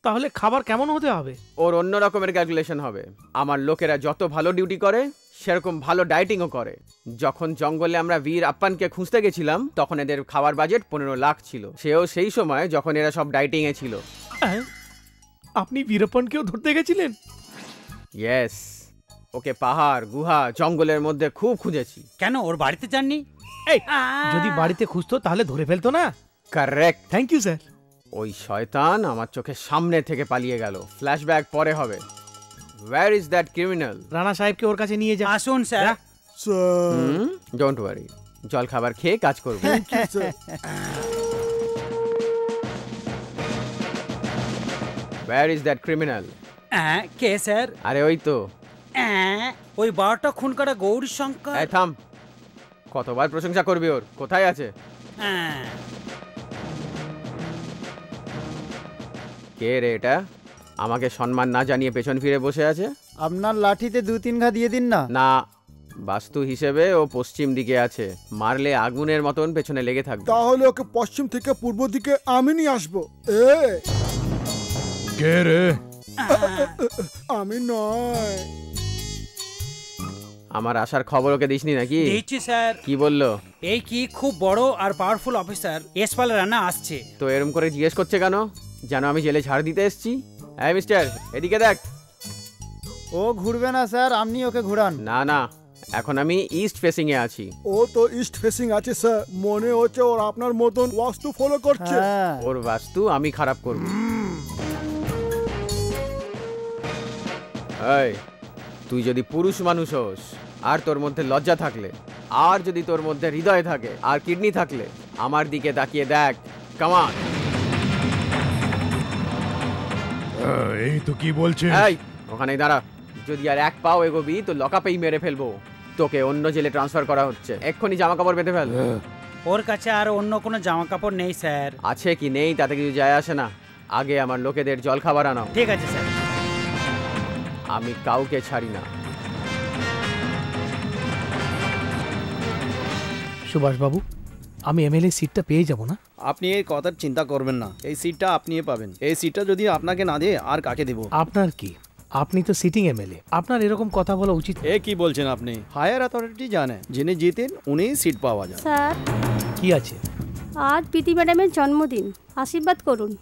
তাহলে খাবার কেমন হতে হবে? ওর অন্য রকমের ক্যালকুলেশন হবে। আমার লোকেরা যত ভালো ডিউটি করে সেরকম ভালো ডায়েটিংও করে। যখন জঙ্গলে আমরা বীর আপ্পানকে খুঁজতে গেছিলাম তখন এদের খাবার বাজেট 15 লাখ ছিল। সেও সেই সময় যখন এরা সব ডায়েটিং এ ছিল। আপনি বীরপ্পানকেও ধরতে গেছিলেন? ইয়েস, ওকে পাহাড় গুহা জঙ্গলের মধ্যে খুব খুঁজেছি। কেন ওর বাড়িতে যাননি? এই, যদি বাড়িতে খুঁজতো তাহলে ধরে ফেলতো না? Correct, thank you sir. ওই শয়তান আমার চোখের সামনে থেকে পালিয়ে গেল। ফ্ল্যাশব্যাক পরে হবে। Where is that criminal? Rana সাহেবকে ওর কাছে নিয়ে যা। আসুন স্যার। Don't worry. জল খাবার খেয়ে কাজ করব। Where is that criminal? K sir? আরে ওই তো ওই 12টা খুন করা গৌরী শঙ্কর। এই থাম, কতবার প্রশংসা করবি ওর? কোথায় আছে? কে রে এটা? আমাকে সম্মান না জানিয়ে পেছন ফিরে বসে আছে। আপনার লাঠিতে 2-3 ঘা দিয়ে দিন না। না, বাস্তু হিসেবে ও পশ্চিম দিকে আছে, মারলে আগুনের মতন পেছনে লেগে থাকবে। তাহলে ওকে পশ্চিম থেকে পূর্ব দিকে আমি নিয়ে আসবো। কে রে? আমি নয়। আমার আসার খবর ওকে দিসনি নাকি? দিচ্ছি স্যার। কি বললো? এই কি খুব বড় আর পাওয়ারফুল অফিসার এসপাল রানা আসছে। তো এরম করে জিজ্ঞেস করছে কেন? জানো আমি জেলে ঝাড় দিতে এসেছি। এই মিস্টার, এদিকে দেখ। ও ঘুরবে না স্যার, আপনি ওকে ঘুরান। না না, এখন আমি ইস্ট ফেসিং এ আছি। ও তো ইস্ট ফেসিং আছে স্যার, মনে হচ্ছে ওর আপনার মতন বাস্তু ফলো করছে। ওর বাস্তু আমি খারাপ করব। এই, তুই যদি পুরুষ মানুষ হোস আর তোর মধ্যে লজ্জা থাকলে, আর যদি তোর মধ্যে হৃদয় থাকে আর কিডনি থাকলে, আমার দিকে তাকিয়ে দেখ। কামান। এই তো কি বলছিস? এই, ওখানেই দাঁড়া। যদি আর এক পাও এগোবি তো লকআপেই মেরে ফেলবো। তোকে অন্য জেলে ট্রান্সফার করা হচ্ছে, এক্ষুনি জামা কাপড় বেঁধে ফেল। ওর কাছে আর অন্য কোনো জামা কাপড় নেই স্যার। আছে কি নেই তাতে কিছু যায় আসে না, আগে আমার লোকেদের জল খাবার আনাও। ঠিক আছে স্যার। আমি কাউকে ছাড়ি না। সুভাষ বাবু, আমি এমএলএ সিটটা পেয়ে যাব না? আপনি এই কথার চিন্তা করবেন না, এই সিটটা আপনিই পাবেন। এই সিটটা যদি আপনাকে না দেয় আর কাকে দেব? আপনার কি? আপনি তো সিটিং এমএলএ, আপনার এরকম কথা বলা উচিত। এ কি বলছেন আপনি? হায়ার অথরিটি জানে, যিনি জিতেন উনিই সিট পাওয়া যায়। স্যার, কি আছে? আজ প্রীতি ম্যাডামের জন্মদিন, আশীর্বাদ করুন।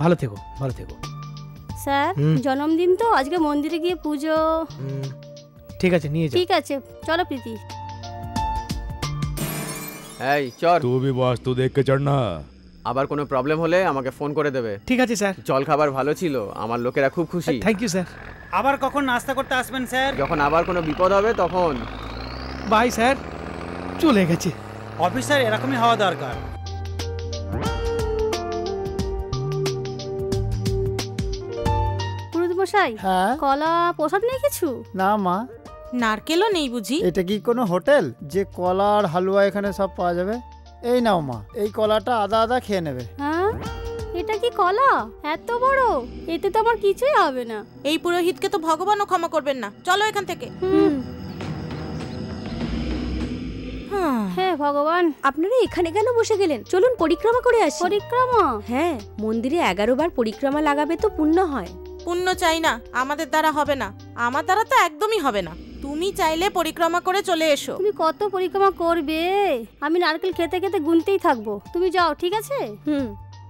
ভালো থেকো, ভালো থেকো। স্যার, জন্মদিন তো, আজকে মন্দিরে গিয়ে পুজো। ঠিক আছে, নিয়ে যাও। ঠিক আছে, চলো প্রীতি। এই চল। तू भी वास्तु देख के चढ़ना। আবার কোনো প্রবলেম হলে আমাকে ফোন করে দেবে। ঠিক আছে স্যার। জল খাবার ভালো ছিল, আমার লোকেরা খুব খুশি। Thank you sir. আবার কখন নাস্তা করতে আসবেন স্যার? যখন আবার কোনো বিপদ হবে তখন। Bye sir. চলে গেছে। অফিসার এরকমই হওয়া দরকার। মশাই, কলা প্রসাদ নেই কিছু? না মা। নারকেলও নেই বুঝি? এটা কি কোনো হোটেল যে কলা আর হালুয়া এখানে সব পাওয়া যাবে? এই নাও মা, এই কলাটা আদা আদা খেয়ে নেবে। হ্যাঁ, এটা কি কলা এত বড়? এতে তো আমার কিছুই হবে না। এই পুরোহিতকে তো ভগবানও ক্ষমা করবেন না। চলো এখান থেকে। হ্যাঁ ভগবান, আপনারা এখানে কেন বসে গেলেন? চলুন পরিক্রমা করে আসি। পরিক্রমা? হ্যাঁ, মন্দিরে 11 বার পরিক্রমা লাগাবে তো পুণ্য হয়। পুণ্য চাই না, আমাদের দ্বারা হবে না। আমার দ্বারা তো একদমই হবে না। তুমি চাইলে পরিক্রমা করে চলে এসো। তুমি কত পরিক্রমা করবে? আমি নারকেল খেতে খেতে গুনতেই থাকবো। তুমি যাও, ঠিক আছে?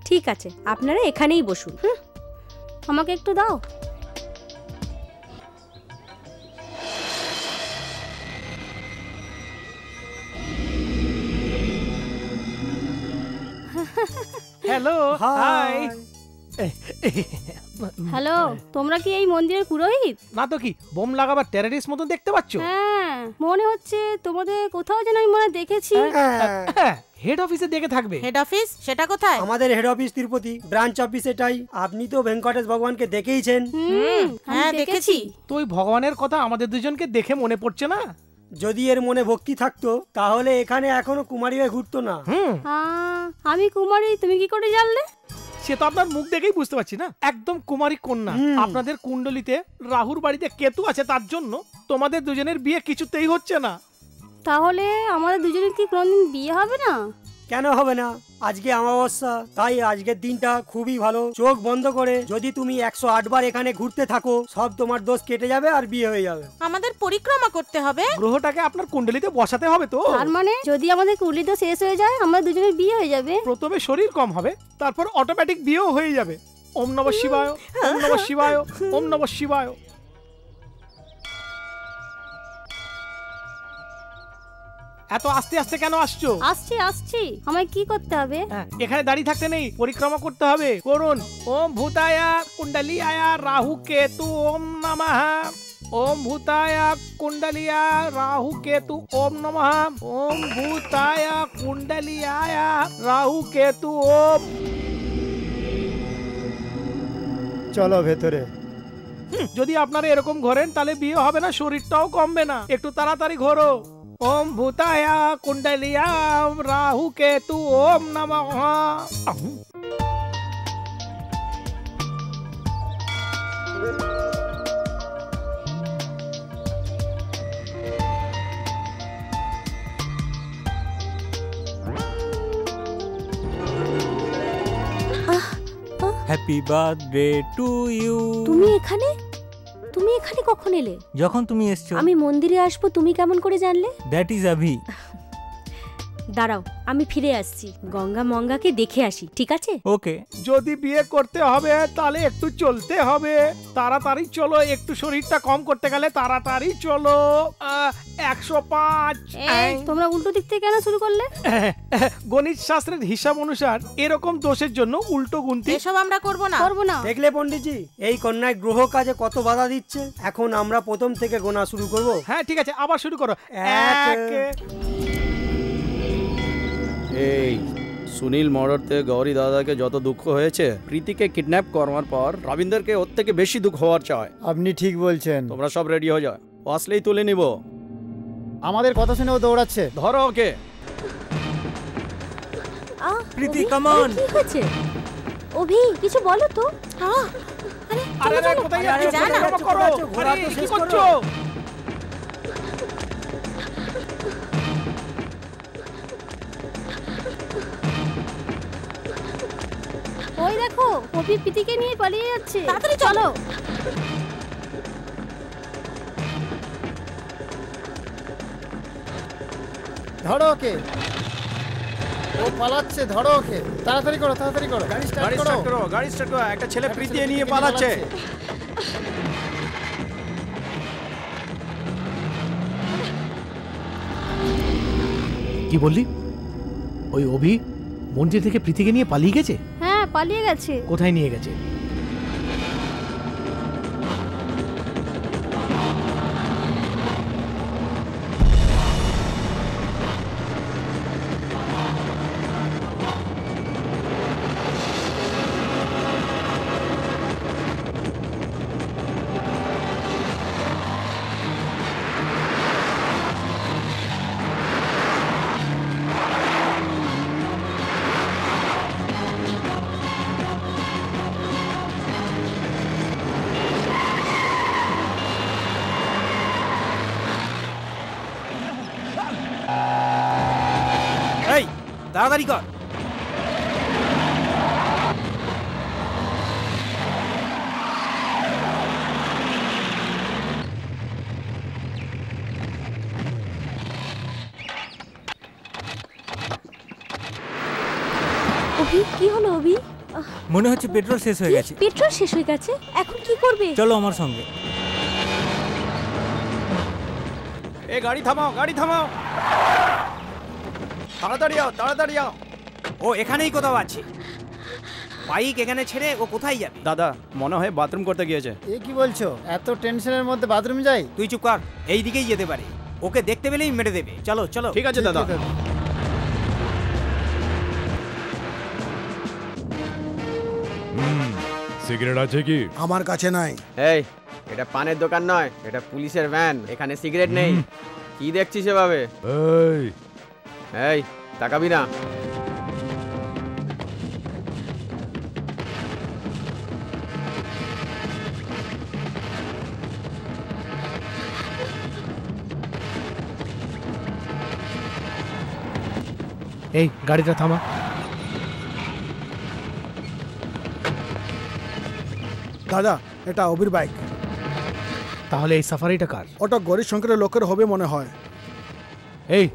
ঠিক আছে, আপনারা এখানেই বসুন। আমাকে একটু দাও। Hello, high. হ্যালো, তোমরা কি এই মন্দিরের পুরোহিত? না তো কি, বোম লাগাবার টেররিস্ট মতো দেখতে পাচ্ছ? হ্যাঁ, মনে হচ্ছে তোমাদের কোথাও যেন আমি মনে দেখেছি। হেড অফিসে দেখে থাকবে। Head office? সেটা কোথায়? আমাদের head office Tirupati, branch office এটাই। আপনি তো ভেঙ্কটেশ ভগবানকে দেখেইছেন। হ্যাঁ দেখেছি। তো ওই ভগবানের কথা আমাদের দুজনকে দেখে মনে পড়ছে না? যদি এর মনে ভক্তি থাকতো তাহলে এখানে এখনো কুমারী হয়ে ঘুরতো না। আমি কুমারী, তুমি কি করে জানলে? সে তো আপনার মুখ দেখেই বুঝতে পারছি না। একদম কুমারী কন্যা। আপনাদের কুণ্ডলিতে রাহুর বাড়িতে কেতু আছে, তার জন্য তোমাদের দুজনের বিয়ে কিছুতেই হচ্ছে না। তাহলে আমাদের দুজনের কি কোনোদিন বিয়ে হবে না? কেন হবে না? আজকে অমাবস্যা, তাই আজকের দিনটা খুবই ভালো। চোখ বন্ধ করে যদি তুমি 108 বার এখানে ঘুরতে থাকো, সব তোমার দোষ কেটে যাবে আর বিয়ে হয়ে যাবে। আমাদের পরিক্রমা করতে হবে। গ্রহটাকে আপনার কুণ্ডলিতে বসাতে হবে তো। তার মানে যদি আমাদের কুণ্ডলিতে শেষ হয়ে যায়, আমাদের দুজনের বিয়ে হয়ে যাবে। প্রথমে শরীর কম হবে, তারপর অটোমেটিক বিয়েও হয়ে যাবে। ওম নমঃ শিবায়, ওম নমঃ শিবায়, ওম নমঃ শিবায়। এত আস্তে আস্তে কেন আসছো? আসছি আসছি, আমায় কি করতে হবে? এখানে দাঁড়িয়ে থাকতে নেই, পরিক্রমা করতে হবে। করুন ওম ভূতায়া কুণ্ডলিয়ায়া রাহু কেতু ওম নমঃ। ওম ভূতায়া কুণ্ডলিয়া রাহু কেতু ওম নমঃ। ওম ভূতায়া কুণ্ডলিয়ায়া রাহু কেতু ওম। চলো ভেতরে। যদি আপনারা এরকম ঘোরেন তাহলে বিয়ে হবে না, শরীরটাও কমবে না। একটু তাড়াতাড়ি ঘোরো। ওম ভূতায়া কুণ্ডলিয়া রাহু কেতু ওম নমঃ। Happy birthday to you. তুমি এখানে? তুমি এখানে কখন এলে? যখন তুমি এসছো। আমি মন্দিরে আসবো তুমি কেমন করে জানলে? That is Avi. দাঁড়াও, আমি ফিরে আসছি, গঙ্গা মঙ্গাকে দেখে আসি, ঠিক আছে? ওকে। যদি বিয়ে করতে হবে তাহলে একটু চলতে হবে। তাড়াতাড়ি চলো, একটু শরীরটা কম করতে গেলে তাড়াতাড়ি চলো। 105। তোমরা উল্টো দিক থেকে কেন শুরু করলে? গণিত শাস্ত্রের হিসাব অনুসার এরকম দোষের জন্য উল্টো গুনতি। এসব আমরা করব না। করব না। দেখলে পণ্ডিতজি, এই কন্যায় গ্রহ কাজে কত বাধা দিচ্ছে। এখন আমরা প্রথম থেকে গোনা শুরু করব। হ্যাঁ ঠিক আছে, আবার শুরু করো। এই সুনীল মর্ডারতে গৌরী দাদাকে যত দুঃখ হয়েছে, প্রীতিকে কিডন্যাপ করার পর রবীন্দ্রকে ওর থেকে বেশি দুঃখ হওয়ার চায়। আপনি ঠিক বলছেন। তোমরা সব রেডি হয়ে যাও, ও আসলেই তুলে নিব। আমাদের কথা শুনে ও দৌড়াচ্ছে। ধরো ওকে। প্রীতি কাম অন। কি হয়েছে? অভি কিছু বলো তো। আরে আরে কোথায় যাচ্ছ? করো। আরে কি করছো? ওই দেখো, অভি প্রীতিকে নিয়ে পালিয়ে যাচ্ছে। তাড়াতাড়ি চলো। ধরো ওকে, ও পালাচ্ছে। ধরো ওকে, তাড়াতাড়ি করো, তাড়াতাড়ি করো। গাড়ি স্টার্ট করো, গাড়ি স্টার্ট করো। একটা ছেলে প্রীতি নিয়ে পালাচ্ছে। কি বললি? ওই অভি মন্দির থেকে প্রীতিকে নিয়ে পালিয়ে গেছে? হ্যাঁ, পালিয়ে গেছে। কোথায় নিয়ে গেছে? এই তাড়াতাড়ি কর। অভি কি হলো? অভি মনে হচ্ছে পেট্রোল শেষ হয়ে গেছে। পেট্রোল শেষ হয়ে গেছে? এখন কি করবে? চলো আমার সঙ্গে। এই গাড়ি থামাও, গাড়ি থামাও। তাড়াতাড়ি আও, তাড়াতাড়ি আও। ও এখানেই কোথাও আছে। বাইক এখানে ছেড়ে ও কোথায় যাবে? দাদা মনে হয় বাথরুম করতে গিয়েছে। এ কি বলছো? এত টেনশনের মধ্যে বাথরুম যাই? তুই চুপ কর, এই দিকেই যেতে পারে। ওকে দেখতে পেলেই মেরে দেবে। চলো চলো। ঠিক আছে দাদা। সিগারেট আছে কি? আমার কাছে নাই। এই এটা পানের দোকান নয়, এটা পুলিশের ভ্যান। এখানে সিগারেট নেই। কি দেখছিস এভাবে? এই এই তাকাবি না। এই গাড়িটা থামা। দাদা, এটা অবির বাইক। তাহলে এই সাফারিটা কার? ওটা গরিব শঙ্করের লোকের হবে মনে হয়। এই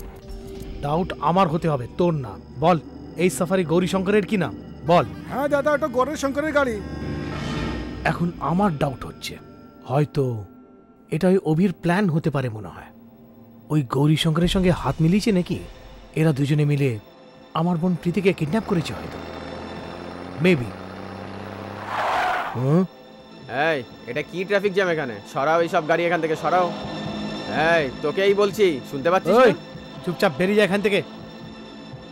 ডাউট আমার হতে হবে, তোর না। বল, এই সাফারি গৌরীশঙ্করের কি নাম? বল। হ্যাঁ দাদা, ওটা গরিব শঙ্করের গাড়ি। এখন আমার ডাউট হচ্ছে, হয়তো এটা ওই অভির প্ল্যান হতে পারে মনে হয়। ওই গৌরী শঙ্করের সঙ্গে হাত মিলিয়েছে নাকি? এরা দুজনে মিলে আমার বোন প্রীতিকে কিডন্যাপ করেছে হয়তো, মেবি। এই এটা কি ট্রাফিক জ্যাম এখানে? সরাও এইসব গাড়ি এখান থেকে, সরাও। এই তোকেই বলছি, শুনতে পাচ্ছিস না? চুপচাপ বেরিয়ে যা এখান থেকে।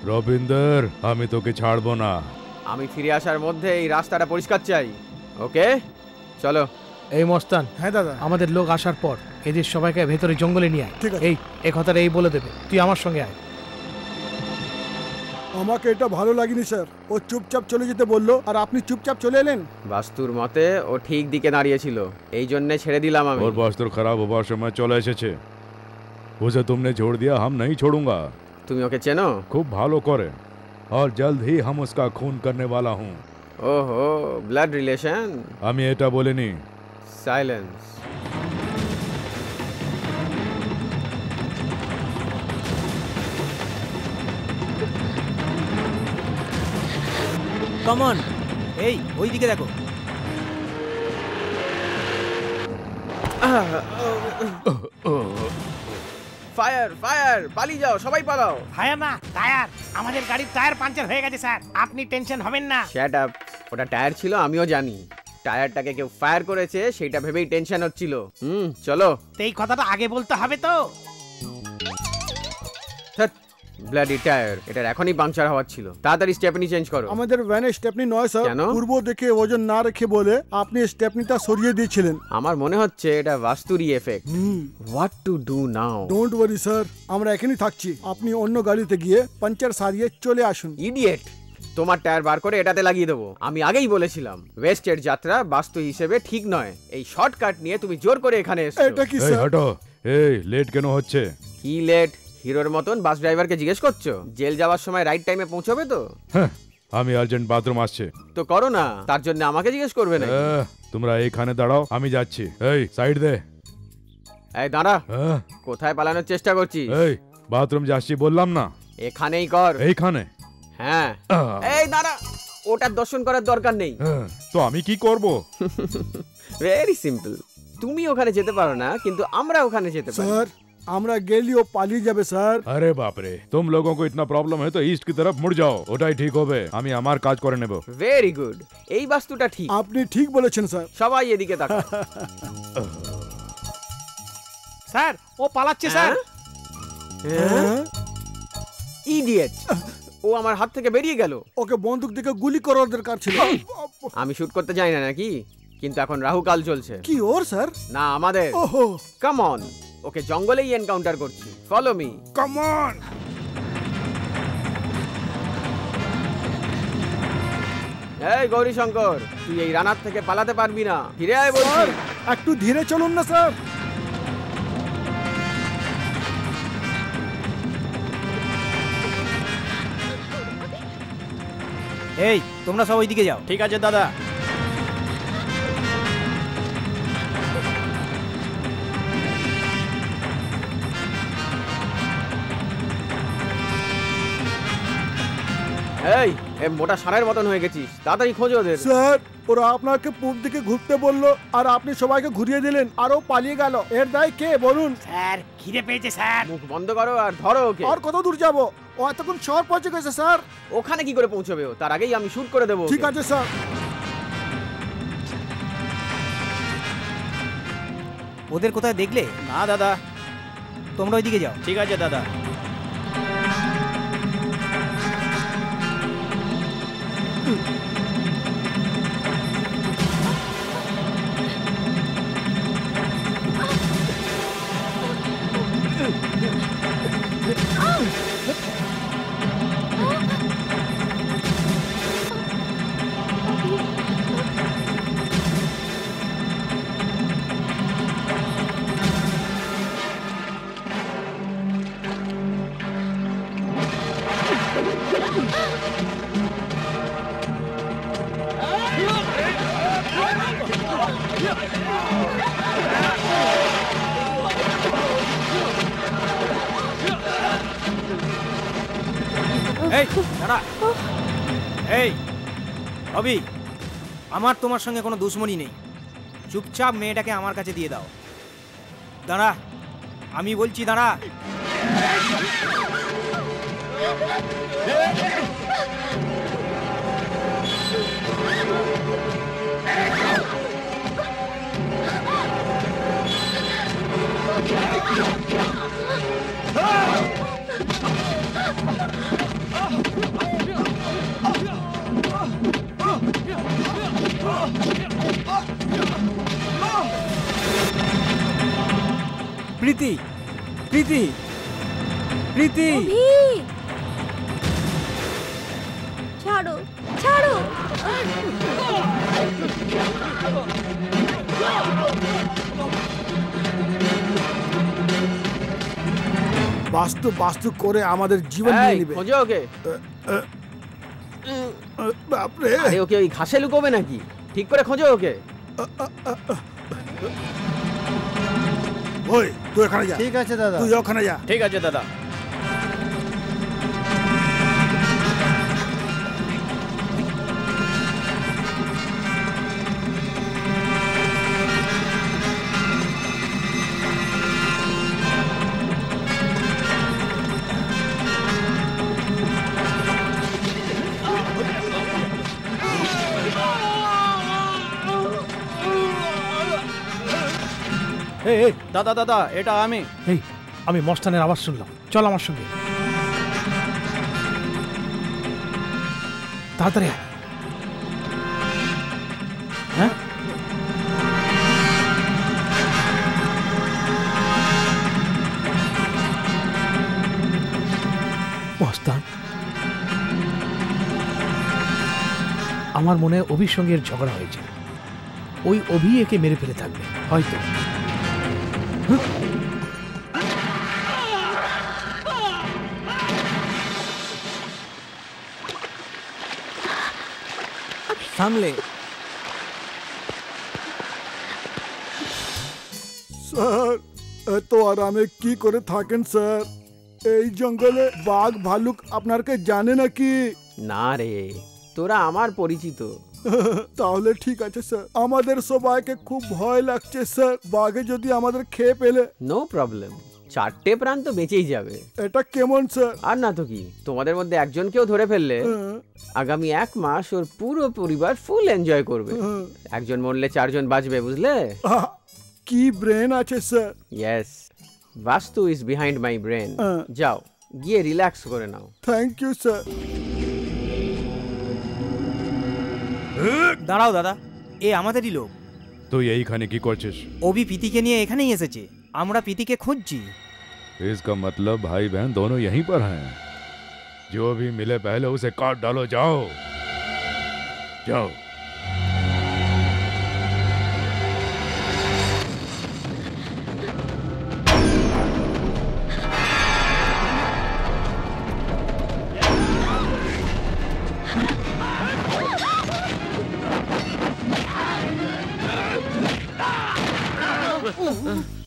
রবিন্দর, আমি তোকে ছাড়বো না। আমি ফিরে আসার মধ্যে এই রাস্তাটা পরিষ্কার চাই, ওকে? চলো। এই মস্তান, হ্যাঁ দাদা, আমাদের লোক আসার পর এদের সবাইকে ভেতরে জঙ্গলে নিয়ে আয়। ঠিক আছে। এই কথাটা এই বলে দেবে, তুই আমার সঙ্গে আয়। আমাকে এটা ভালো লাগেনি স্যার। ও চুপচাপ চলে যেতে বললো আর আপনি চুপচাপ চলে এলেন। বাস্তুর মতে ও ঠিক দিকে দাঁড়িয়েছিল, এই জন্য ছেড়ে দিলাম আমি। और वास्तु खराब होবার সময় চলে এসেছে। उसे तुमने छोड़ दिया, हम नहीं छोड़ूंगा। তুমি ওকে চেনো? खूब ভালো করে, और जल्द ही हम उसका खून करने वाला हूँ। ओहो, ब्लड रिलेशन। আমি এটা বলিনি। साइलेंस। কাম অন, এই ওই দিকে দেখো। ফায়ার ফায়ার, পালিয়ে যাও, সবাই পালাও। ফায়ার না, টায়ার। আমাদের গাড়ির টায়ার পাঞ্চার হয়ে গেছে স্যার, আপনি টেনশন হবেন না। শ্যাট আপ, ওটা টায়ার ছিল, আমিও জানি। টায়ারটাকে কেউ ফায়ার করেছে, সেটা ভেবেই টেনশন হচ্ছিল। চলো। তো এই কথাটা আগে বলতে হবে তো। ব্লাডি টায়ার, এটার এখনই পাংচার হওয়ার ছিল। তাড়াতাড়ি স্টেপনি চেঞ্জ করো। আমাদের ভ্যানে স্টেপনি নয় স্যার। কেন? পূর্ব দেখে ওজন না রেখে বলে আপনি স্টেপনিটা সরিয়ে দিয়েছিলেন। আমার মনে হচ্ছে এটা বাস্তুরি effect. What to do now? Don't worry sir, আমরা এখানেই থাকছি। আপনি অন্য গাড়িতে গিয়ে পাঞ্চার সারিয়ে চলে আসুন। ইডিয়েট, তোমার টায়ার বার করে এটাতে লাগিয়ে দেবো। আমি আগেই বলেছিলাম ওয়েস্টের যাত্রা বাস্তু হিসেবে ঠিক নয়। এই শর্টকাট নিয়ে তুমি জোর করে এখানে এসেছো। এটা কি এই স্যার? হটো, এই লেট কেন হচ্ছে? কি লেট? হিরোর মতন বাস ড্রাইভারকে জিজ্ঞেস করছো? জেল যাওয়ার সময় রাইট টাইমে পৌঁছবে তো? আমি আর্জেন্ট বাথরুম আসছে। তো করো না, তার জন্য আমাকে জিজ্ঞেস করবে না। তোমরা এইখানে দাঁড়াও, আমি যাচ্ছি। এই সাইড দে। এই দাঁড়া, কোথায় পালানোর চেষ্টা করছিস? এই বাথরুম যাচ্ছি বললাম না? এখানেই কর। এইখানে? হ্যাঁ। এই দাঁড়া, ওটার দর্শন করার দরকার নেই। তো আমি কি করব? ভেরি সিম্পল, তুমি ওখানে যেতে পারো না, কিন্তু আমরা ওখানে যেতে পারি। স্যার, আমরা গেলেও পালিয়ে যাবে স্যার। আরে বাপ রে, तुम लोगों को इतना प्रॉब्लम है तो ईस्ट की तरफ मुड़ जाओ, ওটাই ঠিক হবে। আমি আমার কাজ করে নেব। ভেরি গুড, এই বাস্তুটা ঠিক। আপনি ঠিক বলেছেন স্যার। সবাই এদিকে তাকাও। স্যার, ও পালাচ্ছে স্যার। ইডিয়েট, ও আমার হাত থেকে বেরিয়ে গেল। ওকে বন্দুক দিকে গুলি করার দরকার ছিল। আমি শুট করতে যাই না নাকি? কিন্তু এখন রাহুকাল চলছে। কি ওর স্যার? না আমাদের। ওহো, কাম অন, ওকে জঙ্গলেই এনকাউন্টার করছি। Follow me. Come on. এই গৌরী শঙ্কর, তুই এই রানার থেকে পালাতে পারবি না। ফিরে আয় বলছি। একটু ধীরে চলুন না স্যার। এই তোমরা সব ওইদিকে যাও। ঠিক আছে দাদা। এই মোটা ষাঁড়ের মতন হয়ে গেছিস, তাড়াতাড়ি খোঁজ ওদের। স্যার, ওরা আপনাকে পূব দিকে ঘুরতে বললো আর আপনি সবাইকে ঘুরিয়ে দিলেন আর ও পালিয়ে গেল। এর দায় কে বলুন? স্যার, খিদে পেয়েছে স্যার। মুখ বন্ধ করো আর ধরো ওকে। আর কত দূর যাব? ও এতক্ষণ শহর পৌঁছে গেছে স্যার। ওখানে কি করে পৌঁছবে ও? তার আগেই আমি শুট করে দেবো। ঠিক আছে স্যার। ওদের কোথায় দেখলে? না দাদা। তোমরা ওইদিকে যাও। ঠিক আছে দাদা। এই দাঁড়া। এই রবি, আমার তোমার সঙ্গে কোনো দুশ্মনী নেই। চুপচাপ মেয়েটাকে আমার কাছে দিয়ে দাও। দাঁড়া, আমি বলছি দাঁড়া। প্রীতি, প্রীতি, প্রীতি, ছাড়ো, ছাড়ো। বাস্তু বাস্তু করে আমাদের জীবন নিয়ে এই, নেবে। খোঁজো ওকে। বাপরে, আরে ওকে ওই ঘাসে লুকোবে নাকি? ঠিক করে খোঁজো ওকে। ওই তুই এখানে যা। ঠিক আছে দাদা। তুই ওখানে যা। ঠিক আছে দাদা। এই দাদা দাদা, এটা আমি। এই আমি মস্তানের আওয়াজ শুনলাম, চল আমার সঙ্গে তাড়াতাড়ি আয়। হ্যাঁ মস্তান, আমার মনে হয় অভির সঙ্গে এর ঝগড়া হয়েছে। ওই অভি একে মেরে ফেলে থাকবে হয়তো। সামলে। স্যার এত আরামে কি করে থাকেন স্যার? এই জঙ্গলে বাঘ ভালুক আপনারকে জানে নাকি? না রে, তোরা আমার পরিচিত। তাহলে ঠিক আছে স্যার, আমাদের সবাইকে খুব ভয় লাগছে স্যার, বাঘে যদি আমাদের খেয়ে ফেলে। নো প্রবলেম, 4টে প্রাণ তো বেঁচেই যাবে। এটা কেমন স্যার? আর না তো কি, তোমাদের মধ্যে একজনকেও ধরে ফেললে আগামী 1 মাস ওর পুরো পরিবার ফুল এনজয় করবে। একজন মরলে 4 জন বাঁচবে, বুঝলে? কি ব্রেন আছে স্যার। ইয়েস, বাস্তু ইজ বিহাইন্ড মাই ব্রেন। যাও গিয়ে রিল্যাক্স করে নাও। Thank you sir. দাঁড়াও দাদা, এ আমাদেরই লোক। তুই এইখানে কি করছিস? অভি প্রীতিকে নিয়ে এখানেই এসেছে। আমরা প্রীতিকে খুঁজছি। इसका मतलब भाई बहन दोनों यहीं पर हैं। जो भी मिले पहले उसे काट डालो। जाओ जाओ।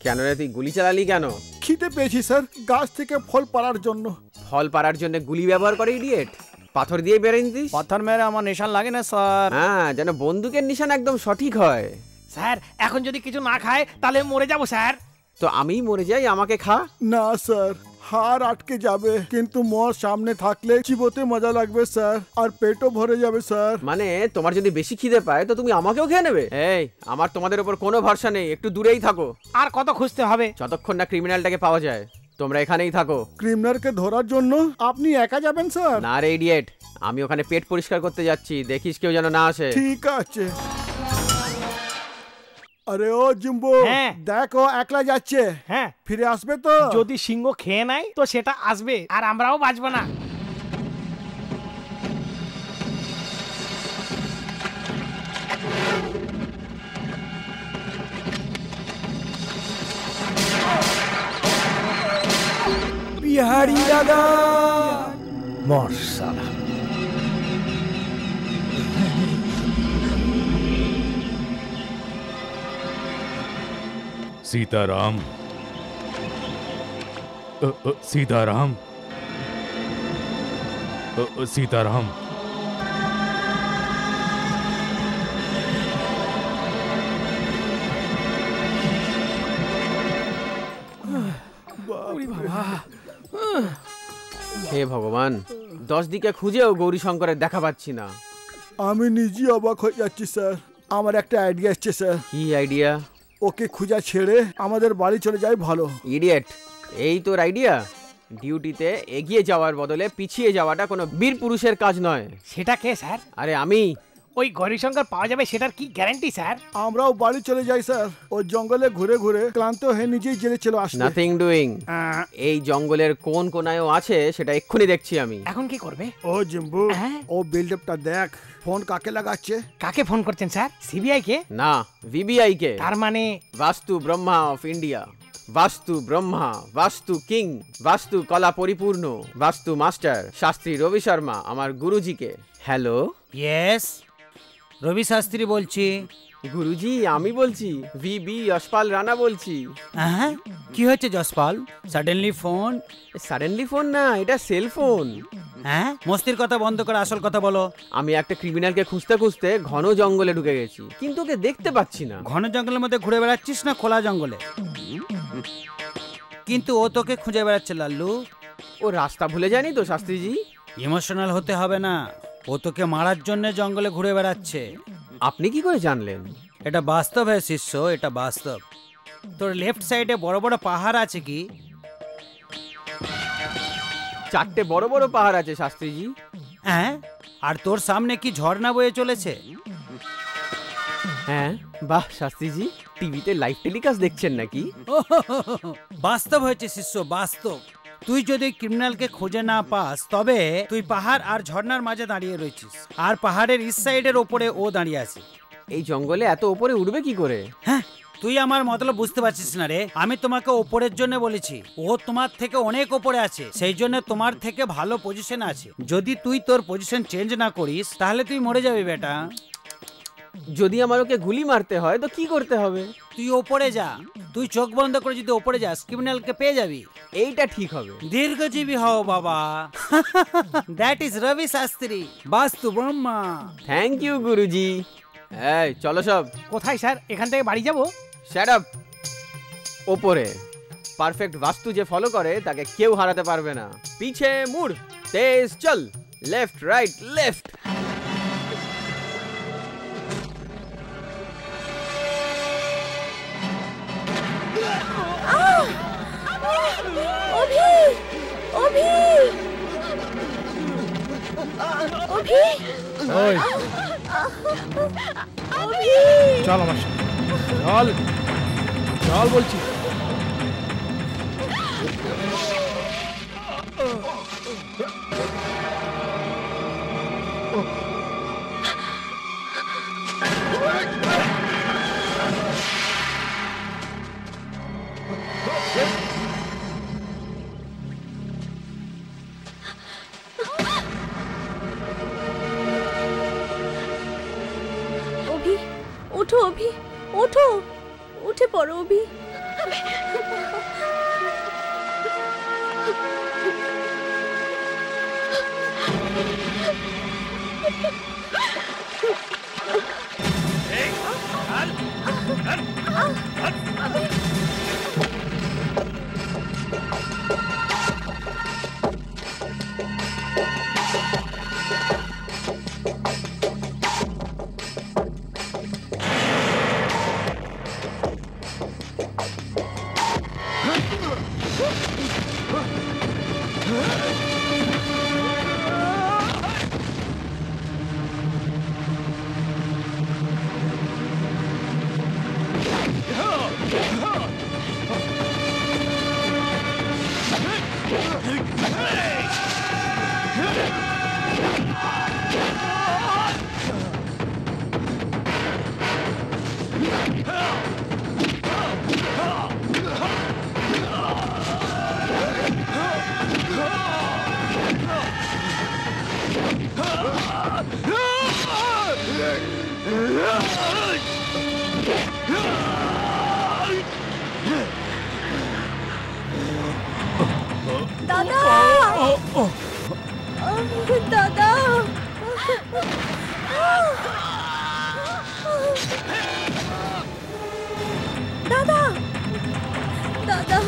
কেন রে, তুই গুলি চালালি কেন? খিদে পেয়েছি স্যার, গাছ থেকে ফল পাড়ার জন্য। ফল পাড়ার জন্য গুলি ব্যবহার করে ইডিয়েট? পাথর দিয়ে বেরেন দিস? পাথর মেরে আমার নিশান লাগে না স্যার। হ্যাঁ, যেন বন্দুকের নিশান একদম সঠিক হয়। স্যার এখন যদি কিছু না খায় তাহলে মরে যাব স্যার। তো আমি মরে যাই, আমাকে খা। না স্যার, হার আটকে যাবে, কিন্তু মর সামনে থাকলে চিবোতে মজা লাগবে স্যার, আর পেটও ভরে যাবে স্যার। মানে তোমার যদি বেশি খিদে পায় তো তুমি আমাকেও খেয়ে নেবে? এই, আমার তোমাদের উপর কোনো ভরসা নেই, একটু দূরেই থাকো। আর কত খুঁজতে হবে? যতক্ষণ না ক্রিমিনালটাকে পাওয়া যায় তোমরা এখানেই থাকো। ক্রিমিনালকে ধরার জন্য আপনি একা যাবেন স্যার? না রে ইডিয়েট, আমি ওখানে পেট পরিষ্কার করতে যাচ্ছি, দেখিস কেউ যেন না আসে। ঠিক আছে। আরে ও জিম্বো, হ্যাঁ। দেখো একলা যাচ্ছে। হ্যাঁ, ফিরে আসবে তো? যদি সিংহ খেয়ে নেয় তো সেটা আসবে, আর আমরাও বাঁচবো না। বিহারি দাদা, মর সালা। सीताराम, सीताराम, सीताराम। হে ভগবান, 10 দিকে খুঁজেও গৌরীশঙ্করের দেখা পাচ্ছি না। আমি নিজে অবাক হয়ে যাচ্ছি স্যার। আমার একটা আইডিয়া এসছে স্যার। কি আইডিয়া? ওকে খুঁজা ছেড়ে আমাদের বাড়ি চলে যাই ভালো। ইডিয়েট, এই তোর আইডিয়া? ডিউটিতে এগিয়ে যাওয়ার বদলে পিছিয়ে যাওয়াটা কোনো বীর পুরুষের কাজ নয়। সেটা কে স্যার? আরে আমি। ওই গৌরীশঙ্কর পাওয়া যাবে সেটার কি গ্যারান্টি স্যার? আমরাও বাড়ি চলে যাই স্যার। ও জঙ্গলে ঘুরে ঘুরে ক্লান্ত হয়ে নিজেই জেলে চলে আসে। Nothing doing. এই জঙ্গলের কোন কোনায়ও আছে সেটা এক্ষুনি দেখছি আমি। এখন কি করবে? ও জিম্বু, ও বিল্ডআপটা দেখ। ফোন কাকে লাগাচ্ছে? কাকে ফোন করছেন স্যার? সিবিআই কে? না, ভিবিআই কে। তার মানে বাস্তু ব্রহ্মা অফ ইন্ডিয়া। বাস্তু ব্রহ্মা, বাস্তু কিং, বাস্তু কলা পরিপূর্ণ, বাস্তু মাস্টার শাস্ত্রী রবি শর্মা, আমার গুরুজিকে। হ্যালো। ইয়েস, রবি শাস্ত্রী বলছি। গুরুজি আমি বলছি, ভিবি যশপাল রানা বলছি। হ্যাঁ, কি হয়েছে Jaspal? Suddenly phone? Suddenly phone না, এটা সেল ফোন। হ্যাঁ, মস্তির কথা বন্ধ করে আসল কথা বলো। আমি একটা ক্রিমিনালকে খুঁজতে খুঁজতে ঘন জঙ্গলে ঢুকে গেছি, কিন্তু ওকে দেখতে পাচ্ছি না। ঘন জঙ্গলের মধ্যে ঘুরে বেড়াচ্ছিস না খোলা জঙ্গলে? কিন্তু ও তোকে খুঁজে বেড়াচ্ছে লাল্লু। ও রাস্তা ভুলে যায়নি তো শাস্ত্রীজি? ইমোশনাল হতে হবে না, ও তোকে মারার জন্য জঙ্গলে ঘুরে বেড়াচ্ছে। আপনি কি করে জানলেন? এটা বাস্তব হ্যাঁ শিষ্য, এটা বাস্তব। তোর লেফট সাইডে বড় বড় পাহাড় আছে কি? 4টে বড় বড় পাহাড় আছে শাস্ত্রীজি। হ্যাঁ, আর তোর সামনে কি ঝর্ণা বয়ে চলেছে? হ্যাঁ। বাহ শাস্ত্রীজি, টিভিতে লাইভ টেলিকাস্ট দেখছেন নাকি? বাস্তব হয়েছে শিষ্য, বাস্তব। তুই যদি ক্রিমিনালকে খুঁজে না পাস তবে তুই পাহাড় আর ঝর্ণার মাঝে দাঁড়িয়ে রয়েছিস, আর পাহাড়ের ইস্ট সাইডের ওপরে ও দাঁড়িয়ে আছে। এই জঙ্গলে এত উপরে উঠবে কি করে? হ্যাঁ, তুই আমার মতলব বুঝতে পারছিস না রে। আমি তোমাকে ওপরের জন্য বলেছি, ও তোমার থেকে অনেক ওপরে আছে, সেই জন্য তোমার থেকে ভালো পজিশন আছে। যদি তুই তোর পজিশন চেঞ্জ না করিস তাহলে তুই মরে যাবি বেটা। যদি আমার ওকে গুলি মারতে হয় তো কি করতে হবে? তুই ওপরে যা, তুই চোখ বন্ধ করে যদি ওপরে যাস ক্রিমিনালকে পেয়ে যাবি। এইটা ঠিক হবে। দীর্ঘজীবী হও বাবা। দ্যাট ইজ রবি শাস্ত্রী, বাস্তু ব্রহ্মা। থ্যাংক ইউ গুরুজি। এই চলো সব। কোথায় স্যার? এখান থেকে বাড়ি যাবো? Shut up. ওপরে পারফেক্ট বাস্তু যে ফলো করে তাকে কেউ হারাতে পারবে না। পিছে মুড়, তেজ চল, লেফট রাইট লেফট। অভি! অভি! অভি! ওই অভি! চল আমার সাথে, চল চল বলছি। অভি, ওঠো অভি, ওঠো, উঠে পড়ো অভি। দাদা! দাদা! দাদা! দাদা!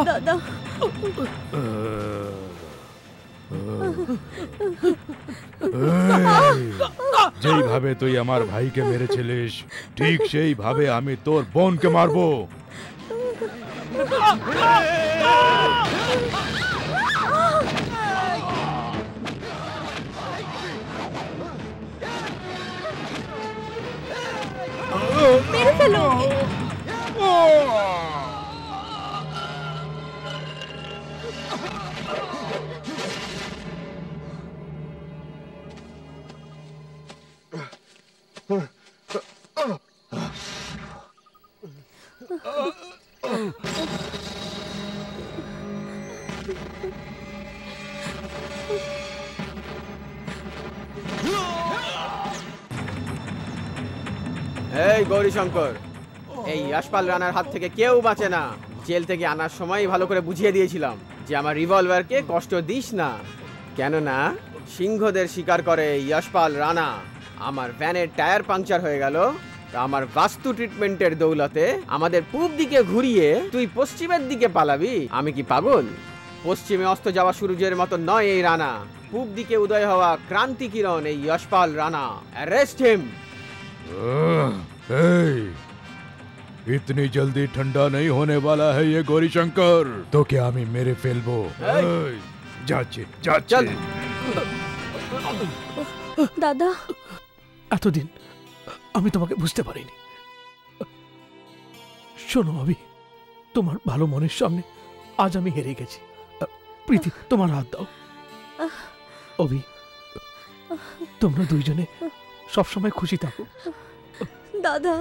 দাদা যেইভাবে তুই আমার ভাইকে মেরেছিলিস ঠিক সেইভাবে আমি তোর বোনকে মারবো। মেরে ফেলো। এই গৌরীশঙ্কর, এই যশপাল রানার হাত থেকে কেউ বাঁচে না। জেল থেকে আনার সময় ভালো করে বুঝিয়ে দিয়েছিলাম যে আমার রিভলভারকে কষ্ট দিস না, কেননা সিংহদের শিকার করে যশপাল রানা। আমার ভ্যানের টায়ার পাংচার হয়ে গেল, তা আমার বাস্তু ট্রিটমেন্টের দৌলতে আমাদের পূব দিকে ঘুরিয়ে তুই পশ্চিমের দিকে পালাবি? আমি কি পাগল? পশ্চিমে অস্ত যাওয়া সূর্যের মতো নয় এই রানা, পূব দিকে উদয় হওয়া ক্রান্তি কিরণ এই যশপাল রানা। Arrest him. इतनी जल्दी ठंडा नहीं होने वाला है ये गौरीशंकर। तो क्या আমি মেরে ফেলবো? যাচ্ছে যাচ্ছে। দাদা, এতদিন আমি তোমাকে বুঝতে পারিনি। শোনো অভি, তোমার ভালো মনের সামনে আজ আমি হেরে গেছি। প্রীতি, তোমার হাত দাও। অভি, তোমরা দুইজনে সবসময় খুশি থাকো। দাদা।